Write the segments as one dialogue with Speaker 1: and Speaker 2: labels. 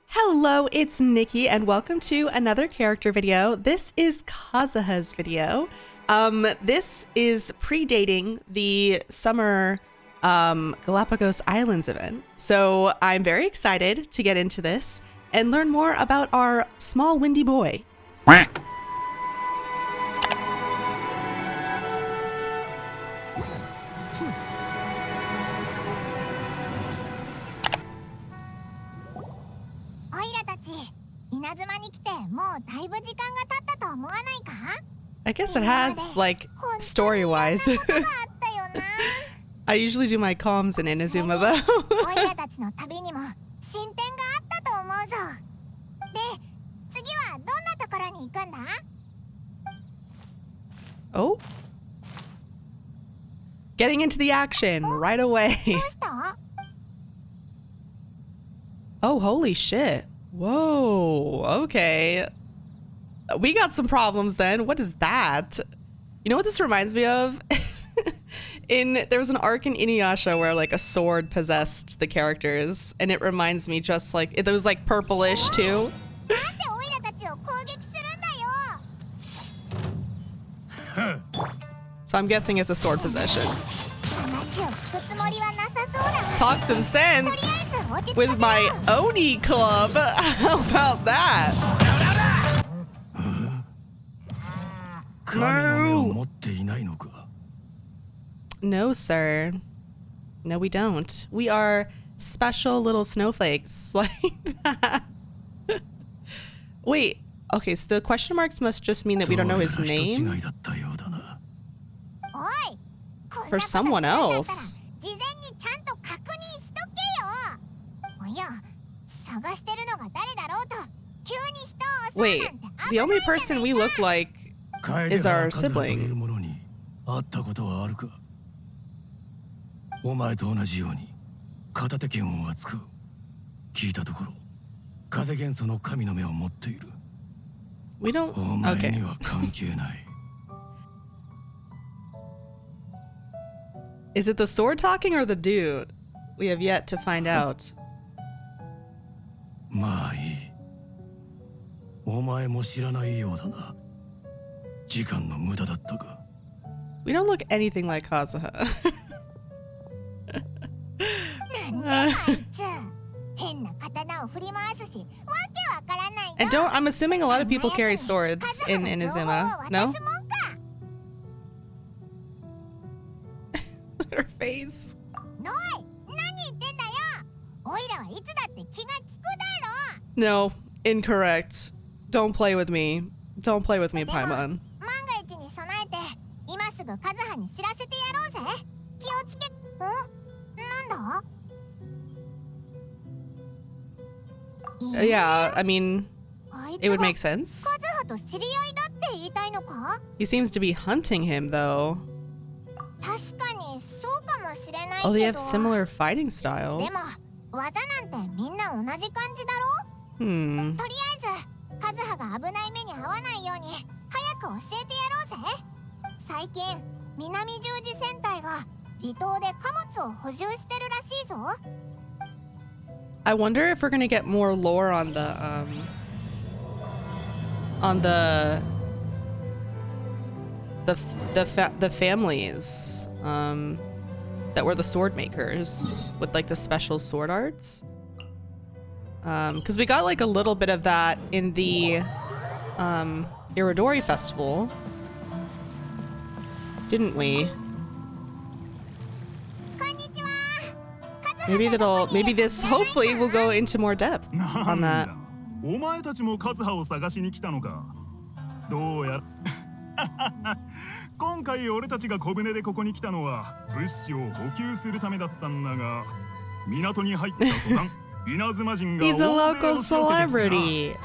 Speaker 1: Hello, it's Nikki and welcome to another character video. This is Kazuha's video. This is predating the summer Galapagos Islands event. So I'm very excited to get into this and learn more about our small windy boy. I guess it has, like, story-wise. I usually do my comms in Inazuma, though. Oh. Getting into the action right away. Oh, holy shit. Whoa, okay. We got some problems then. What is that? You know what this reminds me of? There was an arc in Inuyasha where like a sword possessed the characters, and it reminds me just like, it was like purplish too. So I'm guessing it's a sword possession. Talk some sense with my Oni club. How about that? No. No, sir. No, we don't. We are special little snowflakes like that. Wait. Okay, so the question marks must just mean that we don't know his name. For someone else. Wait, the only person we look like is our sibling. We don't. Okay. Is it the sword talking or the dude? We have yet to find out. We don't look anything like Kazuha. And I'm assuming a lot of people carry swords in Inazuma, no? Her face. No, incorrect. Don't play with me. Don't play with me, Paimon. Yeah, I mean, it would make sense. He seems to be hunting him, though. Oh, they have similar fighting styles. I wonder if we're gonna get more lore on the families that were the sword makers with like the special sword arts. Because we got like a little bit of that in the Irodori festival, didn't we? Maybe this hopefully will go into more depth on that. He's a local celebrity.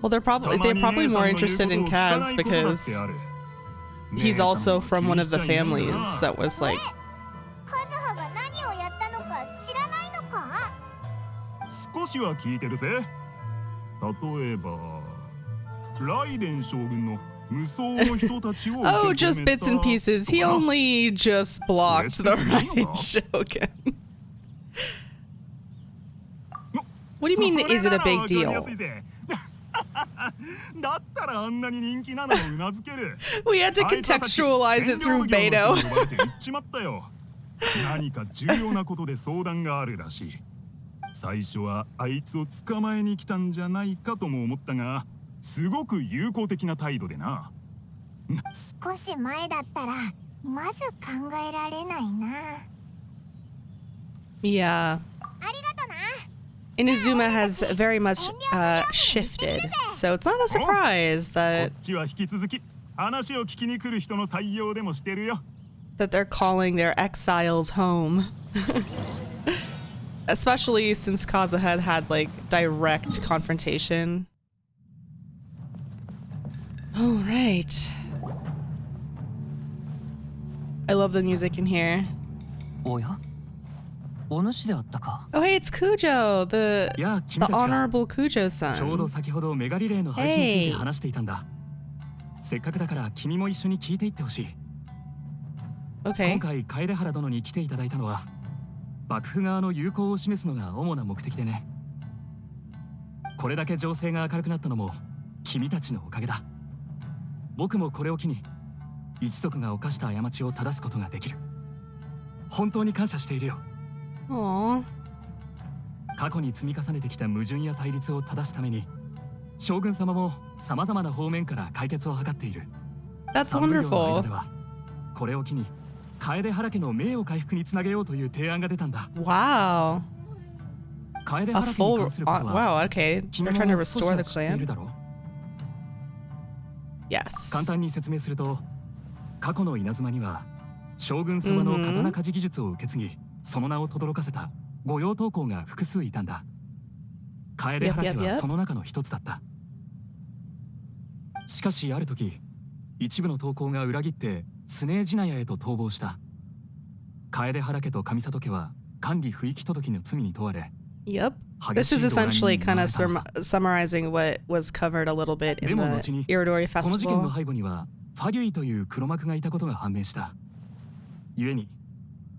Speaker 1: Well, they're probably more interested in Kaz because he's also from one of the families that was like. Oh, just bits and pieces. He only just blocked the right shogun. What do you mean, is it a big deal? We had to contextualize it through Beto.
Speaker 2: 何か重要なことで相談があるらしい。最初はあいつを捕まえに来たんじゃないかとも思ったが、すごく友好的な態度でな。
Speaker 3: 少し前だったらまず考えられないな。
Speaker 1: Yeah.
Speaker 3: ありがとな。
Speaker 1: Inazuma has very much shifted, so it's not a surprise
Speaker 2: こ
Speaker 1: that
Speaker 2: っちは引き続き話を聞きに来る人の対応でもしてるよ。
Speaker 1: they're calling their exiles home. Especially since Kazuha had like direct confrontation. All right. I love the music in here. Oh, hey, it's Kujo, the honorable Kujo-san.
Speaker 4: ちょうど先ほどメガリレーの配信について話していたんだ。せっかくだから君も一緒に聞いていってほしい。
Speaker 1: Okay.
Speaker 4: 今回楓原殿に来ていただいたのは幕府側の友好を示すのが主な目的でね。これだけ情勢が明るくなったのも君たちのおかげだ。僕もこれを機に一族が犯した過ちを正すことができる。本当に感謝しているよ。
Speaker 1: Aww.
Speaker 4: 過去に積み重ねてきた矛盾や対立を正すために将軍様も様々な方面から解決を図っている。
Speaker 1: That's
Speaker 4: 三奉行の間
Speaker 1: wonderful.
Speaker 4: ではこれを機に楓原家の名誉回復につなげようという提案が出たんだ。
Speaker 1: Wow.
Speaker 4: 楓
Speaker 1: A
Speaker 4: 原家に
Speaker 1: full
Speaker 4: 関することは
Speaker 1: wow, okay.
Speaker 4: 君
Speaker 1: They're
Speaker 4: も
Speaker 1: trying to
Speaker 4: 少
Speaker 1: restore
Speaker 4: しは
Speaker 1: the
Speaker 4: 知っている
Speaker 1: clan.
Speaker 4: だろう。
Speaker 1: Yes.
Speaker 4: 簡単に説明すると過去の稲妻には将軍様の刀鍛冶技術を受け継ぎその名を轟かせた御用刀工が複数いたんだ。楓原家はその中の一つだった。しかしある時一部の刀工が裏切ってスネージナヤへと逃亡した。楓原家と上里家は管理不域届きの罪に問われ。
Speaker 1: Yep. This is essentially kind of summarizing what was covered a little bit in the Iridori
Speaker 4: この事件の
Speaker 1: Festival.
Speaker 4: 背後にはファデュイという黒幕がいたことが判明した。故に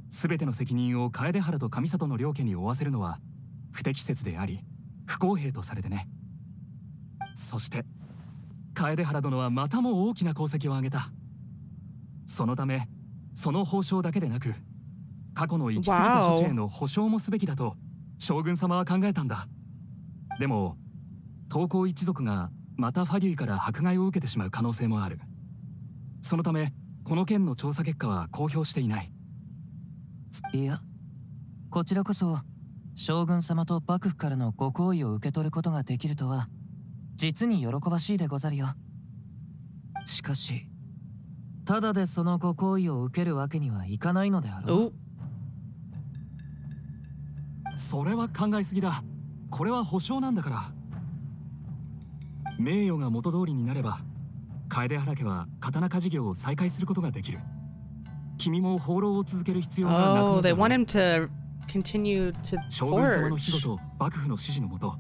Speaker 4: 全ての責任を楓原と上里の両家に負わせるのは不適切であり不公平とされてね。そして楓原殿はまたも大きな功績を挙げた。そのためその報奨だけでなく過去の行き過ぎた処置への保証もすべきだと将軍様は考えたんだ。でも刀工一族がまたファデュイから迫害を受けてしまう可能性もある。そのためこの件の調査結果は公表していない。
Speaker 5: いや、こちらこそ将軍様と幕府からのご好意を受け取ることができるとは実に喜ばしいでござるよ。しかしただでそのご好意を受けるわけにはいかないのであろう。
Speaker 1: Oh.
Speaker 4: それは考えすぎだ。これは保証なんだから。名誉が元通りになれば楓原家は刀鍛冶業を再開することができる。君も放浪を続ける必要がなくなる。
Speaker 1: Oh, they want him to continue to
Speaker 4: 将軍様の庇護
Speaker 1: forge.
Speaker 4: と幕府の指示のもと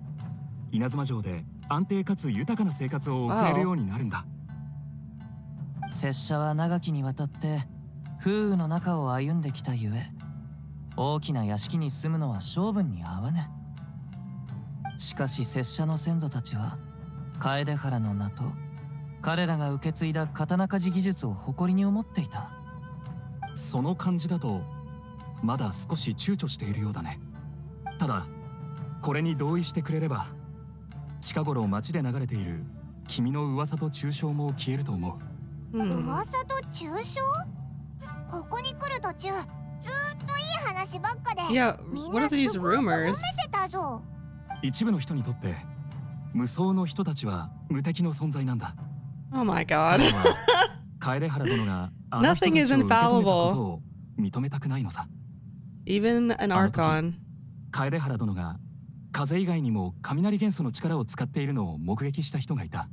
Speaker 4: 稲妻城で安定かつ豊かな生活を送れるようになるんだ。
Speaker 5: 拙者は長きにわたって風雨の中を歩んできたゆえ大きな屋敷に住むのは性分に合わぬ。しかし拙者の先祖たちは楓原の名と彼らが受け継いだ刀鍛冶技術を誇りに思っていた。
Speaker 4: その感じだとまだ少し躊躇しているようだね。ただこれに同意してくれれば近頃街で流れている君の噂と中傷も消えると思う。
Speaker 3: 噂と中傷？ここに来る途中ずーっといい話ばっかで
Speaker 1: Yeah,
Speaker 3: みん
Speaker 1: what
Speaker 3: な
Speaker 1: are
Speaker 3: す
Speaker 1: these
Speaker 3: ごく褒め
Speaker 1: rumors?
Speaker 3: てたぞ。
Speaker 4: 一部の人にとって無双の人たちは無敵の存在なんだ。
Speaker 1: Oh my
Speaker 4: 彼
Speaker 1: god.
Speaker 4: らは楓原殿があの人た
Speaker 1: Nothing
Speaker 4: ちを
Speaker 1: is
Speaker 4: 受け止めたこ
Speaker 1: infallible.
Speaker 4: とを認めたくないのさ。
Speaker 1: Even an Archon.
Speaker 4: 楓原殿が風以外にも雷元素の力を使っているのを目撃した人がいた。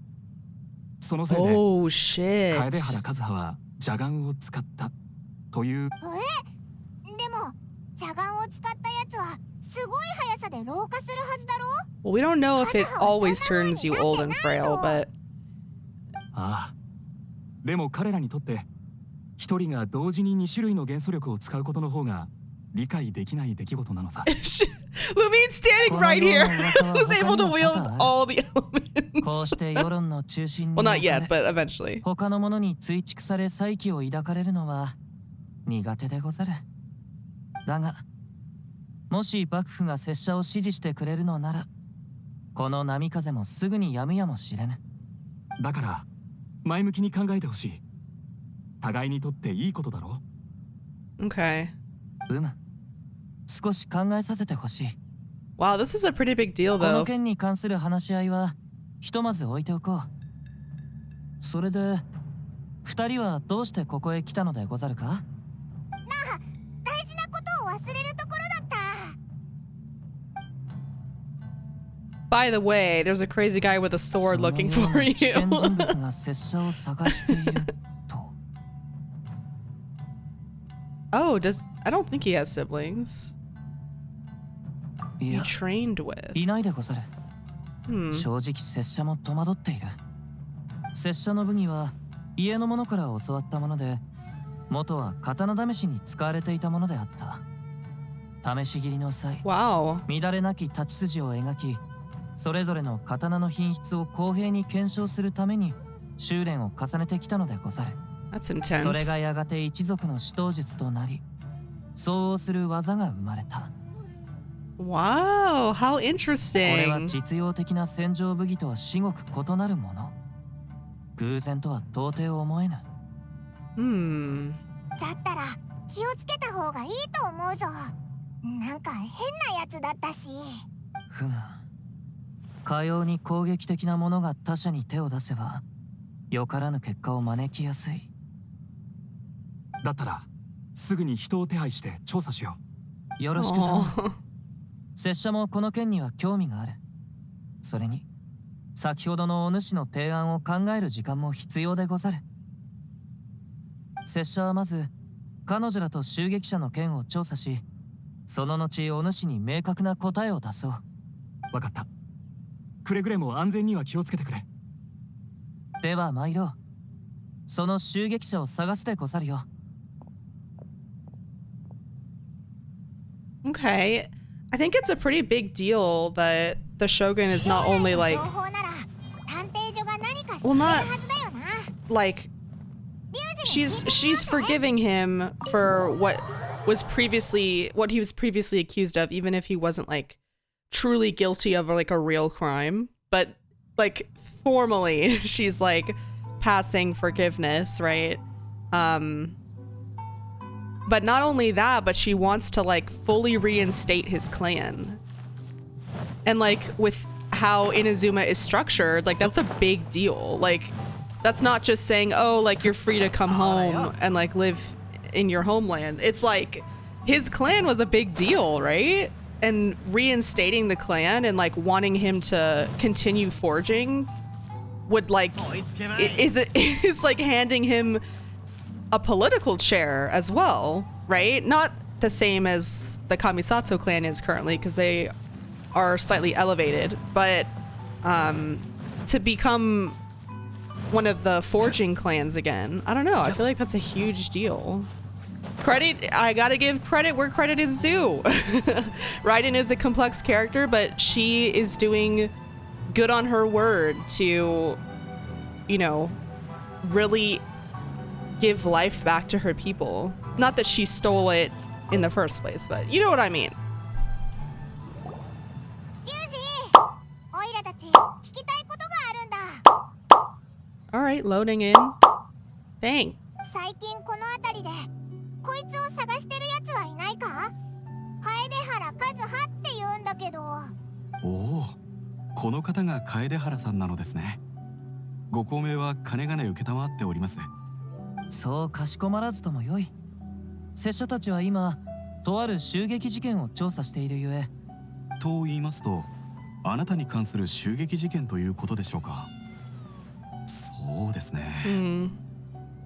Speaker 4: そのせいで
Speaker 1: Oh shit.
Speaker 4: 楓原和葉は邪眼を使ったという。
Speaker 3: でも邪眼を使ったやつはすごい速さで老化するはずだろ。
Speaker 1: Well, we don't know if it always turns you old and frail, but
Speaker 4: ああ、でも彼らにとって一人が同時に2種類の元素力を使うことの方が理解できない出来事なのさ。
Speaker 1: Lumine's standing right here. Who's able to wield all the
Speaker 5: こう
Speaker 1: elements.
Speaker 5: して世論の中心に
Speaker 1: Well, not
Speaker 5: 置か
Speaker 1: yet,
Speaker 5: れ
Speaker 1: but eventually.
Speaker 5: 他の者に追蓄され再起を抱かれるのは苦手でござる。だがもし幕府が拙者を支持してくれるのならこの波風もすぐに止むやもしれぬ。
Speaker 4: だから前向きに考えてほしい。互いにとっていいことだろ。
Speaker 1: Okay.
Speaker 5: 少し考えさせてほしい。
Speaker 1: Wow, this is a pretty big deal
Speaker 5: この
Speaker 1: though.
Speaker 5: 件に関する話し合いはひとまず置いておこう。それで二人はどうしてここへ来たのでござるか？
Speaker 3: 大事なことを忘れるところだった。
Speaker 1: By the way, there's a crazy guy with a sword looking
Speaker 5: そのよう
Speaker 1: for
Speaker 5: な危険
Speaker 1: you.
Speaker 5: 人物が拙者を探していると。
Speaker 1: Oh, I don't think he has siblings.
Speaker 5: い
Speaker 1: He
Speaker 5: や、
Speaker 1: trained with.
Speaker 5: いないでござる。
Speaker 1: Hmm.
Speaker 5: 正直拙者も戸惑っている。拙者の武器は家の者から教わったもので、元は刀試しに使われていたものであった。試し切りの際、
Speaker 1: Wow.
Speaker 5: 乱れなき太刀筋を描き、それぞれの刀の品質を公平に検証するために修練を重ねてきたのでござる。
Speaker 1: That's
Speaker 5: それ
Speaker 1: intense.
Speaker 5: がやがて一族の指導術となり、相応する技が生まれた。
Speaker 1: Wow, how
Speaker 5: これは
Speaker 1: interesting.
Speaker 5: 実用的な戦場武器とは至極異なるもの。偶然とは到底思えぬ。
Speaker 1: Hmm.
Speaker 3: だったら気をつけた方がいいと思うぞ。なんか変なやつだったし。
Speaker 5: ふむ。かように攻撃的なものが他者に手を出せば、よからぬ結果を招きやすい。
Speaker 4: だったらすぐに人を手配して調査しよ
Speaker 5: よろしく頼む。
Speaker 1: Aw.
Speaker 5: 拙者もこの件には興味がある。それに、先ほどのお主の提案を考える時間も必要でござる。拙者はまず、彼女らと襲撃者の件を調査し、その後お主に明確な答えを出そう。
Speaker 4: う。わかった。くれぐれも安全には気をつけてくれ。
Speaker 5: では参ろう。その襲撃者を探すでござるよ。
Speaker 1: Okay. I think it's a pretty big deal that the Shogun is not only like
Speaker 3: 情報なら探偵所が何か知って
Speaker 1: Well,
Speaker 3: る
Speaker 1: not
Speaker 3: はずだよな。
Speaker 1: like
Speaker 3: リュウジに聞いて
Speaker 1: she's
Speaker 3: みようぜ。
Speaker 1: forgiving him for what he was previously accused of, even if he wasn't like truly guilty of like a real crime. But like formally, she's like passing forgiveness, right? But not only that, but she wants to like fully reinstate his clan. And like with how Inazuma is structured, like that's a big deal. Like that's not just saying, oh, like you're free to come home and like live in your homeland. It's like his clan was a big deal, right? And reinstating the clan and like wanting him to continue forging would like is like handing him a political chair as well, right? Not the same as the Kamisato clan is currently, because they are slightly elevated, but to become one of the forging clans again, I don't know, I feel like that's a huge deal. Credit, I gotta give credit where credit is due. Raiden is a complex character, but she is doing good on her word to, you know, really give life back to her people. Not that she stole it in the first place, but you know what I mean.
Speaker 3: リュウジ、オイラたち聞きたいことがあるんだ。
Speaker 1: Alright, loading in. Dang.
Speaker 3: 最近この辺りでこいつを探してるやつはいないか？楓原和葉って言うんだけど。
Speaker 6: おお、この方が楓原さんなのですね。ご高名はかねがね承っております。
Speaker 5: そうかしこまらずともよい。拙者たちは今、とある襲撃事件を調査しているゆえ。
Speaker 6: と言いますと、あなたに関する襲撃事件ということでしょうか。そうですね。
Speaker 1: Hmm.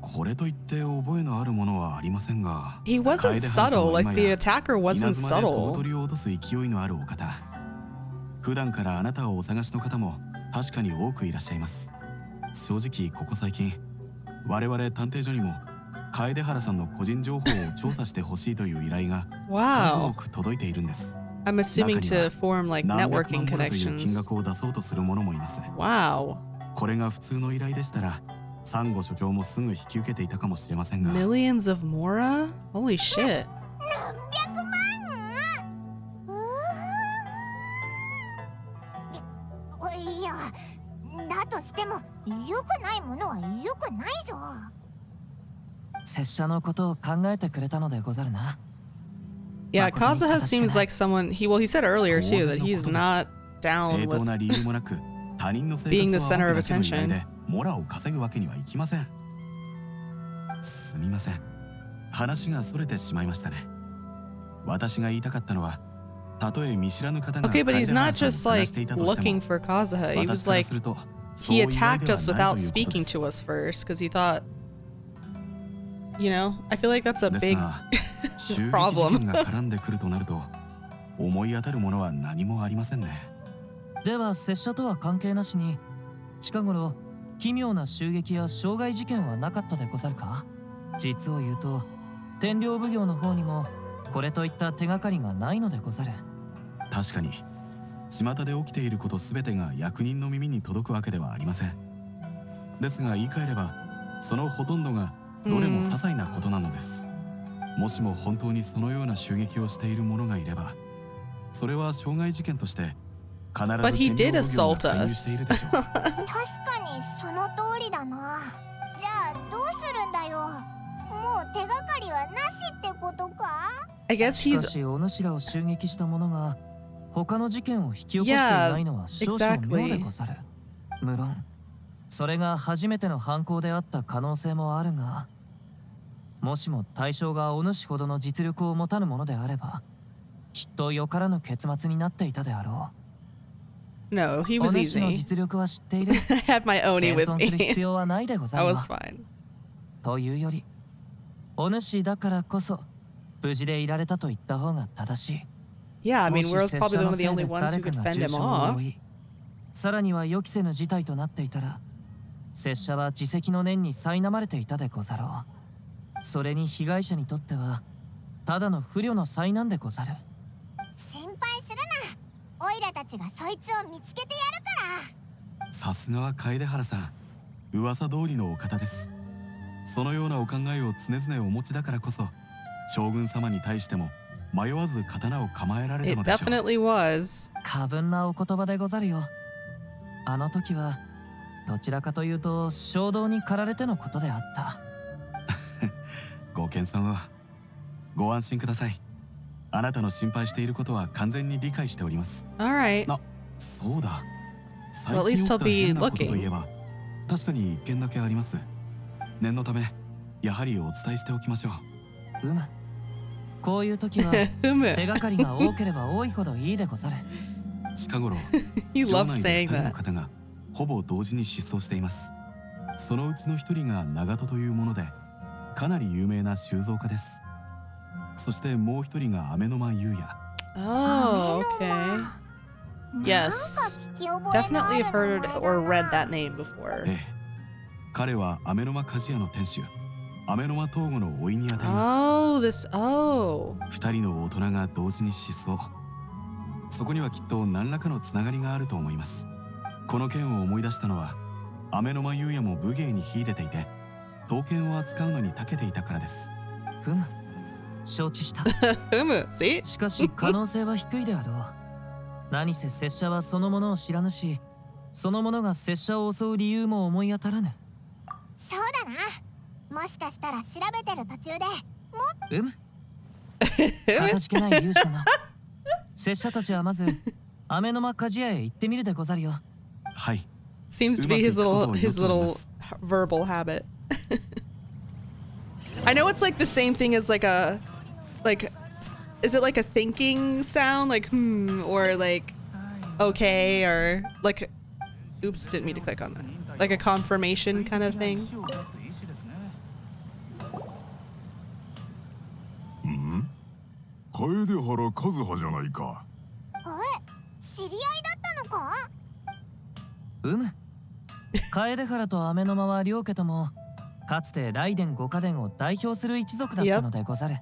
Speaker 6: これといって覚えのあるものはありませんが。
Speaker 1: He wasn't subtle, like the attacker wasn't
Speaker 6: 稲妻で小
Speaker 1: subtle.
Speaker 6: 鳥を落とす勢いのあるお方。普段からあなたをお探しの方も確かに多くいらっしゃいます。正直ここ最近我々探偵所にも楓原さんの個人情報を調査してほしいという依頼が数
Speaker 1: Wow.
Speaker 6: 多く届いているんです。
Speaker 1: I'm assuming to form like
Speaker 6: 何百
Speaker 1: networking
Speaker 6: 万ものという金
Speaker 1: connections.
Speaker 6: 額を出そうとする者もいます。
Speaker 1: Wow.
Speaker 6: これが普通の依頼でしたらサンゴ所長もすぐ引き受けていたかもしれませんが、
Speaker 1: Millions of Mora? Holy shit.
Speaker 3: 何百万。いや、だとしても良くないものは良くないぞ。
Speaker 5: 拙者のことを考えてくれたのでござるな。
Speaker 1: Yeah, Kazuha seems like someone he said earlier too that he's not
Speaker 6: 正
Speaker 1: down
Speaker 6: 当
Speaker 1: with
Speaker 6: な理由もなく他人の生
Speaker 1: being the
Speaker 6: 活を
Speaker 1: center
Speaker 6: 守
Speaker 1: of
Speaker 6: るだけの依頼
Speaker 1: attention.
Speaker 6: でモラを稼ぐわけにはいきません。すみません、話がそれてしまいましたね。私が言いたかったのは、たとえ見知らぬ方が
Speaker 1: Okay, but he's
Speaker 6: 楓
Speaker 1: not
Speaker 6: 原さんを
Speaker 1: just
Speaker 6: 探
Speaker 1: like
Speaker 6: していたとして
Speaker 1: looking
Speaker 6: も、
Speaker 1: for Kazuha. He
Speaker 6: 私
Speaker 1: was
Speaker 6: から
Speaker 1: like
Speaker 6: すると
Speaker 1: he
Speaker 6: そういう依頼
Speaker 1: attacked
Speaker 6: では
Speaker 1: us
Speaker 6: ない
Speaker 1: without
Speaker 6: ということ
Speaker 1: speaking
Speaker 6: です。
Speaker 1: to us first because he thought, you know, I feel like that's a
Speaker 6: です
Speaker 1: big
Speaker 6: が、襲撃事
Speaker 1: problem.
Speaker 6: 件が絡んでくるとなると、思い当たるものは何もありませんね。
Speaker 5: では拙者とは関係なしに近頃奇妙な襲撃や傷害事件はなかったでござるか。実を言うと天領奉行の方にもこれといった手がかりがないのでござる。
Speaker 6: 確かに巷で起きていることすべてが役人の耳に届くわけではありません。ですが言い換えればそのほとんどがどれも些細なことなのです。もしも本当にそのような襲撃をしている者がいれば、それは傷害事件として必ず
Speaker 1: But he
Speaker 6: 天
Speaker 1: did
Speaker 6: 領奉行
Speaker 1: assault
Speaker 6: が介入しているでしょう。
Speaker 3: 確かにその通りだな。じゃあどうするんだよ。もう手がかりはなしってことか。
Speaker 1: I guess
Speaker 5: しか
Speaker 1: he's
Speaker 5: しお主らを襲撃した者が他の事件を引き起こしていないのは少々妙でござる。無論それが初めての犯行であった可能性もあるが、もしも対象がお主ほどの実力を持たぬものであればきっとよからぬ結末になっていたであろ
Speaker 1: no, he
Speaker 5: う。お
Speaker 1: was
Speaker 5: 主の
Speaker 1: easy.
Speaker 5: 実力は知っている。
Speaker 1: I had my Oni
Speaker 5: 謙
Speaker 1: with
Speaker 5: 遜する必
Speaker 1: me.
Speaker 5: 要はないでござ
Speaker 1: I
Speaker 5: るわ。
Speaker 1: was fine.
Speaker 5: というよりお主だからこそ無事でいられたと言った方が正しい。
Speaker 1: Yeah, I
Speaker 5: も
Speaker 1: mean,
Speaker 5: し
Speaker 1: we're
Speaker 5: 拙
Speaker 1: probably
Speaker 5: 者
Speaker 1: one
Speaker 5: の
Speaker 1: of
Speaker 5: せ
Speaker 1: the
Speaker 5: い
Speaker 1: only
Speaker 5: で
Speaker 1: ones
Speaker 5: 誰
Speaker 1: who
Speaker 5: か
Speaker 1: could
Speaker 5: が
Speaker 1: fend
Speaker 5: 重
Speaker 1: him
Speaker 5: 傷を
Speaker 1: off.
Speaker 5: 負い、さらには予期せぬ事態となっていたら拙者は自責の念に苛まれていたでござろう。それに被害者にとってはただの不慮の災難でござる。
Speaker 3: 心配するな。オイラたちがそいつを見つけてやるから。
Speaker 6: さすがは楓原さん、噂通りのお方です。そのようなお考えを常々お持ちだからこそ、将軍様に対しても迷わず刀を構えられた
Speaker 1: It
Speaker 6: のでしょう。
Speaker 1: definitely was.
Speaker 5: 過分なお言葉でござるよ。あの時はどちらかというと衝動に駆られてのことであった。
Speaker 6: ご謙遜を。ご安心ください。あなたの心配していることは完全に理解しております。
Speaker 1: All right.
Speaker 6: あ、そうだ。
Speaker 1: Well, at
Speaker 6: 最
Speaker 1: least
Speaker 6: 近
Speaker 1: he'll
Speaker 6: 起きた
Speaker 1: be
Speaker 6: 変なことと
Speaker 1: looking.
Speaker 6: いえば、確かに一件だけあります。念のため、やはりお伝えしておきましょう。
Speaker 5: こういう時は手
Speaker 1: Humu.
Speaker 5: がかりが多ければ多いほどいいでござる。
Speaker 6: 近頃、
Speaker 1: He
Speaker 6: 城
Speaker 1: loves
Speaker 6: 内で
Speaker 1: saying
Speaker 6: 2人の
Speaker 1: that.
Speaker 6: 方がほぼ同時に失踪しています。そのうちの一人が長門というもので、かなり有名な収蔵家です。そしてもう一人が飴の間優也。
Speaker 1: Oh, okay. Yes. Definitely have heard or read that name before.
Speaker 6: ええ、彼は飴の間鍛冶屋の店主、飴の間東吾の甥いにあたりま
Speaker 1: Oh, this. Oh.
Speaker 6: す。二人の大人が同時に失踪。そこにはきっと何らかのつながりがあると思います。この件を思い出したのは、飴の間優也も武芸に秀でていて、刀剣を扱うのに長けていたからです。
Speaker 5: ふむ、承知した。
Speaker 1: Humu. See?
Speaker 5: しかし可能性は低いであろう。何せ拙者はそのものを知らぬし、そのものが拙者を襲う理由も思い当たらぬ。
Speaker 3: そうだな。もしかしたら調べてる途中で
Speaker 5: かたじけない勇者な。拙者たちはまず飴の間鍛冶屋へ行ってみるでござるよ。
Speaker 6: はい。
Speaker 1: Seems to be his little verbal habit. I know it's like the same thing as like is it like a thinking sound like or like okay or like oops, didn't mean to click on that. Like a confirmation kind of thing.
Speaker 2: 楓原和葉じゃないか。
Speaker 3: 知り合いだったのか。
Speaker 5: 楓原と飴の間は両家ともかつて雷電五家伝を代表する一族だったのでござる。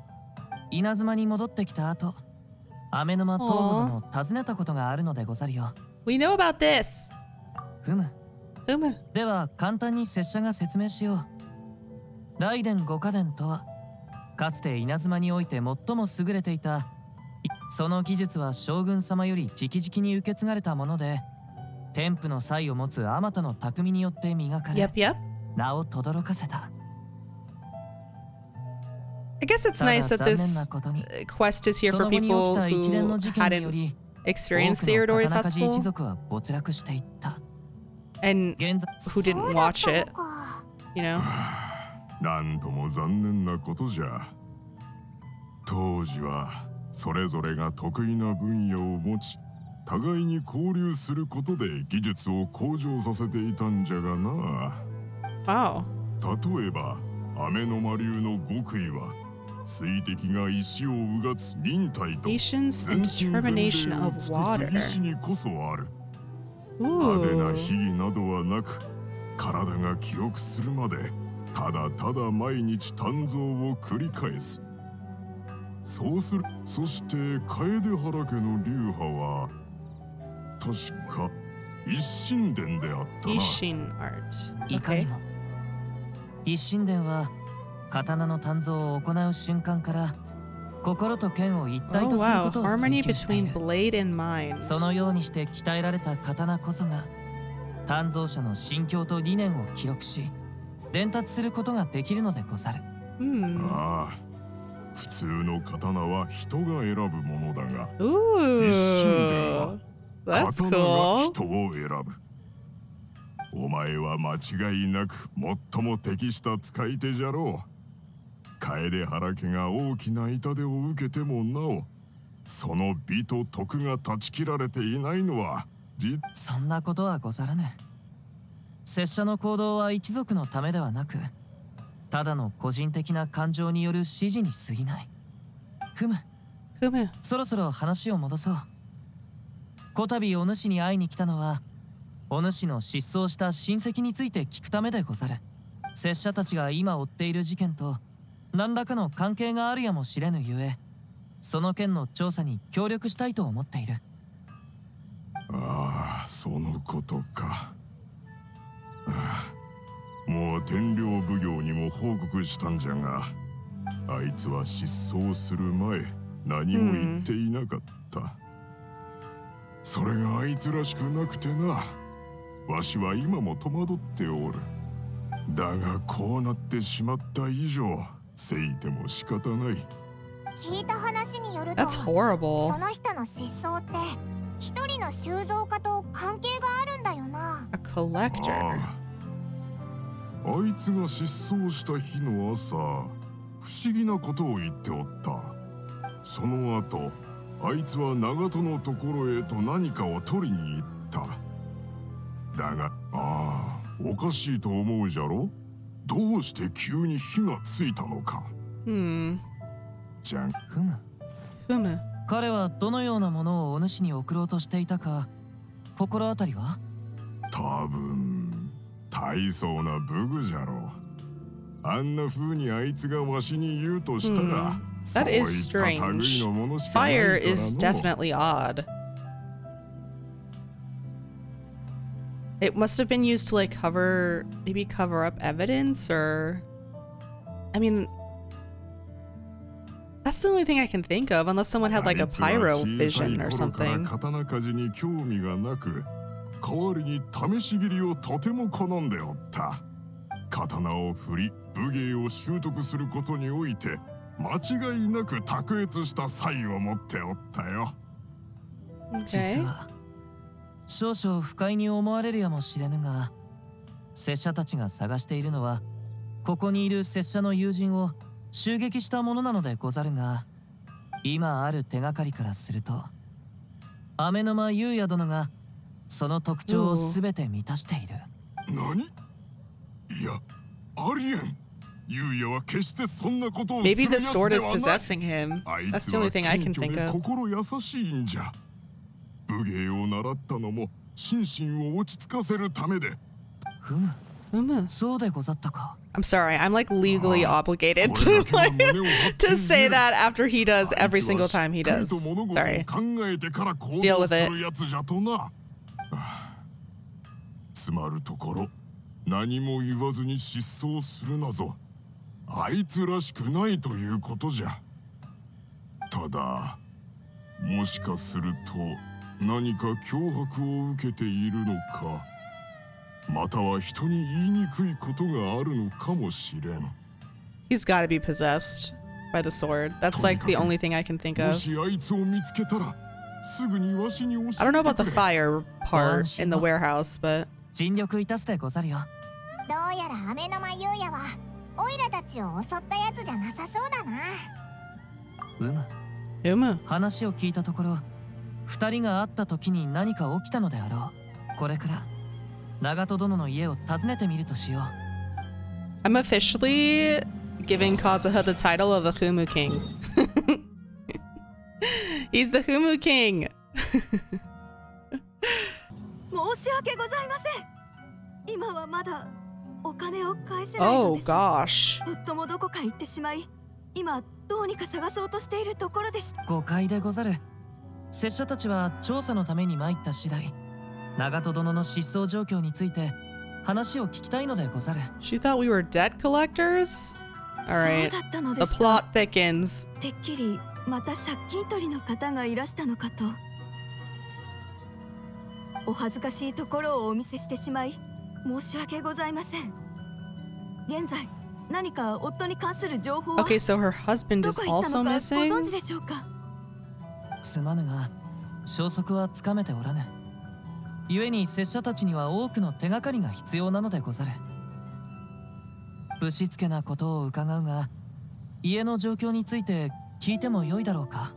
Speaker 5: 稲妻に戻ってきた後、雨沼東部殿を訪ねたことがあるのでござるよ。
Speaker 1: We know about this.
Speaker 5: ふむ。
Speaker 1: Humu.
Speaker 5: では簡単に拙者が説明しよう。雷電五家伝とは、かつて稲妻において最も優れていた、その技術は将軍様より直々に受け継がれたもので、天賦の才を持つあまたの匠によって磨かれ、
Speaker 1: Yep.
Speaker 5: 名を轟かせた。
Speaker 1: I guess it's
Speaker 5: ただ
Speaker 1: nice that
Speaker 5: 残念
Speaker 1: this
Speaker 5: なことに、
Speaker 1: quest is here
Speaker 5: そ
Speaker 1: for
Speaker 5: の後に起き
Speaker 1: people
Speaker 5: た一連の
Speaker 1: who
Speaker 5: 事件によ
Speaker 1: hadn't
Speaker 5: り、
Speaker 1: experienced
Speaker 5: 多
Speaker 1: the
Speaker 5: くの
Speaker 1: Urdoi
Speaker 5: 刀鍛冶一
Speaker 1: Festival
Speaker 5: 族は没落していった。
Speaker 1: and
Speaker 5: 現在
Speaker 1: who didn't
Speaker 3: そうだっ
Speaker 1: watch
Speaker 3: たの
Speaker 1: it,
Speaker 3: か。
Speaker 1: you know?
Speaker 2: なんとも残念なことじゃ。当時はそれぞれが得意な分野を持ち、互いに交流することで技術を向上させていたんじゃがな。
Speaker 1: Wow.
Speaker 2: 例えば雨の魔流の極意は、水滴が石をうがつ忍耐と
Speaker 1: Patience
Speaker 2: 全
Speaker 1: and
Speaker 2: 身全霊を
Speaker 1: determination
Speaker 2: 尽
Speaker 1: of
Speaker 2: くす
Speaker 1: water.
Speaker 2: 意志にこそある。派手な
Speaker 1: Ooh.
Speaker 2: 秘技などはなく、体が記憶するまでただただ毎日鍛造を繰り返す。そうする。そして楓原家の流派は確か一神殿であったな。
Speaker 1: Ishin art.
Speaker 5: いかに
Speaker 1: Okay.
Speaker 5: も一神殿は刀の鍛造を行う瞬間から心と剣を一体
Speaker 1: Oh
Speaker 5: とする
Speaker 1: wow.
Speaker 5: ことを追
Speaker 1: Harmony
Speaker 5: 求してい
Speaker 1: between
Speaker 5: る。
Speaker 1: blade and mind.
Speaker 5: そのようにして鍛えられた刀こそが鍛造者の心境と理念を記録し伝達することができるのでござる。
Speaker 1: Hmm.
Speaker 2: ああ、普通の刀は人が選ぶものだが、
Speaker 1: Ooh.
Speaker 2: 一神殿は
Speaker 1: That's
Speaker 2: 刀が
Speaker 1: cool.
Speaker 2: 人を選ぶ。お前は間違いなく最も適した使い手じゃろう。楓原家が大きな痛手を受けてもなお、その美と徳が断ち切られていないのは
Speaker 5: そんなことはござらぬ。拙者の行動は一族のためではなく、ただの個人的な感情による指示に過ぎない。ふむ、
Speaker 1: Humu.
Speaker 5: そろそろ話を戻そう。こたびお主に会いに来たのは、お主の失踪した親戚について聞くためでござる。拙者たちが今追っている事件と何らかの関係があるやもしれぬゆえ、その件の調査に協力したいと思っている。
Speaker 2: ああ、そのことか。ああ、もう天領奉行にも報告したんじゃが、あいつは失踪する前何も言っていなかった。それがあいつらしくなくてな、わしは今も戸惑っておる。だがこうなってしまった以上、せいても仕方ない。
Speaker 3: 聞いた話によると、
Speaker 1: That's
Speaker 3: そ
Speaker 1: horrible.
Speaker 3: の人の失踪って一人の収蔵家と関係があるんだよな。
Speaker 1: A collector.
Speaker 2: ああ、あいつが失踪した日の朝、不思議なことを言っておった。その後、あいつは長門のところへと何かを取りに行った。だが、ああ、おかしいと思うじゃろ。どうして急に火がついたのか。
Speaker 1: Hmm.
Speaker 2: じゃん。
Speaker 5: ふむ、
Speaker 1: Humu.
Speaker 5: 彼はどのようなものをお主に送ろうとしていたか心当たりは？
Speaker 2: 多分大層な武具じゃろう。あんな風にあいつがわしに言うとしたら、そう
Speaker 1: That
Speaker 2: い
Speaker 1: is
Speaker 2: った類
Speaker 1: strange.
Speaker 2: のものしかない
Speaker 1: Fire
Speaker 2: から
Speaker 1: is
Speaker 2: の。
Speaker 1: definitely odd. It must have been used to like maybe cover up evidence, or I mean, that's the only thing I can think of, unless someone had like a
Speaker 2: あいつは
Speaker 1: pyro
Speaker 2: 小さい
Speaker 1: vision or
Speaker 2: 頃から
Speaker 1: something.
Speaker 2: 刀鍛冶に興味がなく、代わりに試し切りをとても好んでおった。刀を振り、武芸を習得することにおいて間違いなく卓越した才を持っておったよ。
Speaker 5: 実
Speaker 1: Okay.
Speaker 5: は少々不快に思われるやもしれぬが、拙者たちが探しているのはここにいる拙者の友人を襲撃したものなのでござるが、今ある手がかりからすると雨沼優也殿がその特徴を全て満たしている。
Speaker 2: 何？いや、ありえん。優也は決してそんなことをする
Speaker 1: Maybe
Speaker 2: や
Speaker 1: the
Speaker 2: つで
Speaker 1: sword
Speaker 2: は
Speaker 1: is
Speaker 2: ない。
Speaker 1: possessing him.
Speaker 2: あい
Speaker 1: That's
Speaker 2: つ
Speaker 1: the
Speaker 2: は
Speaker 1: only thing I
Speaker 2: 謙
Speaker 1: can
Speaker 2: 虚
Speaker 1: think
Speaker 2: で
Speaker 1: of.
Speaker 2: 心優しいんじゃ。武芸を習ったのも心身を落ち着かせるためで。
Speaker 5: ふむ、
Speaker 1: Humu.
Speaker 5: そうでござったか。
Speaker 1: I'm sorry, I'm like legally obligated to to say that after he does every single time he does. Sorry. Deal with it.
Speaker 2: つまるところ何も言わずに失踪するなぞ。あいつらしくないということじゃ。ただもしかすると何か脅迫を受けているのか、または人に言いにくいことがあるのかもしれん。
Speaker 1: He's got to be possessed by the sword. That's like the only thing I can think
Speaker 2: も
Speaker 1: of.
Speaker 2: しあいつを見つけたらすぐにわしに教えてくれ。
Speaker 1: I don't know about the fire part in the warehouse, but
Speaker 5: 尽力いたすでござるよ。
Speaker 3: どうやら雨の間優也はオイラたちを襲ったやつじゃなさそうだな。
Speaker 1: Humu.
Speaker 5: 話を聞いたところ、二人が会った時に何か起きたのであろう。これから長門殿の家を訪ねてみるとしよう。
Speaker 1: I'm officially giving Kazuha the title of the Humu King. He's the Humu King.
Speaker 7: 申し訳ございません。今はまだお金を返せないの
Speaker 1: Oh
Speaker 7: です。
Speaker 1: gosh.
Speaker 7: 夫もどこか行ってしまい、今どうにか探そうとしているところでした。
Speaker 5: 誤解でござる。拙者たちは調査のために参った次第、長門殿の失踪状況について話を聞きたいのでござる。
Speaker 1: She thought we were debt collectors?
Speaker 7: そう
Speaker 1: Alright.
Speaker 7: だったの
Speaker 1: The
Speaker 7: ですか。
Speaker 1: plot thickens.
Speaker 7: てっきりまた借金取りの方がいらしたのかと。お恥ずかしいところをお見せしてしまい申し訳ございません。現在何か夫に関する情報は
Speaker 1: Okay, so her husband
Speaker 7: ど
Speaker 1: is
Speaker 7: こ行った
Speaker 1: also
Speaker 7: のかご存
Speaker 1: missing?
Speaker 7: 知でしょうか。
Speaker 5: すまぬが消息はつかめておらぬ。故に拙者たちには多くの手がかりが必要なのでござる。ぶしつけなことを伺うが、家の状況について聞いてもよいだろうか。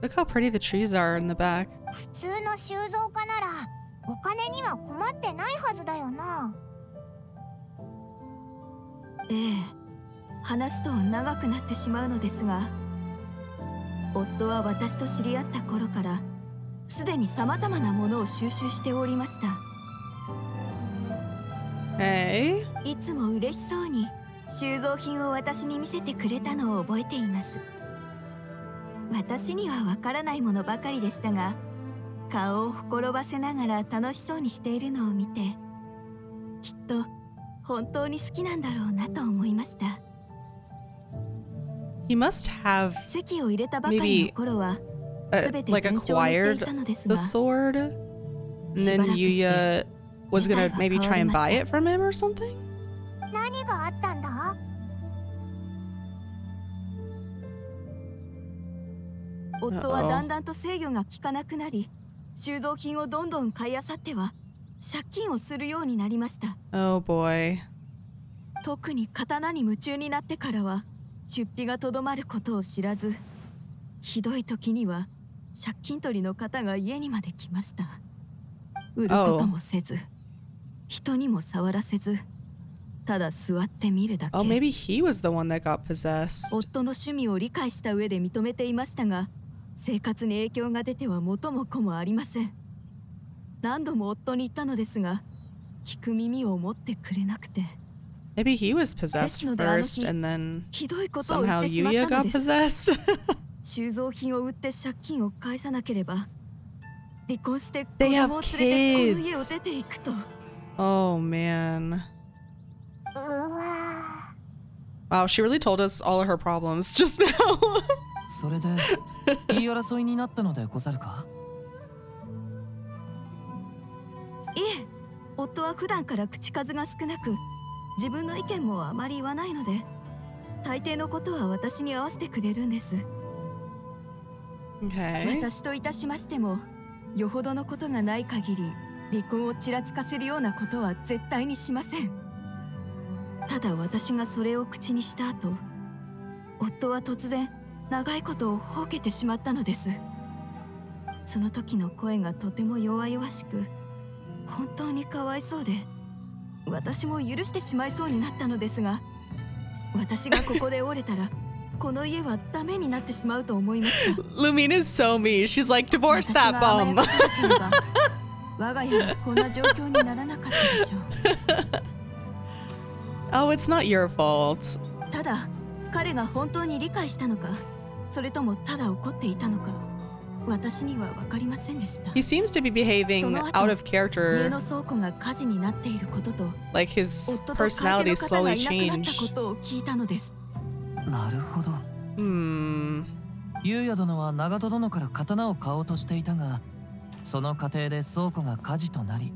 Speaker 1: Look how pretty the trees are in the back.
Speaker 3: 普通の収蔵家ならお金には困ってないはずだよな。
Speaker 7: ええ、話すと長くなってしまうのですが、夫は私と知り合った頃からすでに様々なものを収集しておりました。
Speaker 1: Hey.
Speaker 7: いつも嬉しそうに収蔵品を私に見せてくれたのを覚えています。私にはわからないものばかりでしたが、顔をほころばせながら楽しそうにしているのを見て、きっと本当に好きなんだろうなと思いました。
Speaker 1: He must have
Speaker 7: 籍を入れたばかりの頃は全て
Speaker 1: like
Speaker 7: 順調にいってい
Speaker 1: acquired
Speaker 7: たのです
Speaker 1: the
Speaker 7: が、
Speaker 1: sword, and then Yuya was gonna maybe try and buy it from him or something?
Speaker 3: 何があったんだ？
Speaker 7: 夫はだんだんと制御が効かなくなり、収蔵品をどんどん買い漁っては借金をするようになりました。
Speaker 1: Oh boy.
Speaker 7: 特に刀に夢中になってからは出費がとどまることを知らず、ひどい時には借金取りの方が家にまで来ました。売ることもせず、人にも触らせず、ただ座って見るだけ。
Speaker 1: Oh, maybe he was the one that got possessed.
Speaker 7: 夫の趣味を理解した上で認めていましたが、生活に影響が出ては元も子もありません。何度も夫に言ったのですが、聞く耳を持ってくれなくて。
Speaker 1: Maybe he was possessed first, and then
Speaker 7: ひどいことを言っ
Speaker 1: somehow
Speaker 7: てしまっ
Speaker 1: Yuya
Speaker 7: たの
Speaker 1: got
Speaker 7: です。
Speaker 1: possessed.
Speaker 7: 収蔵品を売って借金を返さなければ、離婚して子
Speaker 1: They have
Speaker 7: 供を連れてこの家を
Speaker 1: kids.
Speaker 7: 出ていくと。
Speaker 1: Oh man.
Speaker 3: うわ
Speaker 1: Wow, she really told us all of her problems just now.
Speaker 5: それで言い争いになったのでござるか。
Speaker 7: いえ、夫は普段から口数が少なく、自分の意見もあまり言わないので、大抵のことは私に合わせてくれるんです。
Speaker 1: Okay.
Speaker 7: 私といたしましても、よほどのことがない限り離婚をちらつかせるようなことは絶対にしません。ただ私がそれを口にした後、夫は突然長いことをほうけてしまったのです。その時の声がとても弱々しく、本当にかわいそうで、私も許してしまいそうになったのですが、私がここで折れたらこの家はダメになってしまうと思いました。
Speaker 1: Lumina is so mean. She's like, divorce
Speaker 7: 私
Speaker 1: that
Speaker 7: が甘や
Speaker 1: bum.
Speaker 7: かさなければ我が家はこんな状況にならなかったでしょう。
Speaker 1: Oh, it's not your fault.
Speaker 7: ただ彼が本当に理解したのか、それともただ怒っていたのか、私には分かりませんでした。
Speaker 1: He seems to be behaving out of
Speaker 7: 家
Speaker 1: character,
Speaker 7: の倉庫が火事になっていることと、
Speaker 1: like his
Speaker 7: 夫と買い手
Speaker 1: personality
Speaker 7: の方が
Speaker 1: slowly
Speaker 7: いなくなったこ
Speaker 1: changed.
Speaker 7: とを聞いたのです。
Speaker 5: なるほど。優也殿は長門殿から刀を買おうとしていたが、その過程で倉庫が火事となり、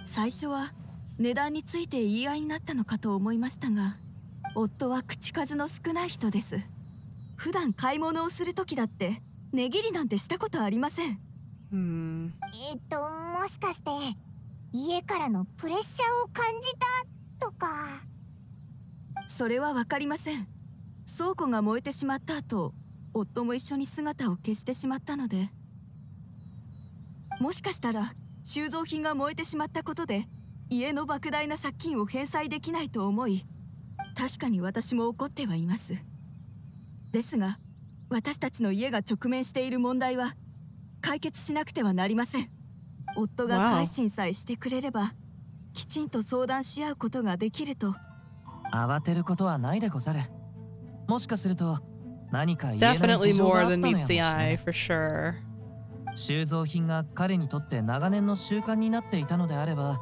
Speaker 7: 最初は値段について言い合いになったのかと思いましたが、夫は口数の少ない人です。普段買い物をする時だって値切りなんてしたことありません。
Speaker 3: もしかして家からのプレッシャーを感じたとか。
Speaker 7: それは分かりません。倉庫が燃えてしまった後、夫も一緒に姿を消してしまったので、もしかしたら収蔵品が燃えてしまったことで家の莫大な借金を返済できないと思い、確かに私も怒ってはいます。ですが私たちの家が直面している問題は解決しなくてはなりません。夫が改心さえしてくれればきちんと相談し合うことができると。
Speaker 5: 慌てることはないでござる。もしかすると何か言えない
Speaker 1: Definitely
Speaker 5: 事情があ
Speaker 1: more
Speaker 5: った
Speaker 1: than
Speaker 5: のやも
Speaker 1: meets
Speaker 5: し
Speaker 1: the
Speaker 5: れな
Speaker 1: eye,
Speaker 5: い。
Speaker 1: for sure.
Speaker 5: 収蔵品が彼にとって長年の習慣になっていたのであれば、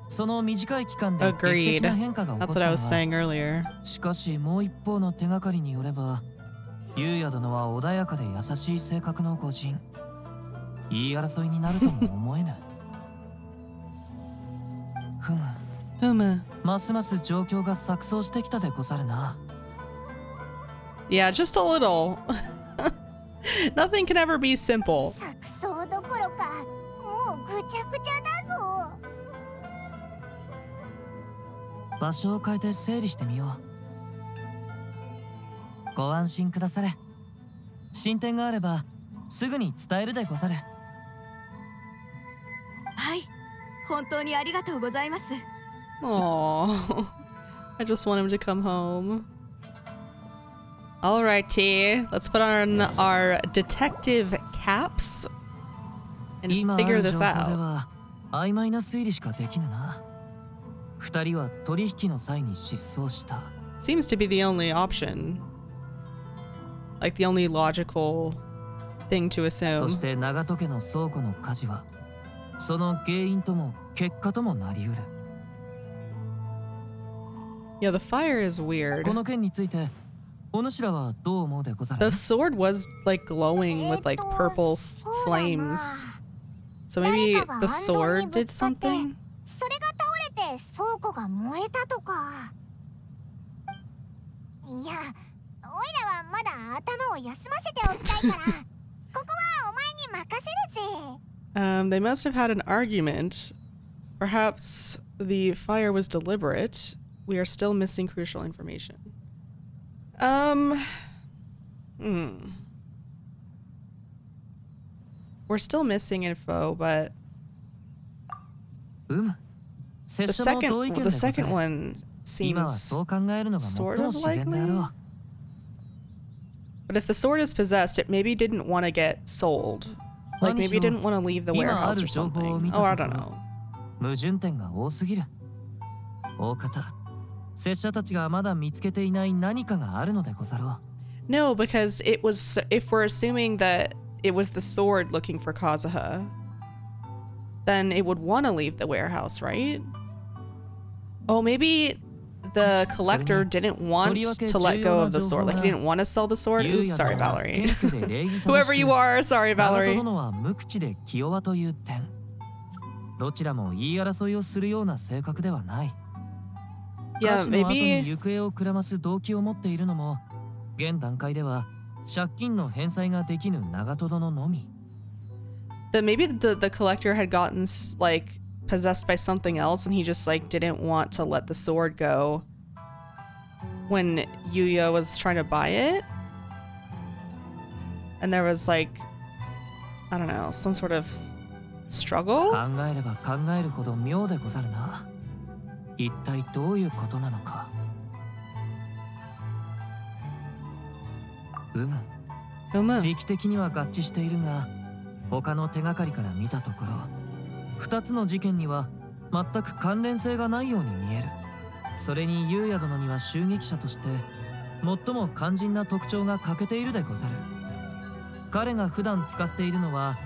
Speaker 5: その短い期間で劇
Speaker 1: Agreed.
Speaker 5: 的な変化が起こ
Speaker 1: That's
Speaker 5: っ
Speaker 1: what
Speaker 5: た
Speaker 1: I
Speaker 5: の
Speaker 1: was
Speaker 5: は。
Speaker 1: saying earlier.
Speaker 5: しかしもう一方の手がかりによれば、優也殿は穏やかで優しい性格の御人。言い争いになるとも思えぬ。ふむ、
Speaker 1: Humu.
Speaker 5: ますます状況が錯綜してきたでござるな。
Speaker 1: Yeah, just a little. Nothing can ever be simple.
Speaker 3: 錯綜どころかもうぐちゃぐちゃだぞ。
Speaker 5: 場所を変えて整理してみよう。ご安心くだされ。進展があればすぐに伝えるでござる。
Speaker 7: はい、本当にありがとうございます。
Speaker 1: Aww. I just want him to come home. Alright, T. Let's put on our detective caps and
Speaker 5: 今ある
Speaker 1: figure
Speaker 5: 情
Speaker 1: this
Speaker 5: 報で
Speaker 1: out.
Speaker 5: は曖昧な推理しかできぬな。二人は取引の際に失踪した。
Speaker 1: Seems to be the only option. Like the only logical thing to
Speaker 5: そ
Speaker 1: assume.
Speaker 5: して長門家の倉庫の火事はその原因とも結果ともなりうる。
Speaker 1: Yeah, the fire is weird.
Speaker 5: この件についてお主らはどう思うでござる？
Speaker 1: The sword was like glowing with like purple flames. So maybe the sword did something?
Speaker 3: それが倒れて倉庫が燃えたとか。いや、おいらはまだ頭を休ませておきたいからここはお前に任せるぜ。
Speaker 1: They must have had an argument. Perhaps the fire was deliberate. We are still missing crucial information. We're still missing info, but
Speaker 5: 拙
Speaker 1: the
Speaker 5: 者も同意見
Speaker 1: second
Speaker 5: でござ
Speaker 1: second
Speaker 5: る。
Speaker 1: one
Speaker 5: 今は
Speaker 1: seems
Speaker 5: そう考えるのが最
Speaker 1: sort
Speaker 5: も
Speaker 1: of
Speaker 5: 自然であろう。
Speaker 1: But if the sword is possessed, it maybe didn't want to get sold. Like maybe it didn't want to leave the warehouse or something. Oh, I don't know.
Speaker 5: 矛盾点が多すぎる。大方、拙者たちがまだ見つけていない何かがあるのでござろう。
Speaker 1: No, because it was, if we're assuming that it was the sword looking for Kazuha, then it would want to leave the warehouse, right? Oh, maybe the collector didn't want to let go of the sword. Like he didn't want to sell the sword. Oops, sorry, Valerie. Whoever you are, sorry,
Speaker 5: 長門
Speaker 1: Valerie.
Speaker 5: 殿は無口で気弱という点。どちらも言い争いをするような性格ではない。
Speaker 1: Yeah,
Speaker 5: 価値の後に
Speaker 1: maybe
Speaker 5: 行方をくらます動機を持っているのも、現段階では借金の返済ができぬ長門殿のみ。
Speaker 1: that maybe the collector had gotten like possessed by something else and he just like didn't want to let the sword go when Yuya was trying to buy it. And there was like, I don't know, some sort of struggle?
Speaker 5: 考えれば考えるほど妙でござるな。一体どういうことなのか。時期的には合致しているが、他の手がかりから見たところ、2つの事件には全く関連性がないように見える。それに優也殿には襲撃者として最も肝心な特徴が欠けているでござる。彼が普段使っているのは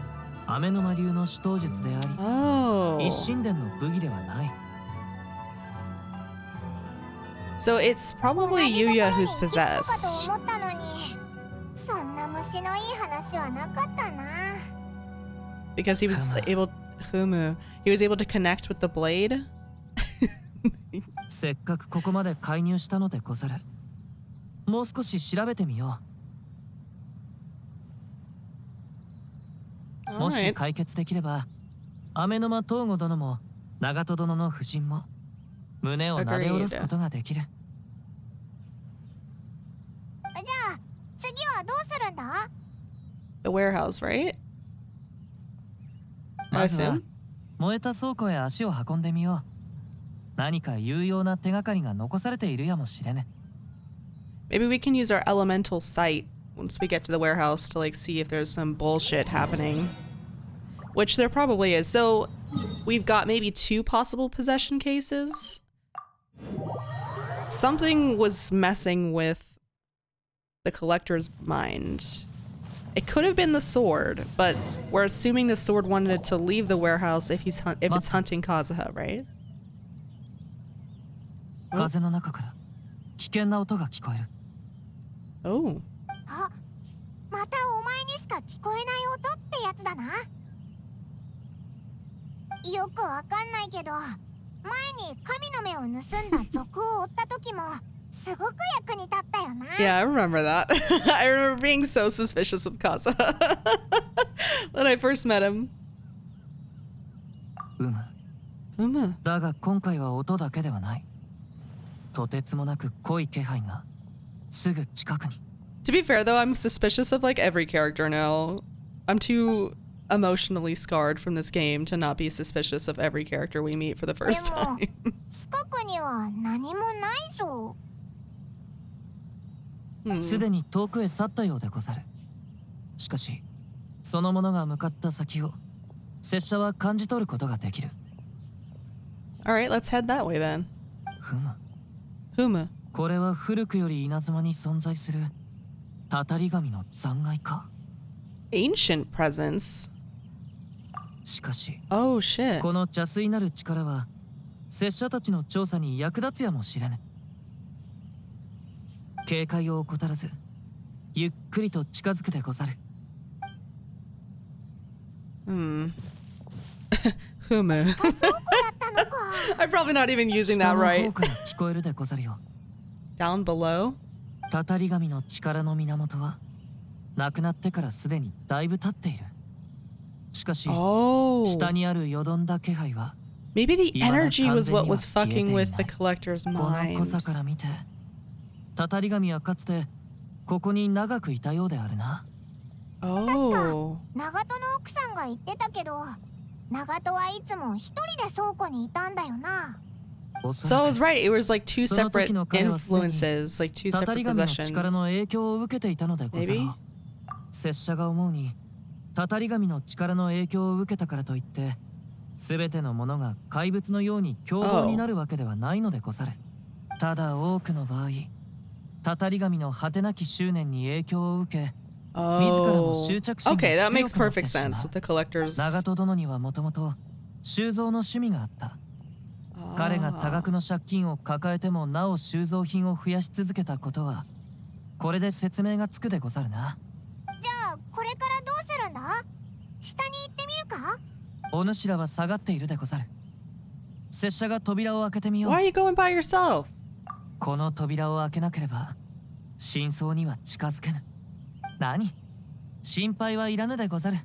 Speaker 5: 雨の魔流の死闘術であり、
Speaker 1: Oh.
Speaker 5: 一神殿の武器ではない。
Speaker 1: So it's probably Yuya who's
Speaker 3: 同じところに行くのか
Speaker 1: possessed.
Speaker 3: と思ったのに、そんな虫のいい話はなかったな。
Speaker 1: Because he was able Humu. He was able to connect with the blade.
Speaker 5: せっかくここまで介入したのでござる。もう少し調べてみよう。もし
Speaker 1: Alright.
Speaker 5: 解決できれば、雨の間東郷殿も長門殿の夫人も胸をなで下ろすことができる。
Speaker 3: じゃあ次はどうするんだ？
Speaker 1: The warehouse, right? I
Speaker 5: まずは
Speaker 1: assume.
Speaker 5: 燃えた倉庫へ足を運んでみよう。何か有用な手がかりが残されているやもしれぬ。
Speaker 1: Maybe we can use our elemental sight once we get to the warehouse to like see if there's some bullshit happening. Which there probably is. So we've got maybe 2 possible possession cases. Something was messing with the collector's mind. It could have been the sword, but we're assuming the sword wanted to leave the warehouse if it's hunting Kazuha, right?
Speaker 5: 風の中から危険な音が聞こえる。
Speaker 1: Oh.
Speaker 3: あ、またお前にしか聞こえない音ってやつだな。よくわかんないけど、前に神の目を盗んだ賊を追った時もすごく役に立ったよな。
Speaker 1: Yeah, I remember that. I remember being so suspicious of Kazuha when I first met him.
Speaker 5: うむ。
Speaker 1: Uma.
Speaker 5: だが今回は音だけではない。とてつもなく濃い気配がすぐ近くに。
Speaker 1: To be fair, though, I'm suspicious of like every character now. I'm too emotionally scarred from this game to not be suspicious of every character we meet for the
Speaker 3: で
Speaker 1: first
Speaker 3: も
Speaker 1: time.
Speaker 3: 近くには何もないぞ。
Speaker 5: すでに遠くへ去ったようでござる。しかしその者が向かった先を拙者は感じ取ることができる。
Speaker 1: All right, let's head that way then.
Speaker 5: ふむ。
Speaker 1: Huma.
Speaker 5: これは古くより稲妻に存在するたたり神の残骸か。
Speaker 1: Ancient presence.
Speaker 5: しかし
Speaker 1: Oh shit.
Speaker 5: この邪推なる力は拙者たちの調査に役立つやもしれぬ。警戒を怠らずゆっくりと近づくでござる。
Speaker 1: Humu.
Speaker 3: 倉庫だったのか。
Speaker 1: I'm probably not even using
Speaker 5: 下
Speaker 1: that
Speaker 5: の
Speaker 1: right.
Speaker 5: 方から聞こえるでござるよ。
Speaker 1: Down below?
Speaker 5: たたり神の力の源は亡くなってからすでにだいぶ経っている。しかし
Speaker 1: Oh.
Speaker 5: 下にあるよどんだ気配は
Speaker 1: Maybe the
Speaker 5: 未だ
Speaker 1: energy was what
Speaker 5: 完全には
Speaker 1: was
Speaker 5: 消えてい
Speaker 1: fucking
Speaker 5: ない。
Speaker 1: with the collector's
Speaker 5: この濃さ
Speaker 1: mind.
Speaker 5: から見てたたり神はかつてここに長くいたようであるな。
Speaker 1: Oh.
Speaker 3: 長門の奥さんが言ってたけど、長門はいつも一人で倉庫にいたんだよな。
Speaker 5: おそ
Speaker 1: So I
Speaker 5: ら
Speaker 1: was
Speaker 5: く
Speaker 1: right. It was like 2
Speaker 5: その
Speaker 1: separate
Speaker 5: 時の彼はすでに
Speaker 1: influences, like 2
Speaker 5: たたり
Speaker 1: separate
Speaker 5: 神の
Speaker 1: possessions.
Speaker 5: 力の影響を受けていたのでござろ
Speaker 1: Maybe?
Speaker 5: う。拙者が思うにたたり神の力の影響を受けたからといって全てのものが怪物のように凶暴になるわけではないのでござる。ただ多くの場合たたり神の果てなき執念に影響を受け
Speaker 1: Oh.
Speaker 5: 執着心が
Speaker 1: Okay, that
Speaker 5: 強
Speaker 1: makes
Speaker 5: くなって
Speaker 1: perfect
Speaker 5: しまう。
Speaker 1: sense with the collector's.
Speaker 5: 長門殿にはもともと収蔵の趣味があった。彼が多額の借金を抱えてもなお収蔵品を増やし続けたことはこれで説明がつくでござるな。
Speaker 3: じゃあこれからどうするんだ？下に行ってみるか？
Speaker 5: お主らは下がっているでござる。拙者が扉を開けてみよう。
Speaker 1: Why are you going by yourself?
Speaker 5: この扉を開けなければ真相には近づけぬ。何？心配はいらぬでござる。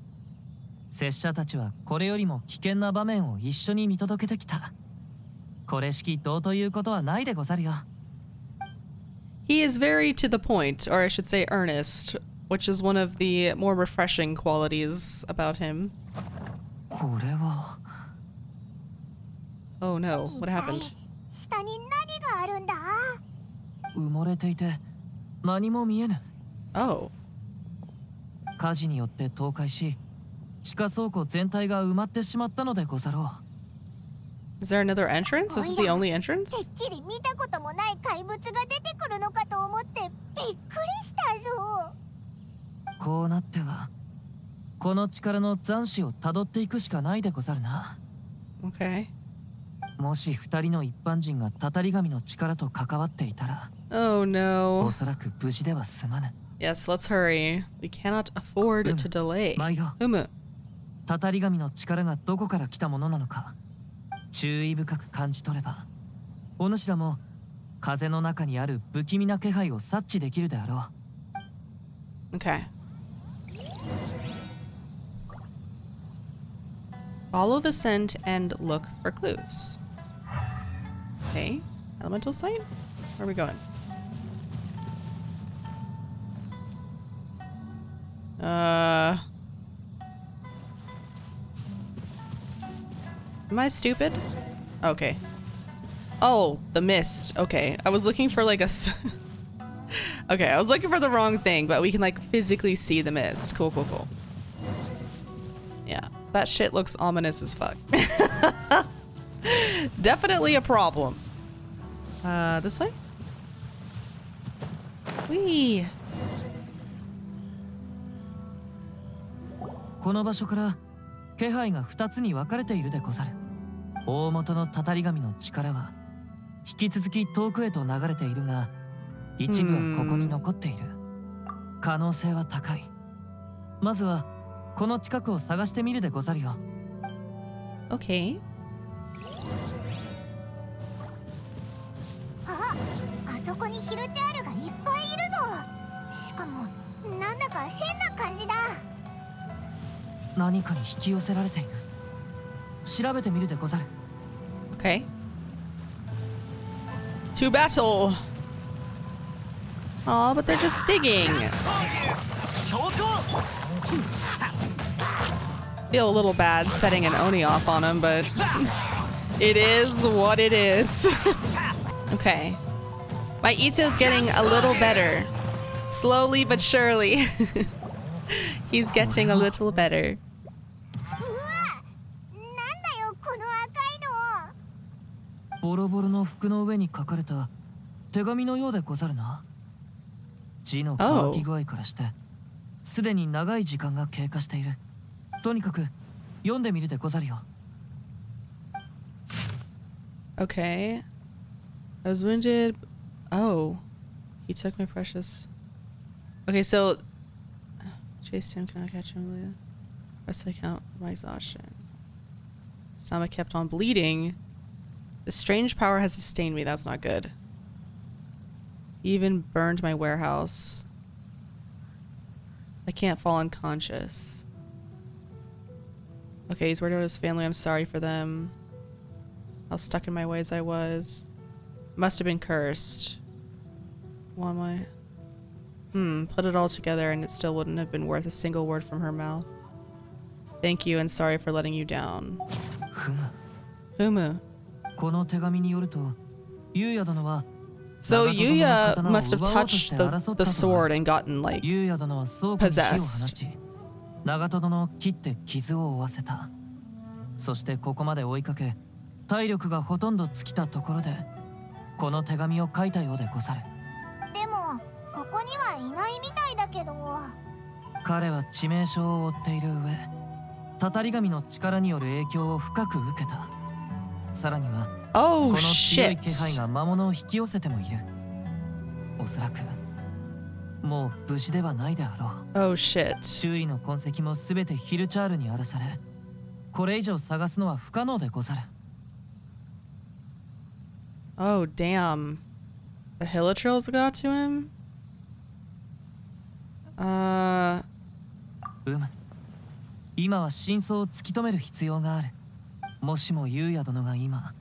Speaker 5: 拙者たちはこれよりも危険な場面を一緒に見届けてきた。これしきどうということはないでござるよ。
Speaker 1: He is very to the point, or I should say earnest, which is one of the more refreshing qualities about him.
Speaker 5: これは
Speaker 1: Oh no, what
Speaker 3: 一
Speaker 1: happened?
Speaker 3: 体下に何があるんだ？
Speaker 5: 埋もれていて何も見えぬ。
Speaker 1: Oh.
Speaker 5: 火事によって倒壊し地下倉庫全体が埋まってしまったのでござろう。
Speaker 1: Is there another entrance? This is the only
Speaker 3: てっ
Speaker 1: entrance?
Speaker 3: きり見たこともない怪物が出てくるのかと思ってびっくりしたぞ。
Speaker 5: こうなってはこの力の残滓をたどっていくしかないでござるな。
Speaker 1: Okay.
Speaker 5: もし二人の一般人がたたり神の力と関わっていたら
Speaker 1: Oh
Speaker 5: お
Speaker 1: no.
Speaker 5: そらく無事では済まぬ。
Speaker 1: Yes, let's hurry. We cannot afford to delay.
Speaker 5: マイロ、
Speaker 1: Humu.
Speaker 5: たたり神の力がどこから来たものなのか注意深く感じ取ればお主らも風の中にある不気味な気配を察知できるであろう。
Speaker 1: Okay. Follow the scent and look for clues. Okay. Elemental site? Where are we going? Am I stupid? Okay. Oh, the mist. Okay. I was looking for like a... Okay, I was looking for the wrong thing, but we can like physically see the mist. Cool, cool, cool. Yeah, that shit looks ominous as fuck. Definitely a problem. This way? Whee!
Speaker 5: この場所から気配が2つに分かれているでござる。大元のたたり神の力は引き続き遠くへと流れているが一部はここに残っている。可能性は高い。まずはこの近くを探してみるでござるよ。
Speaker 1: Okay.
Speaker 3: あ、あそこにヒルチャールがいっぱいいるぞ。しかもなんだか変な感じだ。
Speaker 5: 何かに引き寄せられている。調べてみるでござる。
Speaker 1: Okay. To battle! Aw, but they're just digging. Feel a little bad setting an Oni off on him, but it is what it is. Okay. My Ito's getting a little better. Slowly but surely. He's getting a little better.
Speaker 3: うわ、なんだよこの赤いの。
Speaker 5: ボロボロの服の上に書かれた手紙のようでござるな。字の乾き具合からしてすでに長い時間が経過している。とにかく読んでみるでござるよ。
Speaker 1: Okay. I was wounded. Oh. He took my precious. Okay, so chased him, cannot catch him. Rest I count my exhaustion. Stomach kept on bleeding. The strange power has sustained me. That's not good. He even burned my warehouse. I can't fall unconscious. Okay, he's worried about his family. I'm sorry for them. How stuck in my ways I was. Must have been cursed. Why am I? Put it all together and it still wouldn't have been worth a single word from her mouth. Thank you and sorry for letting you down.
Speaker 5: ふむ。
Speaker 1: Humu.
Speaker 5: この手紙によると、ユウヤ殿は
Speaker 1: So Yuya must have touched the sword and gotten like
Speaker 5: ユウヤ殿は倉庫に火を放
Speaker 1: possessed.
Speaker 5: ち、長門殿を切って傷を負わせた。そしてここまで追いかけ、体力がほとんど尽きたところで、この手紙を書いたようでござる。
Speaker 3: でもここにはいないみたいだけど。
Speaker 5: 彼は致命傷を負っている上、たたり神の力による影響を深く受けた。さらには、こ
Speaker 1: Oh
Speaker 5: の強い
Speaker 1: shit.
Speaker 5: 気配が魔物を引き寄せてもいる。おそらく、もう無事ではないであろう。
Speaker 1: Oh shit.
Speaker 5: 周囲の痕跡もすべてヒルチャールに荒らされ、これ以上探すのは不可能でござる。
Speaker 1: Oh damn. The Hilichurls got to him?
Speaker 5: 今は真相を突き止める必要がある。もしもユウヤ殿が今、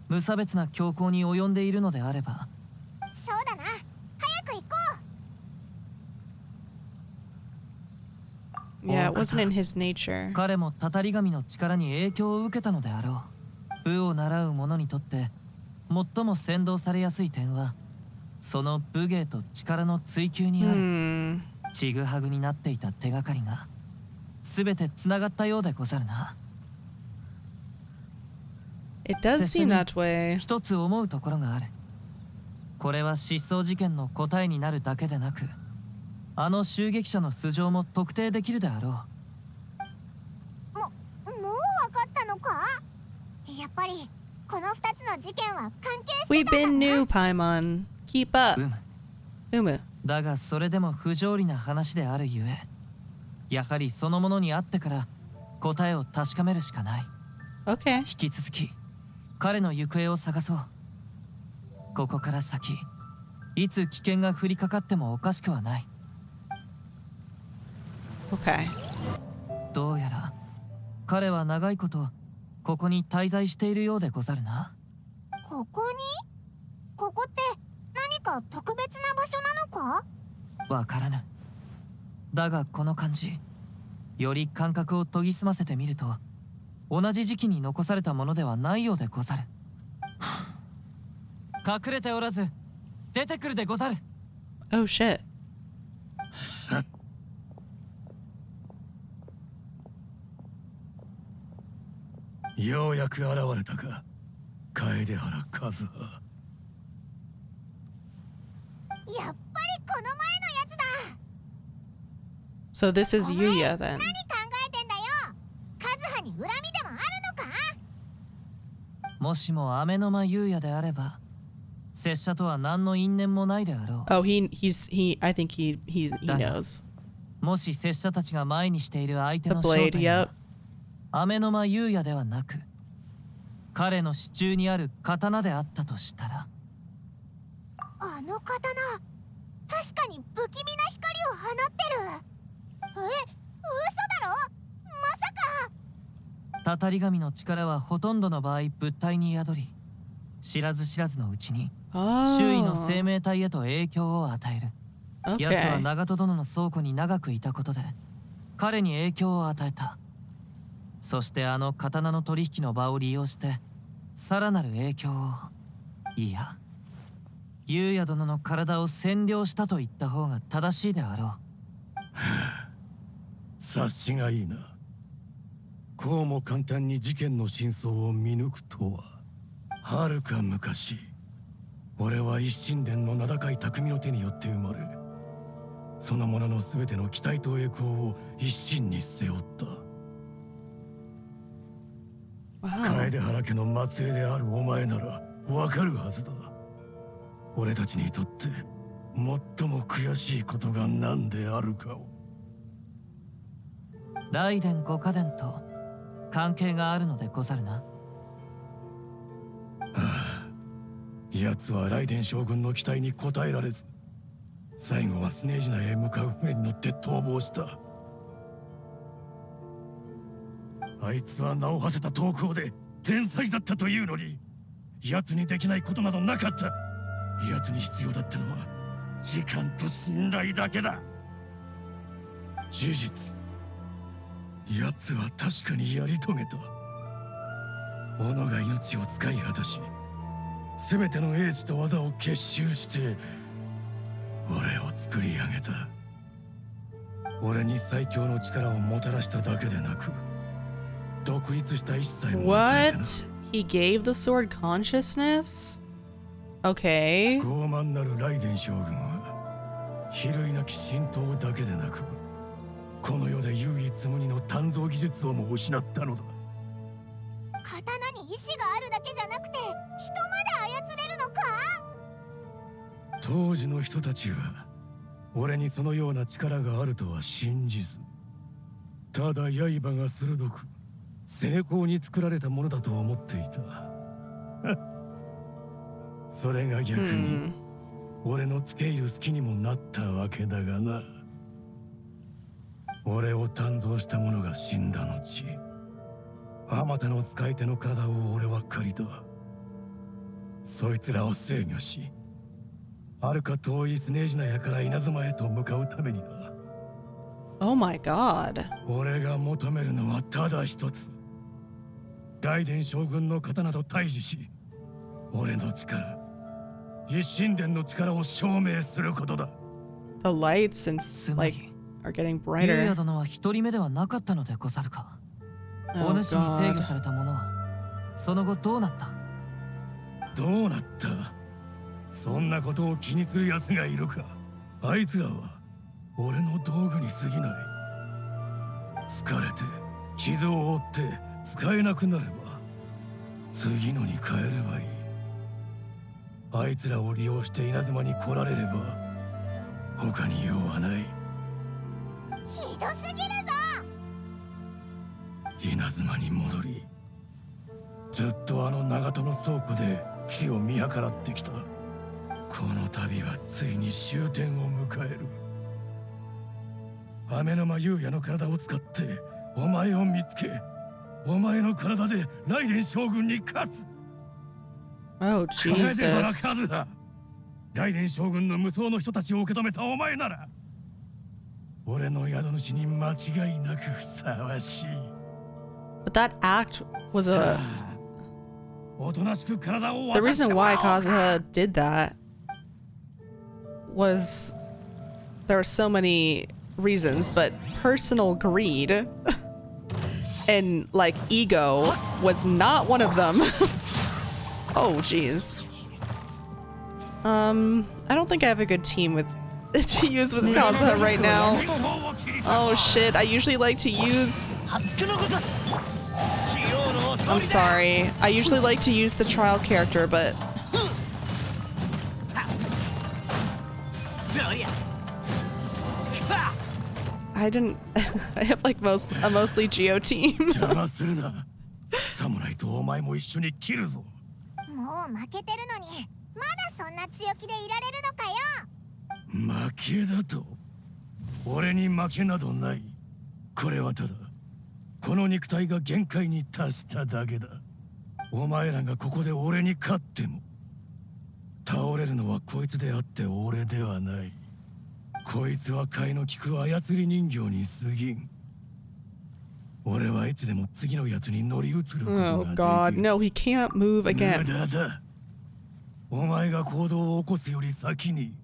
Speaker 5: 無差別な強行に及んでいるのであれば。
Speaker 3: そうだな。早く行こう。
Speaker 1: Yeah, it wasn't in his nature.
Speaker 5: 彼もたたり神の力に影響を受けたのであろう。武を習う者にとって最も先導されやすい点はその武芸と力の追求にある。ちぐはぐになっていた手がかりが全てつながったようでござるな。
Speaker 1: It does seem that way.
Speaker 5: 一つ思うところがある。これは失踪事件の答えになるだけでなく、あの襲撃者の素性も特定できるであろう。
Speaker 3: もう分かったのか？やっぱりこの2つの事件は関係して
Speaker 1: We've
Speaker 3: たん
Speaker 1: been
Speaker 3: だ
Speaker 1: new,
Speaker 3: な。
Speaker 1: Paimon. Keep up.
Speaker 5: うむ。
Speaker 1: Humu.
Speaker 5: だがそれでも不条理な話であるゆえ、やはりそのものに会ってから答えを確かめるしかない。
Speaker 1: Okay.
Speaker 5: 引き続き彼の行方を探そう。ここから先、いつ危険が降りかかってもおかしくはない。
Speaker 1: Okay.
Speaker 5: どうやら彼は長いことここに滞在しているようでござるな。
Speaker 3: ここに？ここって何か特別な場所なのか？
Speaker 5: わからぬ。だがこの感じ、より感覚を研ぎ澄ませてみると、同じ時期に残されたものではないようでござる。隠れておらず出てくるでござる。
Speaker 1: Oh shit.
Speaker 8: ようやく現れたか、楓原和葉。
Speaker 3: やっぱりこの前のやつだ。
Speaker 1: So this is Yuya then.
Speaker 3: 何考えてんだよ。カズハに恨みでもあるのか？
Speaker 5: もしも雨の間優也であれば、拙者とは何の因縁もないであろう。
Speaker 1: Oh, I think he knows.
Speaker 5: もし拙者たちが前にしている相手
Speaker 1: The
Speaker 5: の正
Speaker 1: blade,
Speaker 5: 体
Speaker 1: yep.
Speaker 5: が雨の間優也ではなく、彼の支柱にある刀であったとしたら。
Speaker 3: あの刀、確かに不気味な光を放ってる。嘘だろ？まさか。
Speaker 5: たたり神の力はほとんどの場合物体に宿り、知らず知らずのうちに
Speaker 1: Oh.
Speaker 5: 周囲の生命体へと影響を与える。奴は
Speaker 1: Okay.
Speaker 5: 長門殿の倉庫に長くいたことで彼に影響を与えた。そしてあの刀の取引の場を利用してさらなる影響を、いや優也殿の体を占領したと言った方が正しいであろ
Speaker 8: 察しがいいな。こうも簡単に事件の真相を見抜くとは。はるか昔、俺は一神殿の名高い匠の手によって生まれ、そのものの全ての期待と栄光を一身に背負った。
Speaker 1: Wow.
Speaker 8: 楓原家の末裔であるお前ならわかるはずだ。俺たちにとって最も悔しいことが何であるかを。
Speaker 5: う。雷電五家伝と関係があるのでござるな。
Speaker 8: 奴は雷電将軍の期待に応えられず、最後はスネージナへ向かう船に乗って逃亡した。あいつは名を馳せた刀工で天才だったというのに、奴にできないことなどなかった。奴に必要だったのは時間と信頼だけだ。事実、奴は確かにやり遂げた。己が命を使い果たし、全ての英知と技を結集して俺を作り上げた。俺に最強の力をもたらしただけでなく、独立した一切も与えてな。
Speaker 1: What? He gave the sword consciousness? Okay.
Speaker 8: 傲慢なる雷電将軍は比類なき神道だけでなく、この世で唯一無二の鍛造技術をも失ったのだ。
Speaker 3: 刀に意志があるだけじゃなくて人まで操れるのか？
Speaker 8: 当時の人たちは俺にそのような力があるとは信じず、ただ刃が鋭く精巧に作られたものだと思っていた。それが逆に俺の付け入る隙にもなったわけだがな。俺を鍛造した者が死んだ後、あまたの使い手の体を俺は借りた。そいつらを制御し、遥か遠いスネージナヤから稲妻へと向かうためにな。
Speaker 1: Oh my god.
Speaker 8: 俺が求めるのはただ一つ。雷電将軍の刀と対峙し、俺の力、一神殿の力を証明することだ。
Speaker 1: The lights and
Speaker 5: つま
Speaker 1: like
Speaker 5: り
Speaker 1: are getting
Speaker 5: 優也
Speaker 1: brighter.
Speaker 5: 殿は一人目ではなかったのでござるか。
Speaker 1: Oh
Speaker 5: お主に制御
Speaker 1: god.
Speaker 5: されたものはその後どうなった？
Speaker 8: どうなった？そんなことを気にする奴がいるか。あいつらは俺の道具に過ぎない。疲れて傷を負って使えなくなれば次のに変えればいい。あいつらを利用して稲妻に来られれば他に用はない。
Speaker 3: ひどすぎるぞ。
Speaker 8: 稲妻に戻り、ずっとあの長門の倉庫で木を見計らってきた。この旅はついに終点を迎える。雨の間優也の体を使ってお前を見つけ、お前の体で雷電将軍に勝つ。
Speaker 1: Oh,
Speaker 8: 楓原
Speaker 1: Jesus.
Speaker 8: 和葉、雷電将軍の無双の人たちを受け止めたお前なら俺の宿主に間違いなくふさわしい。
Speaker 1: But that act was
Speaker 8: さ
Speaker 1: a...
Speaker 8: あ、おとなしく体を
Speaker 1: The
Speaker 8: 渡して
Speaker 1: reason
Speaker 8: もら
Speaker 1: why
Speaker 8: おうか。
Speaker 1: Kazuha did that was there were so many reasons, but personal greed and like ego was not one of them. Oh jeez. I don't think I have a good team with to use with Kazuha right now. Oh shit, I usually like to use... I'm sorry. I usually like to use the trial character, but I didn't... I have like a mostly Geo team.
Speaker 8: 邪魔するな。侍とお前も一緒に切るぞ。
Speaker 3: もう負けてるのにまだそんな強気でいられるのかよ。
Speaker 8: 負けだと？俺に負けなどない。これはただこの肉体が限界に達しただけだ。お前らがここで俺に勝っても倒れるのはこいつであって俺ではない。こいつは替えの利く操り人形に過ぎん。俺はいつでも次のやつに乗り移ることが
Speaker 1: Oh
Speaker 8: できる。
Speaker 1: god, no, he can't move
Speaker 8: 無
Speaker 1: again.
Speaker 8: 駄だ。お前が行動を起こすより先に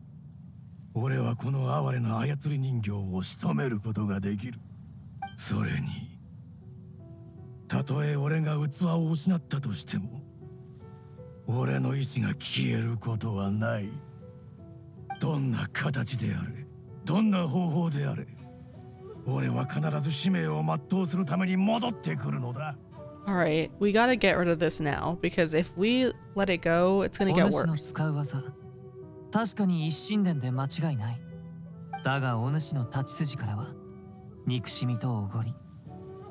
Speaker 8: 俺はこの哀れな操り人形を仕留めることができる。それにたとえ俺が器を失ったとしても俺の意志が消えることはない。どんな形であれ、どんな方法であれ、俺は必ず使命を全うするために戻ってくるのだ。
Speaker 1: Alright, we gotta get rid of this now, because if we let it go, it's gonna
Speaker 5: お
Speaker 1: get
Speaker 5: 主の
Speaker 1: worse.
Speaker 5: 使う技、確かに一神殿で間違いない。だがお主の立ち筋からは憎しみとおごり、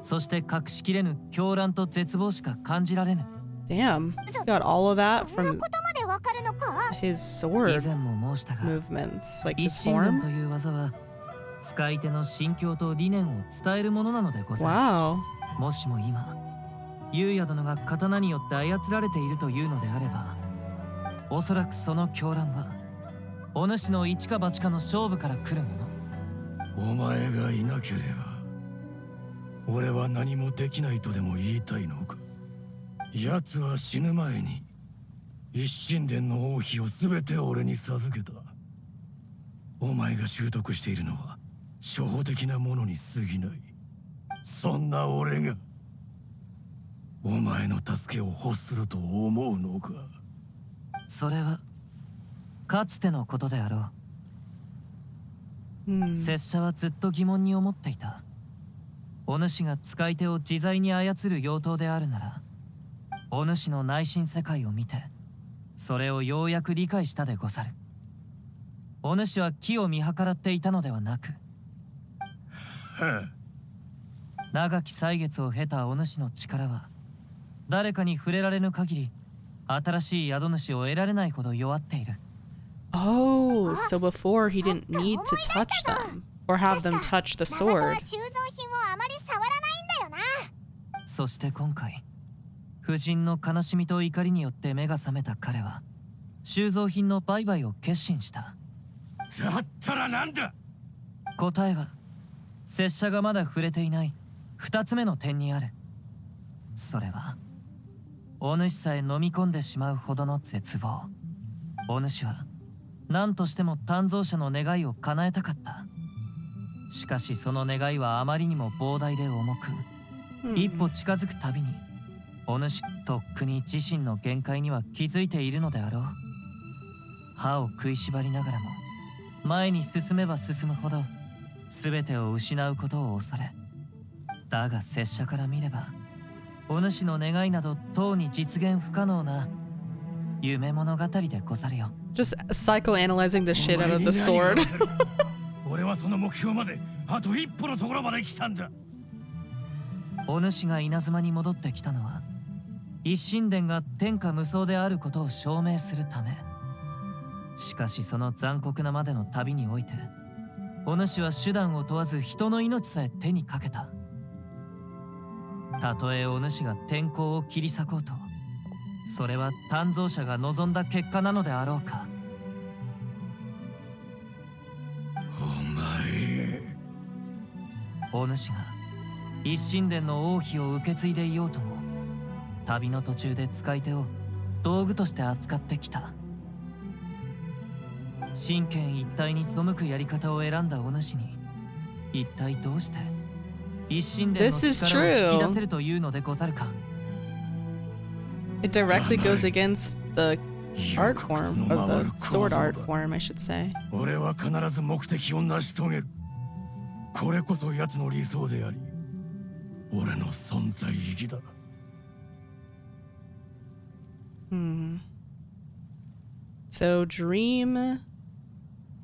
Speaker 5: そして隠しきれぬ狂乱と絶望しか感じられぬ。
Speaker 1: Damn, he got all of that
Speaker 3: そんな
Speaker 1: from
Speaker 3: ことまでわかるのか。
Speaker 1: his
Speaker 5: 以
Speaker 1: sword
Speaker 5: 前も申したが、
Speaker 1: movements, like
Speaker 5: 一
Speaker 1: his
Speaker 5: 神殿
Speaker 1: form.
Speaker 5: という技は使い手の心境と理念を伝えるものなのでござる。
Speaker 1: Wow.
Speaker 5: もしも今、優也殿が刀によって操られているというのであれば、おそらくその狂乱はお主の一か八かの勝負から来るもの。
Speaker 8: お前がいなければ俺は何もできないとでも言いたいのか。奴は死ぬ前に一神殿の王妃を全て俺に授けた。お前が習得しているのは初歩的なものに過ぎない。そんな俺がお前の助けを欲すると思うのか。
Speaker 5: それはかつてのことであろう。
Speaker 1: Hmm.
Speaker 5: 拙者はずっと疑問に思っていた。お主が使い手を自在に操る妖刀であるなら、お主の内心世界を見てそれをようやく理解したでござる。お主は木を見計らっていたのではなく、長き歳月を経たお主の力は誰かに触れられぬ限り新しい宿主を得られないほど弱っている。
Speaker 1: Oh, so before he didn't need to touch them or have them touch the
Speaker 3: 長門は
Speaker 1: sword.
Speaker 3: 収蔵品をあまり触らないんだよな。
Speaker 5: そして今回、夫人の悲しみと怒りによって目が覚めた彼は収蔵品の売買を決心した。
Speaker 8: だったらなんだ。
Speaker 5: 答えは拙者がまだ触れていない2つ目の点にある。それはお主さえ飲み込んでしまうほどの絶望。お主は何としても鍛造者の願いを叶えたかった。しかしその願いはあまりにも膨大で重く、一歩近づくたびにお主とっくに自身の限界には気づいているのであろう。歯を食いしばりながらも前に進めば進むほど全てを失うことを恐れ、だが拙者から見ればお主の願いなどとうに実現不可能な夢物語でござるよ。
Speaker 1: Just psychoanalyzing the shit out of the sword.
Speaker 8: 俺はその目標まであと一歩のところまで来たんだ。
Speaker 5: お主が稲妻に戻ってきたのは一神殿が天下無双であることを証明するため。しかしその残酷なまでの旅においてお主は手段を問わず人の命さえ手にかけた。たとえお主が天候を切り裂こうと、それは鍛造者が望んだ結果なのであろうか。
Speaker 8: お前、
Speaker 5: お主が一神殿の王妃を受け継いでいようとも、旅の途中で使い手を道具として扱ってきた。真剣一体に背くやり方を選んだお主に一体どうして一神殿の
Speaker 1: This is
Speaker 5: 力を引き
Speaker 1: true.
Speaker 5: 出せるというのでござるか。
Speaker 1: It directly goes against the art form, or the sword art form, I should say.
Speaker 8: 俺は必ず目的を成し遂げる。これこそ奴の理想であり、俺の存在意義だ。
Speaker 1: So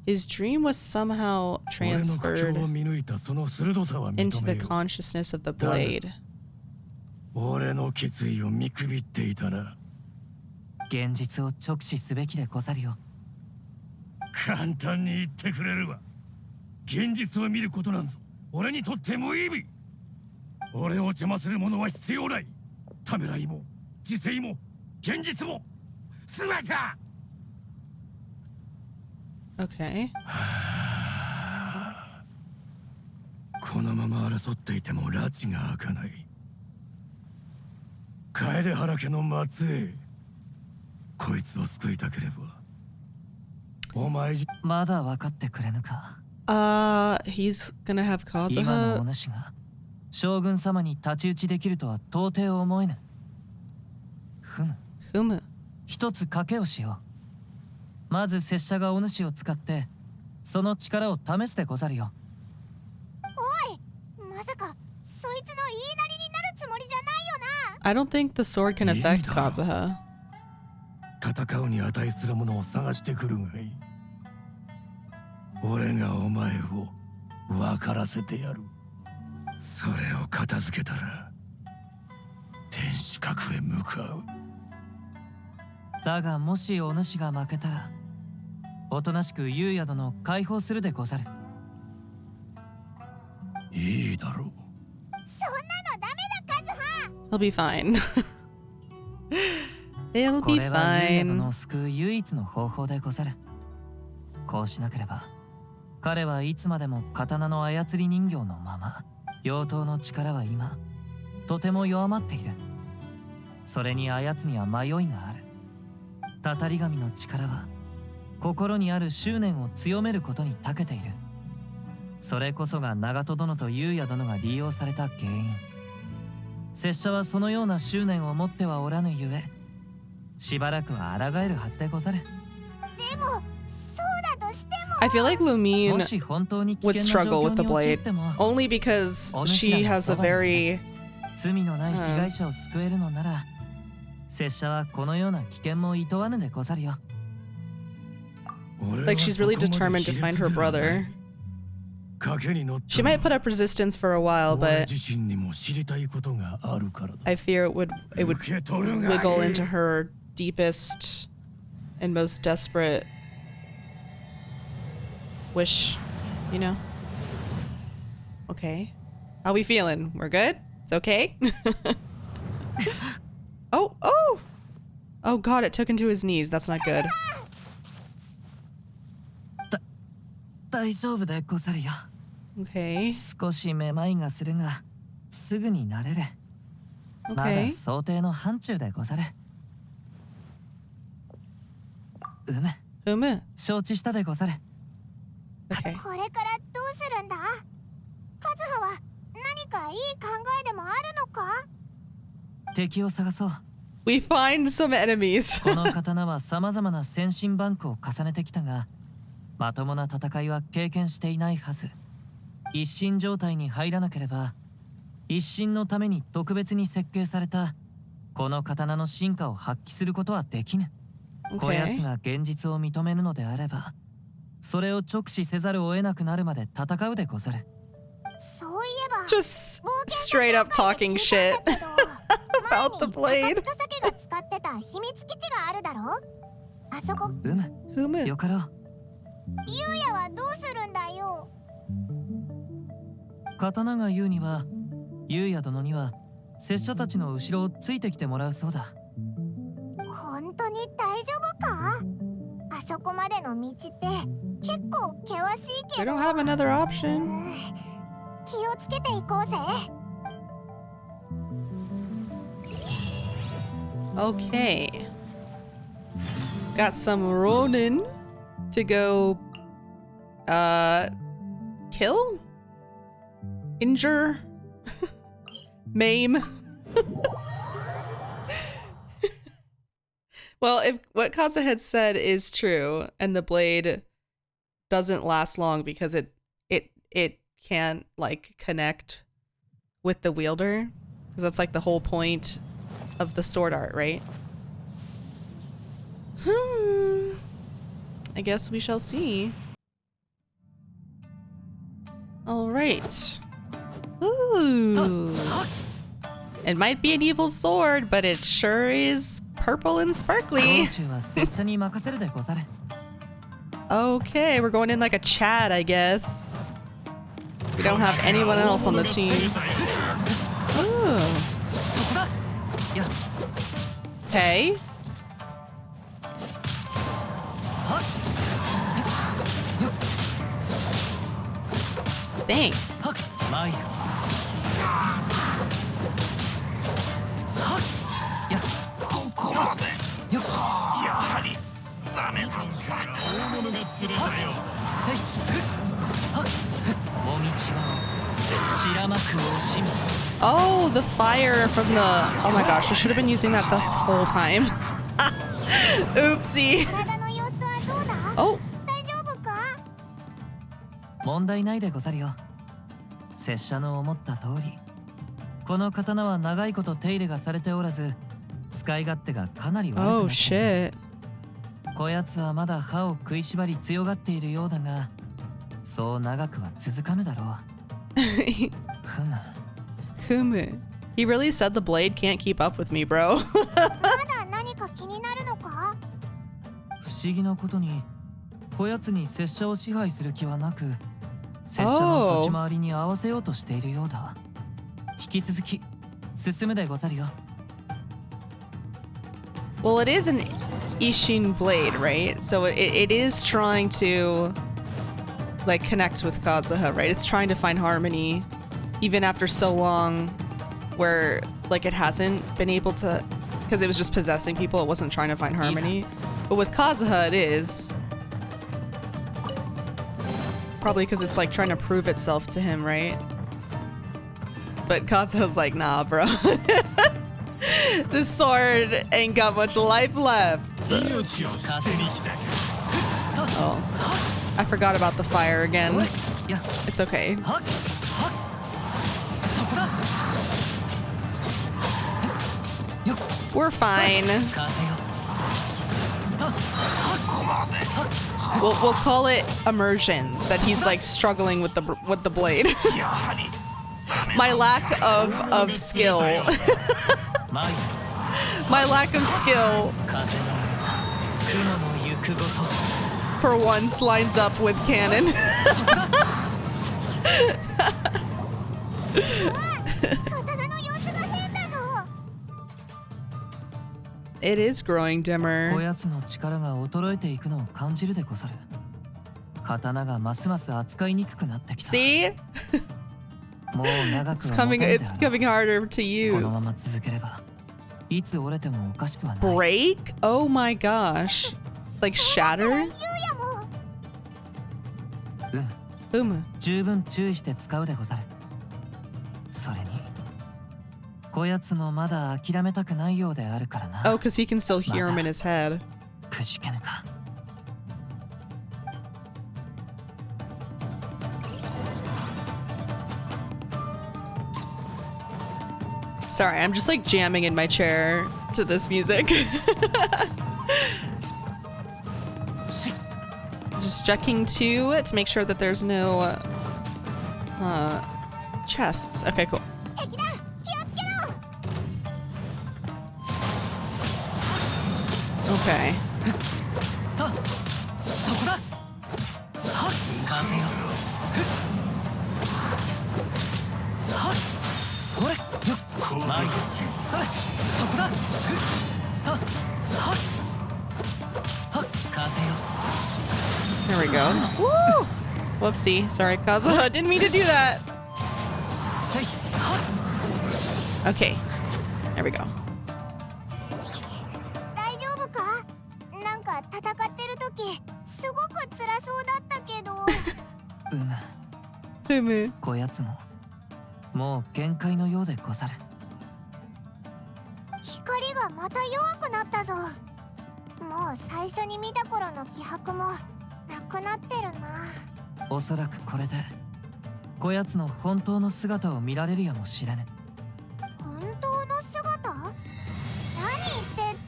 Speaker 1: his dream was somehow
Speaker 8: 俺の苦境
Speaker 1: transferred
Speaker 8: を見抜いたその鋭さは
Speaker 1: into
Speaker 8: 認
Speaker 1: the
Speaker 8: めよう。
Speaker 1: consciousness of the blade.
Speaker 8: 俺の決意を見くびっていたな。
Speaker 5: 現実を直視すべきでござるよ。
Speaker 8: 簡単に言ってくれるわ。現実を見ることなんぞ俺にとって無意味。俺を邪魔するものは必要ない。ためらいも自制も現実も全て。
Speaker 1: Okay.
Speaker 8: このまま争っていても拉致が開かない。楓原家の末裔、こいつを救いたければお前じ
Speaker 5: まだ分かってくれぬか。
Speaker 1: He's gonna have
Speaker 5: 今のお
Speaker 1: Kazuha.
Speaker 5: 主が将軍様に太刀打ちできるとは到底思えぬ。ふむ、
Speaker 1: Humu.
Speaker 5: 一つ賭けをしよう。まず拙者がお主を使ってその力を試すでござるよ。
Speaker 3: おい、まさかそいつの言いなりになるつもりじゃないよな。
Speaker 1: I don't think the sword can affect
Speaker 8: Neither.
Speaker 1: Kazuha.
Speaker 8: 戦うに値するものを探してくるがいい。俺がお前を分からせてやる。それを片付けたら天守閣へ向かう。
Speaker 5: だがもしお主が負けたらおとなしく優也殿を解放するでござる。
Speaker 8: いいだろう。
Speaker 3: そんなのダメだ、カズハ。
Speaker 1: He'll be fine. He'll
Speaker 5: こ
Speaker 1: be
Speaker 5: れは優也殿
Speaker 1: fine.
Speaker 5: を救う唯一の方法でござる。こうしなければ彼はいつまでも刀の操り人形のまま。妖刀の力は今とても弱まっている。それに操には迷いがある。たたり神の力は心にある執念を強めることに長けている。それこそが長門殿と優也殿が利用された原因。拙者はそのような執念を持ってはおらぬゆえ、しばらくは抗えるはずでござる。
Speaker 3: でも、そうだとしても。
Speaker 1: I feel like
Speaker 5: も
Speaker 1: Lumine
Speaker 5: し本当に危
Speaker 1: would
Speaker 5: 険な
Speaker 1: struggle
Speaker 5: 状
Speaker 1: with the
Speaker 5: 況に陥
Speaker 1: blade
Speaker 5: っても
Speaker 1: only because she has a very
Speaker 5: 罪のない被害者を救えるのなら、拙者はこのような危険も厭わぬでござるよ。
Speaker 1: like she's really determined to find her brother.
Speaker 8: 賭けに乗った
Speaker 1: She might put up resistance for a while,
Speaker 8: 俺
Speaker 1: but
Speaker 8: 自身にも知りたいことがあるからだ。
Speaker 1: I fear it would
Speaker 8: 受け取るがいい。
Speaker 1: wiggle into her deepest and most desperate wish, you know? Okay. How we feeling? We're good? It's okay? Oh, oh! Oh god, it took him to his knees. That's not good.
Speaker 5: 大丈夫でござるよ。
Speaker 1: Okay.
Speaker 5: 少しめまいがするが、すぐに慣れる。まだ
Speaker 1: Okay.
Speaker 5: 想定の範疇でござる。うむ、
Speaker 1: Humu.
Speaker 5: 承知したでござる。
Speaker 1: Okay.
Speaker 3: これからどうするんだ。カズハは何かいい考えでもあるのか。
Speaker 5: 敵を探そう。
Speaker 1: We find some enemies.
Speaker 5: この刀は様々な先進バンクを重ねてきたが、まともな戦いは経験していないはず。一心状態に入らなければ、一心のために特別に設計されたこの刀の進化を発揮することはできぬ。こやつが現実を認めるのであれば、それを直視せざるを得なくなるまで戦うでござる。
Speaker 3: そういえば
Speaker 1: Just straight up talking shit about the blade.
Speaker 3: 高塚家が使ってた秘密基地があるだろ。あそこ。
Speaker 1: Humu.
Speaker 5: よかろう。
Speaker 3: ゆうやはどうするんだよ。
Speaker 5: 刀が言うには、ゆうや殿には拙者たちの後ろをついてきてもらうそうだ。
Speaker 3: 本当に大丈夫か？あそこまでの道って結構険しいけ
Speaker 1: We
Speaker 3: ど。
Speaker 1: don't have another option.
Speaker 3: 気をつけていこうぜ。
Speaker 1: Okay. Got some Ronin to go kill? Injure? Maim? Well, if what Kazuha had said is true and the blade doesn't last long because it can't like connect with the wielder, because that's like the whole point of the sword art, right? I guess we shall see. All right. Ooh. It might be an evil sword, but it sure is purple and sparkly. Okay, we're going in like a chat, I guess. We don't have anyone else on the team. Ooh. Okay. Dang. Oh, the fire from the... Oh my gosh, I should have been using that this whole time. Oopsie.
Speaker 3: 体の様子はどうだ？
Speaker 1: Oh.
Speaker 3: 大丈夫か？
Speaker 5: 問題ないでござるよ。拙者の思った通り、この刀は長いこと手入れがされておらず、使い勝手がかなり悪くなっている。
Speaker 1: Oh shit.
Speaker 5: こやつはまだ歯を食いしばり強がっているようだが、そう長くは続かぬだろう。
Speaker 1: Humu. He really said the blade can't keep up with me, bro.
Speaker 3: まだ何か気になるのか？
Speaker 5: 不思議なことに、こやつに拙者を支配する気はなく、拙者の立ち回りに合わせようとしているようだ。引き続き進むでござるよ。
Speaker 1: Well, it is an Ishin blade, right? So it is trying to like connect with Kazuha, right? It's trying to find harmony even after so long where like it hasn't been able to, because it was just possessing people, it wasn't trying to find harmony. But with Kazuha it is. Probably because it's like trying to prove itself to him, right? But Kazuha's like, nah, bro. This sword ain't got much life left. Oh, I forgot about the fire again. It's okay. We're fine. We'll call it immersion, that he's like struggling with the blade. My lack of skill. My lack of skill for once lines up with canon. It is growing dimmer.
Speaker 5: こやつの力が衰えていくのを感じるでござる。刀がますます扱いにくくなってきた。
Speaker 1: See?
Speaker 5: もう長く
Speaker 1: It's
Speaker 5: は持たんであろう。
Speaker 1: becoming harder to
Speaker 5: このま
Speaker 1: use.
Speaker 5: ま続ければ、いつ折れてもおかしくはない。
Speaker 1: Break? Oh my gosh. Like shatter?
Speaker 5: うん、
Speaker 1: Humu.
Speaker 5: 十分注意して使うでござる。それに、こやつもまだ諦めたくないようであるからな。
Speaker 1: Oh, because he can still hear him in his head.
Speaker 5: くじけぬか。
Speaker 1: Sorry, I'm just like jamming in my chair to this music. Just checking to make sure that there's no chests. Okay, cool.
Speaker 3: 敵だ、気をつけろ。
Speaker 1: Okay.
Speaker 5: と、そこだ。はっ、風よ。はっ、ほれ、よっ、前に、それ、そこだ。と、はっ、はっ、風よ。
Speaker 1: There we go. Woo! Whoopsie. Sorry, Kazuha. Didn't mean to do that.
Speaker 5: せい、はっ。
Speaker 1: Okay. There we go.
Speaker 3: 大丈夫か？なんか戦ってる時すごく辛そうだったけど。
Speaker 5: こやつももう限界のようでござる。
Speaker 3: 光がまた弱くなったぞ。もう最初に見た頃の気迫もなくなってるな。
Speaker 5: おそらくこれでこやつの本当の姿を見られるやもしれぬ。
Speaker 3: 本当の姿？何言って。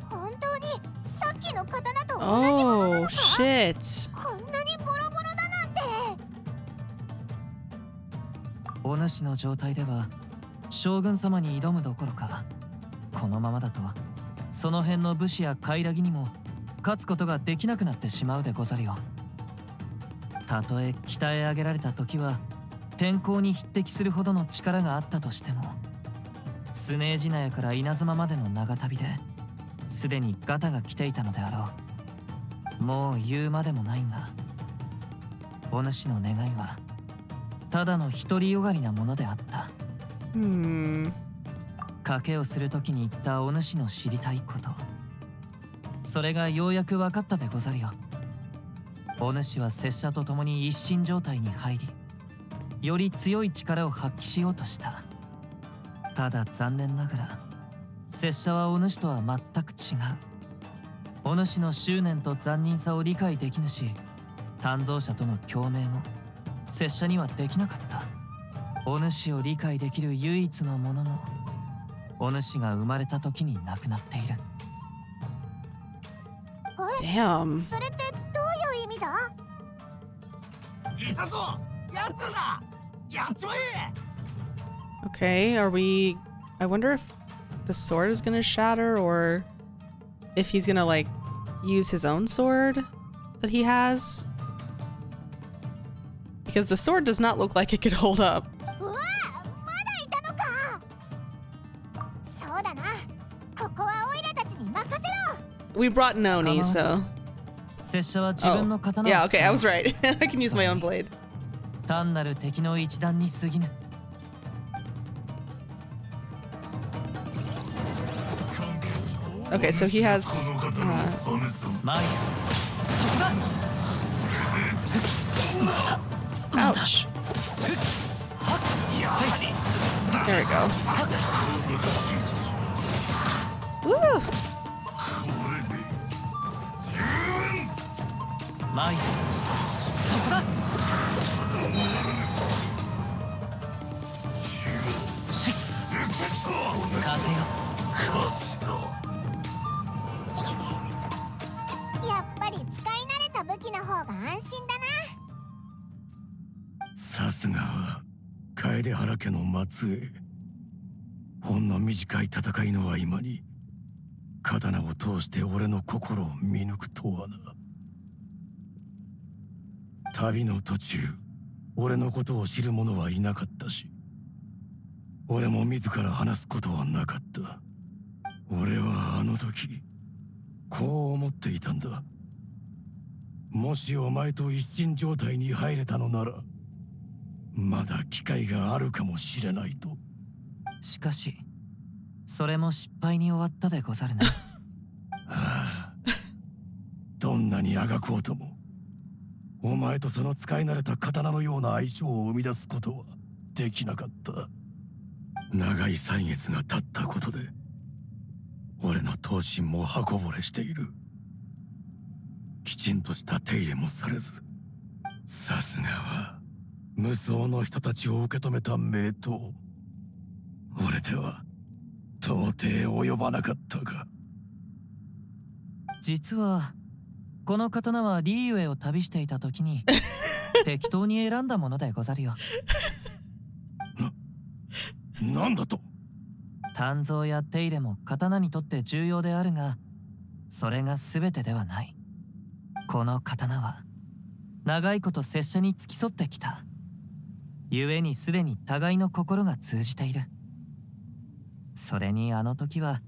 Speaker 3: 本当にさっきの刀と同じものなの
Speaker 1: Oh,
Speaker 3: か？
Speaker 1: shit.
Speaker 3: こんなにボロボロだなんて。
Speaker 5: お主の状態では将軍様に挑むどころか、このままだとその辺の武士やカイラギにも勝つことができなくなってしまうでござるよ。たとえ鍛え上げられた時は天候に匹敵するほどの力があったとしても、スネージナヤから稲妻までの長旅ですでにガタが来ていたのであろう。もう言うまでもないが、お主の願いはただの独りよがりなものであった。
Speaker 1: Hmm.
Speaker 5: 賭けをするときに言ったお主の知りたいこと、それがようやく分かったでござるよ。お主は拙者と共に一心状態に入り、より強い力を発揮しようとした。ただ残念ながら拙者はお主とは全く違う。お主の執念と残忍さを理解できぬし、鍛造者との共鳴も拙者にはできなかった。お主を理解できる唯一のものもお主が生まれた時に亡くなっている。
Speaker 1: Damn.
Speaker 3: それってどういう意味だ？
Speaker 8: いたぞ、やつらだ、やっちまえ。
Speaker 1: Okay, are we... I wonder if the sword is gonna shatter or if he's gonna, like, use his own sword that he has. Because the sword does not look like it could hold up.
Speaker 3: うわ、まだいたのか。そうだな、ここはオイラたちに任せろ。
Speaker 1: We brought Noni, so...
Speaker 5: 拙者は自
Speaker 1: Oh,
Speaker 5: 分の刀を
Speaker 1: yeah,
Speaker 5: 使
Speaker 1: okay,
Speaker 5: う
Speaker 1: I was right. I can use my own blade.
Speaker 5: 単なる敵の一団に過ぎぬ。
Speaker 1: Okay, so he has...
Speaker 5: 前へ、そこだ。
Speaker 1: ouch. There we go. Woo!
Speaker 5: 前へ、そこだ。しっ、風よ。
Speaker 3: やっぱり使い慣れた武器の方が安心だな。
Speaker 8: さすがは楓原家の末裔。ほんの短い戦いの合間に刀を通して俺の心を見抜くとはな。旅の途中、俺のことを知る者はいなかったし、俺も自ら話すことはなかった。俺はあの時こう思っていたんだ。もしお前と一心状態に入れたのなら、まだ機会があるかもしれないと。
Speaker 5: しかしそれも失敗に終わったでござるな。
Speaker 8: はあ、どんなにあがこうともお前とその使い慣れた刀のような相性を生み出すことはできなかった。長い歳月が経ったことで俺の闘心も刃こぼれしている。きちんとした手入れもされず、さすがは無双の人たちを受け止めた名刀。俺では到底及ばなかったが。
Speaker 5: 実はこの刀はリーユエを旅していた時に適当に選んだものでござるよ。
Speaker 8: なんだと？
Speaker 5: 鍛造や手入れも刀にとって重要であるが、それが全てではない。この刀は長いこと拙者に付き添ってきた。故にすでに互いの心が通じている。それにあの時は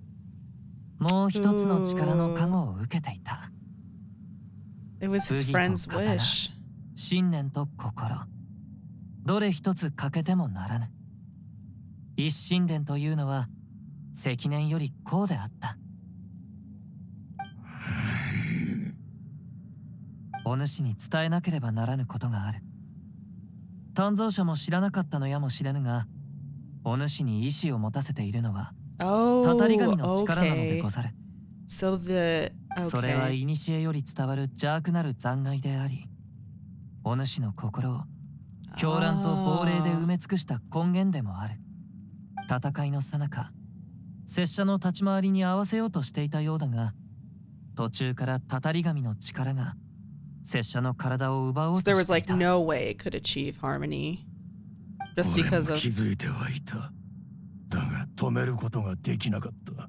Speaker 5: もう一つの力の加護を受けていた。
Speaker 1: It was his
Speaker 5: 武技
Speaker 1: friend's
Speaker 5: と刀、
Speaker 1: wish.
Speaker 5: 信念と心、どれ一つ欠けてもならぬ。一心伝というのは積年よりこうであった。お主に伝えなければならぬことがある。鍛造者も知らなかったのやもしれぬが、お主に意志を持たせているのはたたり神の力なので
Speaker 1: Okay.
Speaker 5: ござる。
Speaker 1: So the
Speaker 5: それは
Speaker 1: okay.
Speaker 5: 古より伝わる邪悪なる残骸であり、お主の心を狂乱と亡霊で埋め尽くした根源でもある。戦いの最中、拙者の立ち回りに合わせようとしていたようだが、途中からたたり神の力が拙者の体を奪おう
Speaker 1: So
Speaker 5: と
Speaker 1: there
Speaker 5: し
Speaker 1: was
Speaker 5: てい
Speaker 1: like
Speaker 5: た。
Speaker 1: no way it could achieve harmony. Just
Speaker 8: 俺
Speaker 1: because
Speaker 8: も
Speaker 1: of
Speaker 8: 気づいてはいた。だが止めることができなかった。